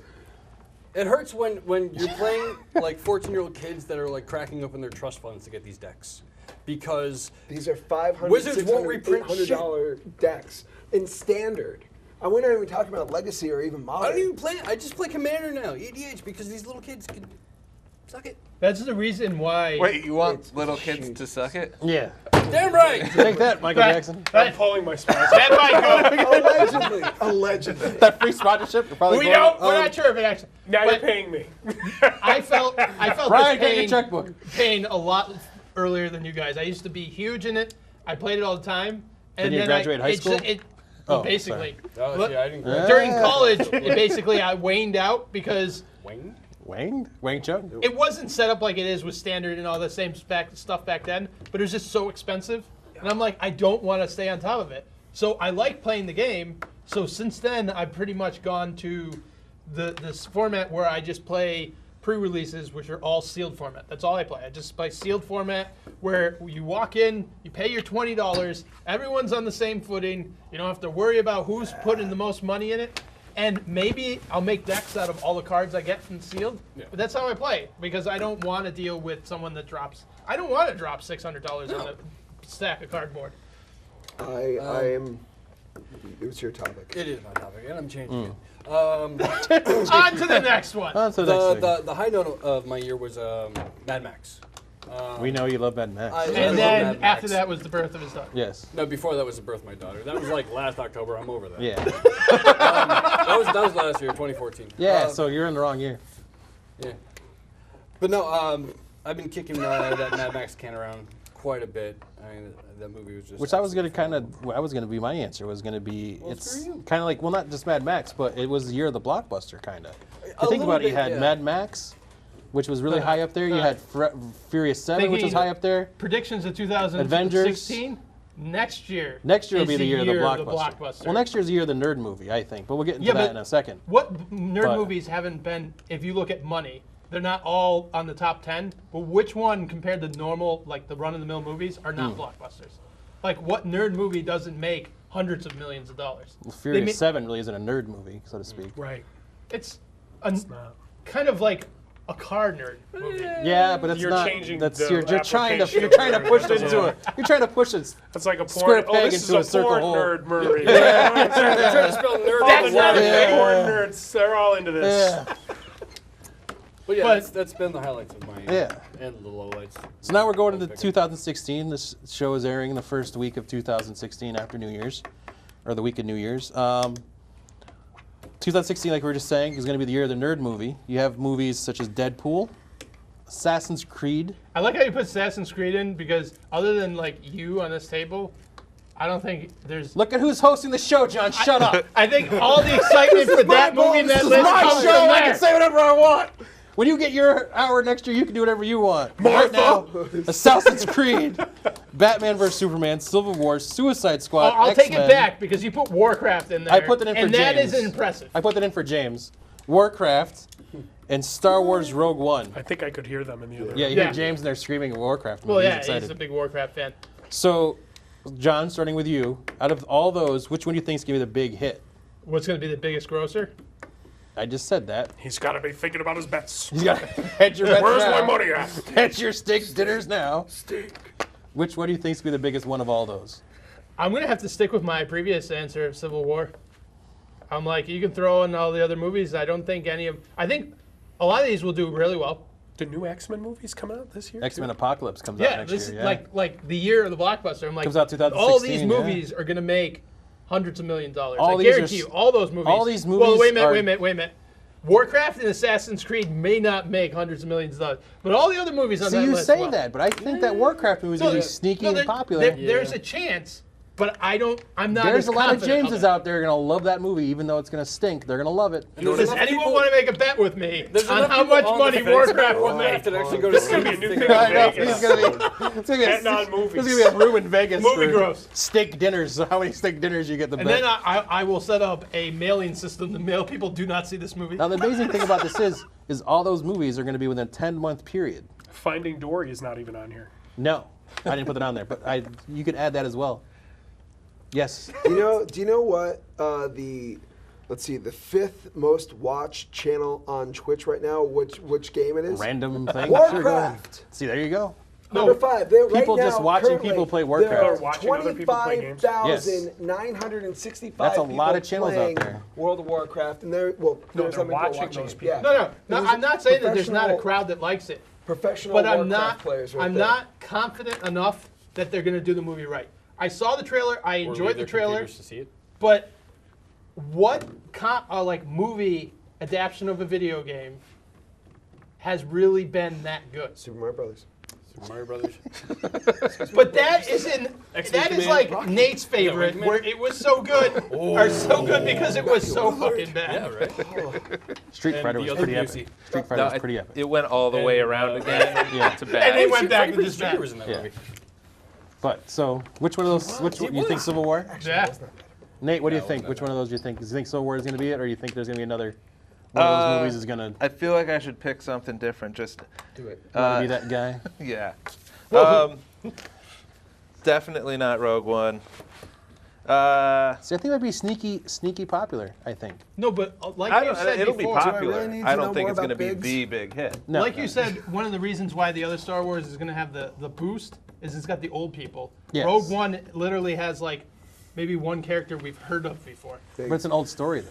It hurts when you're playing like 14-year-old kids that are like cracking open their trust funds to get these decks, because
These are $500,
Wizards won't
$600,
reprint
$800 decks in standard. I we're not even talking about legacy or even modern.
I don't even play. I just play Commander now, EDH, because these little kids can suck it.
That's the reason why.
Wait, you want
It's
little kids
huge.
to suck it?
Yeah.
Damn right.
Take that, Michael
That-
Jackson.
I'm pulling my sponsor.
That might go.
Allegedly.
That free sponsorship. You're probably
We
going-
don't. We're not sure if it actually.
Now you're
but
paying me.
I felt
Brian,
this
get your checkbook.
pain a lot earlier than you guys. I used to be huge in it. I played it all the time. And
you
then
graduated high school? Oh,
basically.
Oh,
But
see, I didn't.
during college, it basically I waned out because
Wayne?
Wang Chun?
it wasn't set up like it is with standard and all the same stuff back then, but it was just so expensive. And I'm like, I don't want to stay on top of it. So I like playing the game. So since then, I've pretty much gone to this format where I just play pre-releases, which are all sealed format. That's all I play. I just play sealed format where you walk in, you pay your $20, everyone's on the same footing. You don't have to worry about who's putting the most money in it. And maybe I'll make decks out of all the cards I get from sealed.
Yeah.
But that's how I play because I don't want to deal with someone that drops. I don't want to drop $600 on a stack of cardboard.
I am. It was your topic.
It is my topic, and I'm changing it.
On to the next one.
On to the next thing.
The high note of my year was Mad Max.
We know you love Mad Max.
I love
And then
Mad Max.
after that was the birth of his daughter.
Yes.
No, before that was the birth of my daughter. That was like last October. I'm over that.
Yeah.
That was last year, 2014.
Yeah, so you're in the wrong year.
Yeah. But no, I've been kicking that Mad Max can around quite a bit. I mean, that movie was just.
Which I was going to be my answer was going to be,
Well,
it's
screw you.
kind of like, well, not just Mad Max, but it was the year of the blockbuster, kind of.
A
Think
little
about it, you
bit,
had
yeah.
Mad Max, which was really high up there. You had Furious 7, which was
Thinking-
high up there.
Predictions of 2016.
Avengers.
Next year.
Next year will
is
be the year of the blockbuster.
blockbuster.
Well, next year's the year of the nerd movie, I think, but we'll get into
Yeah,
that
but-
in a second.
What nerd
But-
movies haven't been, if you look at money, they're not all on the top 10, but which one compared to normal, like the run-of-the-mill movies, are not blockbusters? Like what nerd movie doesn't make hundreds of millions of dollars?
Well,
They
Furious
ma-
7 really isn't a nerd movie, so to speak.
Right.
It's
not.
kind of like a car nerd movie.
Yeah, but it's
You're
not.
changing
That's
the
you're trying to
application
push
of
it
nerd.
into a. You're trying to push it.
That's like a porn.
Square
Oh,
peg
this
into a
is a
circle
porn
hole.
nerd movie.
They're trying to spell nerd.
All the
not
nerds,
a
porn nerds, they're all into this.
Yeah.
But yeah,
But-
that's been the highlights of my year.
Yeah.
And the lowlights.
So now we're going into 2016. This show is airing the first week of 2016 after New Year's, or the week of New Year's. 2016, like we were just saying, is going to be the year of the nerd movie. You have movies such as Deadpool, Assassin's Creed.
I like how you put Assassin's Creed in because other than like you on this table, I don't think there's.
Look at who's hosting the show, John. Shut up.
I think all the excitement for that movie and that list
My
comes
show.
from
I can
there.
say whatever I want. When you get your hour next year, you can do whatever you want. Right now, Assassin's Creed, Batman vs Superman, Civil War, Suicide Squad,
I'll take
X-Men.
it back because you put Warcraft in there.
I put that in for
and that
James.
is impressive.
I put that in for James. Warcraft and Star Wars Rogue One.
I think I could hear them in the other
Yeah, you
Yeah.
hear James and they're screaming Warcraft.
Well,
He's
yeah,
excited.
he's a big Warcraft fan.
So, John, starting with you, out of all those, which one do you think is going to be the big hit?
What's going to be the biggest grosser?
I just said that.
He's got to be thinking about his bets.
You got to hedge your bets
Where's
now.
my money at?
Hedge your steak dinners now.
Steak.
Which one do you think is going to be the biggest one of all those?
I'm going to have to stick with my previous answer of Civil War. I'm like, you can throw in all the other movies. I don't think any of. I think a lot of these will do really well.
The new X-Men movies coming out this year?
X-Men Apocalypse comes out
Yeah,
next
this
year.
is
Yeah.
like the year of the blockbuster. I'm like,
Comes out 2016,
all these
yeah.
movies are going to make hundreds of $millions.
All
I
these are
guarantee you, all those movies.
all these
Well,
movies
wait a
are-
minute. Warcraft and Assassin's Creed may not make hundreds of millions of dollars, but all the other movies on
So
that
you
list
say
will.
that, but I think that Warcraft movie is going to be sneaky and popular.
There's a chance, but I'm not.
There's
as
a lot of
confident
Jameses
it.
out there going to love that movie, even though it's going to stink. They're going to love it.
Does anyone want to make a bet with me
There's
on
enough
how
people
much
on the
money
fence
Warcraft will
about
make?
to actually go to
This is going to be a new
see
thing
it.
I
in
know.
Vegas.
It's going to be
Betting on movies.
There's going to be a room in Vegas
Movie
for
gross.
steak dinners. So how many steak dinners you get the
And
bet?
then I will set up a mailing system to mail people do not see this movie.
Now the amazing thing about this is all those movies are going to be within a 10-month period.
Finding Dory is not even on here.
No, I didn't put that on there, but you could add that as well. Yes.
Do you know what let's see, the fifth most watched channel on Twitch right now? Which game it is?
Random thing.
Warcraft.
See, there you go.
Number 5.
People
right
just
now,
watching
currently,
people play
there
Warcraft.
are
Watching other people play games.
25,965
That's a lot of
people
channels out
playing
there.
World of Warcraft, and there's
they're
some people
watching
watching
those
it.
people.
Yeah.
No,
There's
I'm not saying that there's not a
professional-
crowd that likes it,
Professional
but I'm
Warcraft
not.
players right
I'm
there.
not confident enough that they're going to do the movie right. I saw the trailer. I
Or
enjoyed
leave
the
their
trailer,
computers to see it.
but what like movie adaptation of a video game has really been that good?
Super Mario Brothers.
Super Mario Brothers.
But that isn't.
X-Men
That is
Command.
like Nate's favorite,
Wingman.
where it was so good, or so good because it was so fucking bad.
Yeah, right.
Street
And
Fighter
the
was
other
pretty epic.
music.
Street Fighter
No,
was pretty epic.
it went all the way around again.
Yeah.
To
And
bad.
they went back to
Freddie
just
Fazbear
bad.
was in that
Yeah.
movie.
But so, which one of those? Which one, you think Civil War?
Yeah.
Nate, what do you
No,
think?
no,
Which
no.
one of those do you think? Do you think Civil War is going to be it, or do you think there's going to be another one of those movies is going to
I feel like I should pick something different. Just
Do it.
be that guy?
yeah. Definitely not Rogue One.
See, I think it might be sneaky popular. I think.
No, but like
I
you
don't,
said
it'll be
before,
popular.
really need
I
to know
don't think
more
it's going to
about
be
Biggs?
the big hit.
No,
like you
no.
said, one of the reasons why the other Star Wars is going to have the boost is it's got the old people.
Yes.
Rogue One literally has like maybe one character we've heard of before.
But it's an old story though.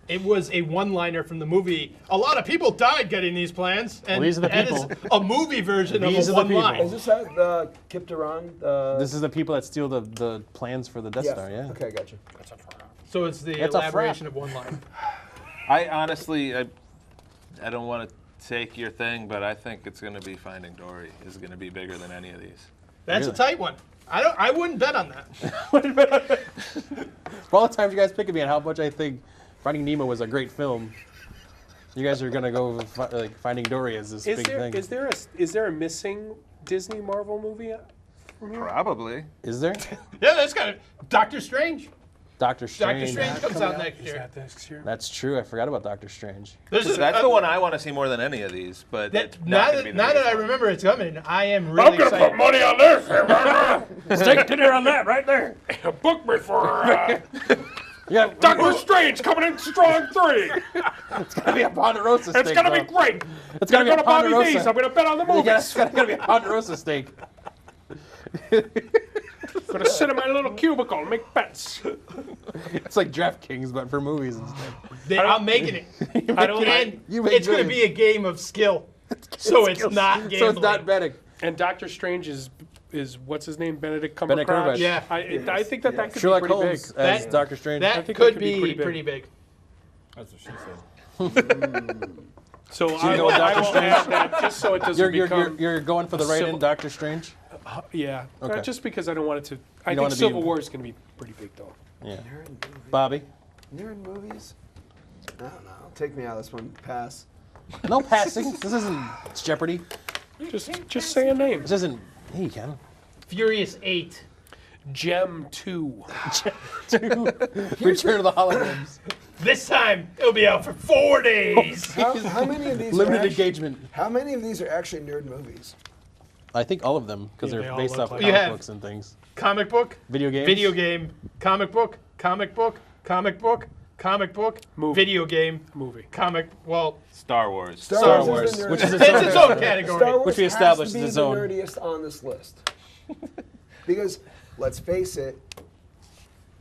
It was a one-liner from the movie. A lot of people died getting these plans, and
these are the
that is
people.
a movie version
These
of
are
a
the people.
one-line.
Is this the Kiptaron?
This is the people that steal the plans for the Death Star. Yeah.
Okay, gotcha.
So it's the
It's a
elaboration of one line.
I honestly, I don't want to take your thing, but I think it's going to be Finding Dory is going to be bigger than any of these.
That's
Really?
a tight one. I wouldn't bet on that.
For all the times you guys pick at me on how much I think Finding Nemo was a great film, you guys are gonna go with like Finding Dory as this
Is
big
there
thing.
is there a missing Disney Marvel movie from here?
Probably.
Is there?
Yeah, that's kind of Doctor Strange.
Doctor Strange.
Doctor Strange comes out next
Is
year.
that next year?
That's true. I forgot about Doctor Strange.
That's the one I want to see more than any of these. But it's
Now
not gonna be the
that
biggest
I
one.
remember it's coming, I am really excited.
money on this.
Steak dinner on that right there.
Book me for
Yeah,
Doctor Strange coming in strong 3.
it's gonna be a Ponderosa steak.
It's gonna be
though.
great.
It's gonna be
Go
a
to Bobby
Ponderosa.
D's. I'm gonna bet on the movie.
Yeah, it's gonna be a Ponderosa steak.
I'm gonna sit in my little cubicle and make bets.
It's like DraftKings, but for movies instead.
I'm making it.
I don't
And
You make
it's going to
good.
be a game of skill. So it's not gambling.
So it's not betting.
And Doctor Strange is what's his name? Benedict Cumberbatch.
Benedict Cumberbatch.
Yeah.
I think that could
Sherlock
be pretty
Holmes
big.
as
That-
Doctor Strange.
That
think
could
that could be
be
pretty
pretty big.
That's what she said.
So
you
I
go
will
with Doctor
add that just so it doesn't become.
you're going for the right in Doctor Strange.
Yeah,
Okay.
just because I don't want it to. I
don't
think
wanna be-
Civil War is going to be pretty big, though.
Yeah.
Nerd movies.
Bobby?
Nerd movies? I don't know. Take me out of this one. Pass.
No passing. This isn't Jeopardy.
Just say a name.
This isn't. Hey, you can.
Furious 8.
Gem 2.
Return of the Holograms.
This time, it'll be out for 4 days.
How many of these?
Limited
are actually,
engagement.
How many of these are actually nerd movies?
I think all of them, because
Yeah, they
they're
all
based
look
off
like-
You
comic
have-
books and things.
Comic book,
Video games.
video game, comic book, comic book, comic book, comic book,
Movie.
video game,
Movie.
comic. Well,
Star Wars.
Star
is
Wars,
the nerd-
which is
it's its own category.
Star Wars
Which we
has
established
to
is
be
its
the
own.
nerdiest on this list. Because let's face it,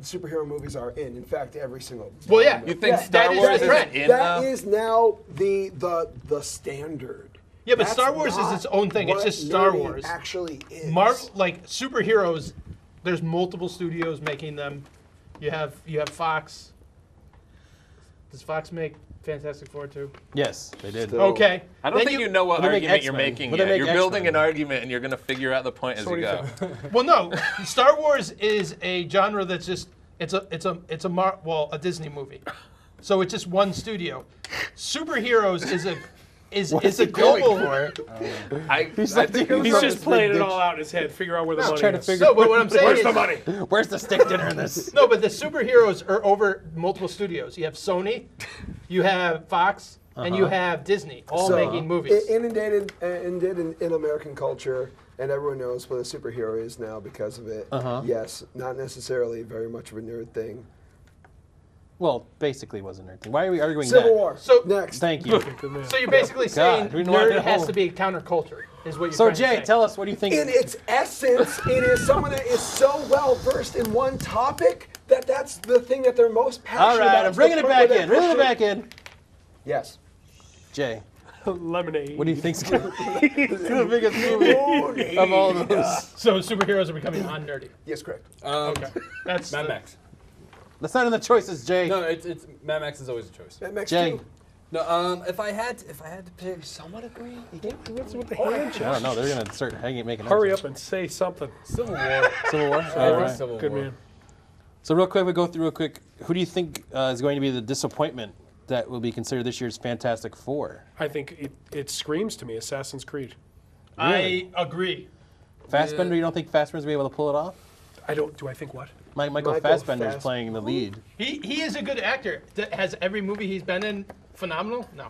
superhero movies are in. In fact, every single.
Well, yeah.
You think
Yeah,
Star
that is
Wars
the
is
trend.
in
That
now?
is now the standard.
Yeah, but
That's
Star Wars is
not
its own thing. It's
what
just Star
nerdy
Wars.
actually is.
Like superheroes, there's multiple studios making them. You have Fox. Does Fox make Fantastic Four too?
Yes, they did.
Still-
Okay.
I don't
Then
think you know what
But they make
argument you're
X-Men.
making
But they
yet.
make
You're building
X-Men.
an argument and you're going to figure out the point as
So what
you
do you
go.
think?
Well, no. Star Wars is a genre that's just a Disney movie. So it's just one studio. Superheroes is a global.
I think it was
He's just playing it all out in his head, figure out where the money
trying to
is.
figure-
No, but what I'm saying
Where's
is,
the money?
Where's the steak dinner in this?
no, but the superheroes are over multiple studios. You have Sony, you have Fox, and you have Disney, all making movies.
It inundated in American culture, and everyone knows what a superhero is now because of it. Yes, not necessarily very much of a nerd thing.
Well, basically wasn't nerd thing. Why are we arguing
Civil
that?
War.
So-
Next.
Thank you.
So you're basically saying
we don't want
nerd
that
has
whole-
to be counterculture, is what you're
So
trying to
Jay,
say.
tell us, what do you think?
In its essence, it is someone that is so well versed in one topic that that's the thing that they're most passionate
All
about.
right, I'm
to
bringing
the
it
point
back
where
in.
they
Reeling it
push
back in.
Yes.
Jay,
Lemonade.
what do you think's gonna be the biggest movie of all of those?
So superheroes are becoming non-nerdy.
Yes, correct.
Okay. That's
Mad Max.
That's not in the choices, Jay.
No, it's Mad Max is always a choice.
That makes
Jay.
two.
No, if I had to pick,
Somewhat agree.
What's with the hand?
I don't know. They're gonna start making.
Hurry
noise.
up and say something.
Civil War.
Civil War. All
All
right.
Civil
Good
War.
man.
So real quick, we go through real quick. Who do you think is going to be the disappointment that will be considered this year's Fantastic Four?
I think it screams to me Assassin's Creed.
I agree.
Fassbender. You don't think Fassbender's gonna be able to pull it off?
Do I think what?
Michael
Michael
Fassbender's
Fass-
playing the lead.
He is a good actor. Has every movie he's been in phenomenal? No.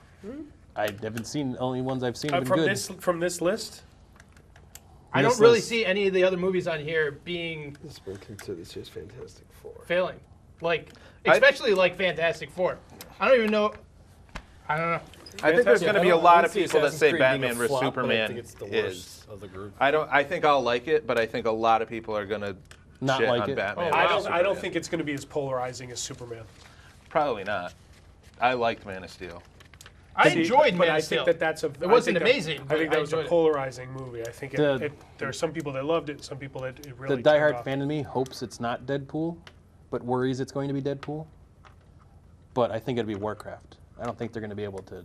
I haven't seen only ones I've seen have been good.
From this list?
I
This
don't really
list-
see any of the other movies on here being
This one considered just Fantastic Four.
failing. Like, especially like Fantastic Four. I don't even know. I don't know.
I think there's
Yeah,
going to
I
be a
don't- I
lot
don't
of
see
people that
Assassin's
say
Creed being a
Batman vs
flop, but I
Superman
think it's the
is.
worst of the group.
I think I'll like it, but I think a lot of people are going to
Not
shit
like
on
it.
Batman.
Oh,
I
wow.
don't think it's going to be as polarizing as Superman.
Probably not. I liked Man of Steel.
I
See,
enjoyed
but
Man
I
of Steel.
think that's a.
It wasn't amazing,
I
but
think
I
that was a
enjoyed it.
polarizing movie. I think
The-
there are some people that loved it, some people that it really.
The
turned
diehard
off.
fan in me hopes it's not Deadpool, but worries it's going to be Deadpool. But I think it'll be Warcraft. I don't think they're going to be able to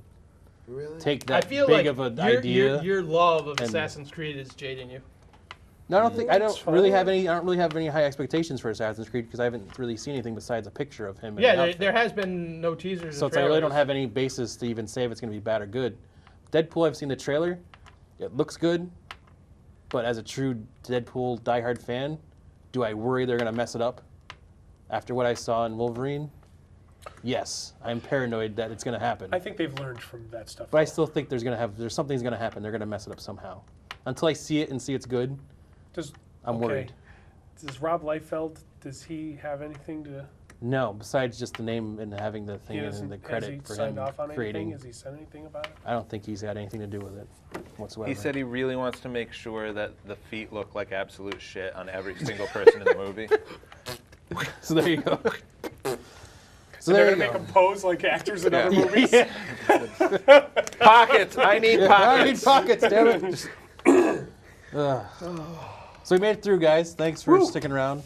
Really?
take
I
that
feel
big
like
of an
your,
idea.
Your love of
and-
Assassin's Creed is jading you.
No, I don't think I don't
It's
really
fine.
have any. I don't really have any high expectations for Assassin's Creed because I haven't really seen anything besides a picture of him. in
Yeah,
an
there,
outfit.
there has been no teasers.
So
or
it's like I really don't
trailers.
have any basis to even say if it's going to be bad or good. Deadpool, I've seen the trailer. It looks good, but as a true Deadpool diehard fan, do I worry they're going to mess it up after what I saw in Wolverine? Yes, I'm paranoid that it's going to happen.
I think they've learned from that stuff.
But I still think there's something's going to happen. They're going to mess it up somehow. Until I see it and see it's good, I'm worried.
Does Rob Liefeld? Does he have anything to?
No, besides just the name and having the thing
He
and
doesn't.
the
Has he
credit for
signed
him
off on
creating.
anything? Has he said anything about it?
I don't think he's got anything to do with it whatsoever.
He said he really wants to make sure that the feet look like absolute shit on every single person in the movie.
So there you go. So
They're
there you
gonna make
go.
them pose like actors in other
Yeah.
movies.
Pockets! I need
I need
pockets!
pockets, damn it. Ugh. So we made it through, guys. Thanks for sticking around.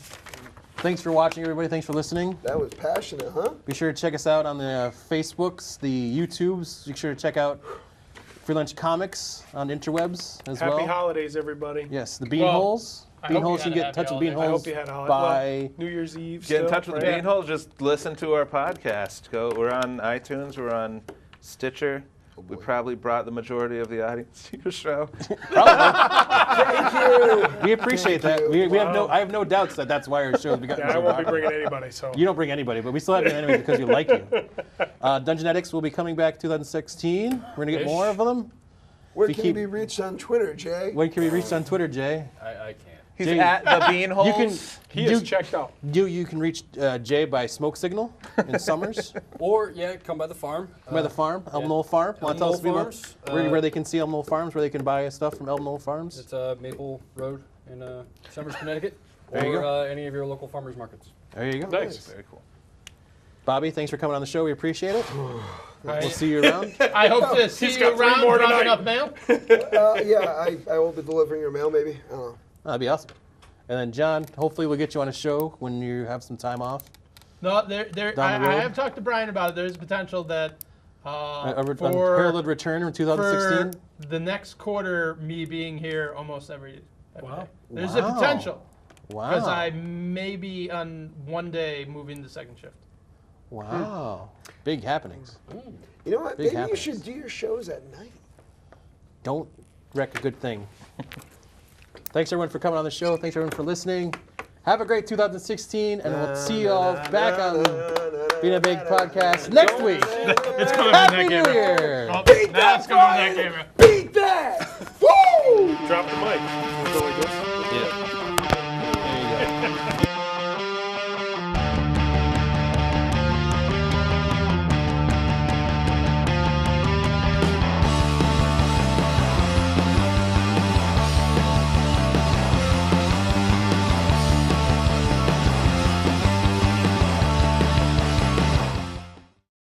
Thanks for watching, everybody. Thanks for listening.
That was passionate, huh?
Be sure to check us out on the Facebooks, the YouTubes. Be sure to check out Free Lunch Comics on interwebs as well.
Happy holidays, everybody.
Yes, the Beanholes.
I hope you
Beanholes,
had
you
a
can get in
happy
touch with
holiday.
I hope
Beanholes
you had a holiday.
by...
New Year's Eve.
Get in
still,
touch with the
right?
Beanholes. Just listen to our podcast. We're on iTunes. We're on Stitcher. We probably brought the majority of the audience to your show.
Thank you.
We appreciate that. We have I have no doubts that that's why our show's become
Yeah, I
so
won't be
popular.
bringing anybody. So
You don't bring anybody, but we still have your enemies because we like you. Dungeonetics will be coming back 2016. We're going to get more of them.
Where
We
can
keep-
you be reached on Twitter, Jay?
When can we reach on Twitter, Jay?
I can't.
He's
Jay,
at the Beanholes.
You can
he is checked out.
you can reach Jay by Smoke Signal in Summers.
Or come by the farm.
By the farm, Elm Knoll Farm. Want to tell us
Knoll
people
Farms,
where they can see Elm Knoll Farms, where they can buy stuff from Elm Knoll Farms?
It's Maple Road in Summers, Connecticut,
There you
or any of your local farmers markets.
There you go.
Nice.
Very cool.
Bobby, thanks for coming on the show. We appreciate it.
Right.
We'll see you around.
I hope to see
He's
you
got 3
around
more
dropping
tonight.
off mail.
Yeah, I will be delivering your mail, maybe. I don't know.
That'd be awesome. And then John, hopefully we'll get you on a show when you have some time off.
No,
Down the
I
road?
have talked to Brian about it. There's potential that
On
for
Heralded Return in 2016.
for the next quarter, me being here almost every
Wow.
day. There's a
Wow.
potential
Wow.
because I may be on one day moving the second shift.
Wow. Big happenings.
You know what?
Big
Maybe you
happenings.
should do your shows at night.
Don't wreck a good thing. Thanks everyone for coming on the show. Thanks everyone for listening. Have a great 2016, and we'll see you all back on Being a Big Podcast next week.
It's coming
Happy
from
New
that camera.
Year!
Oh,
Beat
now
that,
it's coming from that
Brian!
camera.
Beat that! Woo!
Drop the mic. Go like this.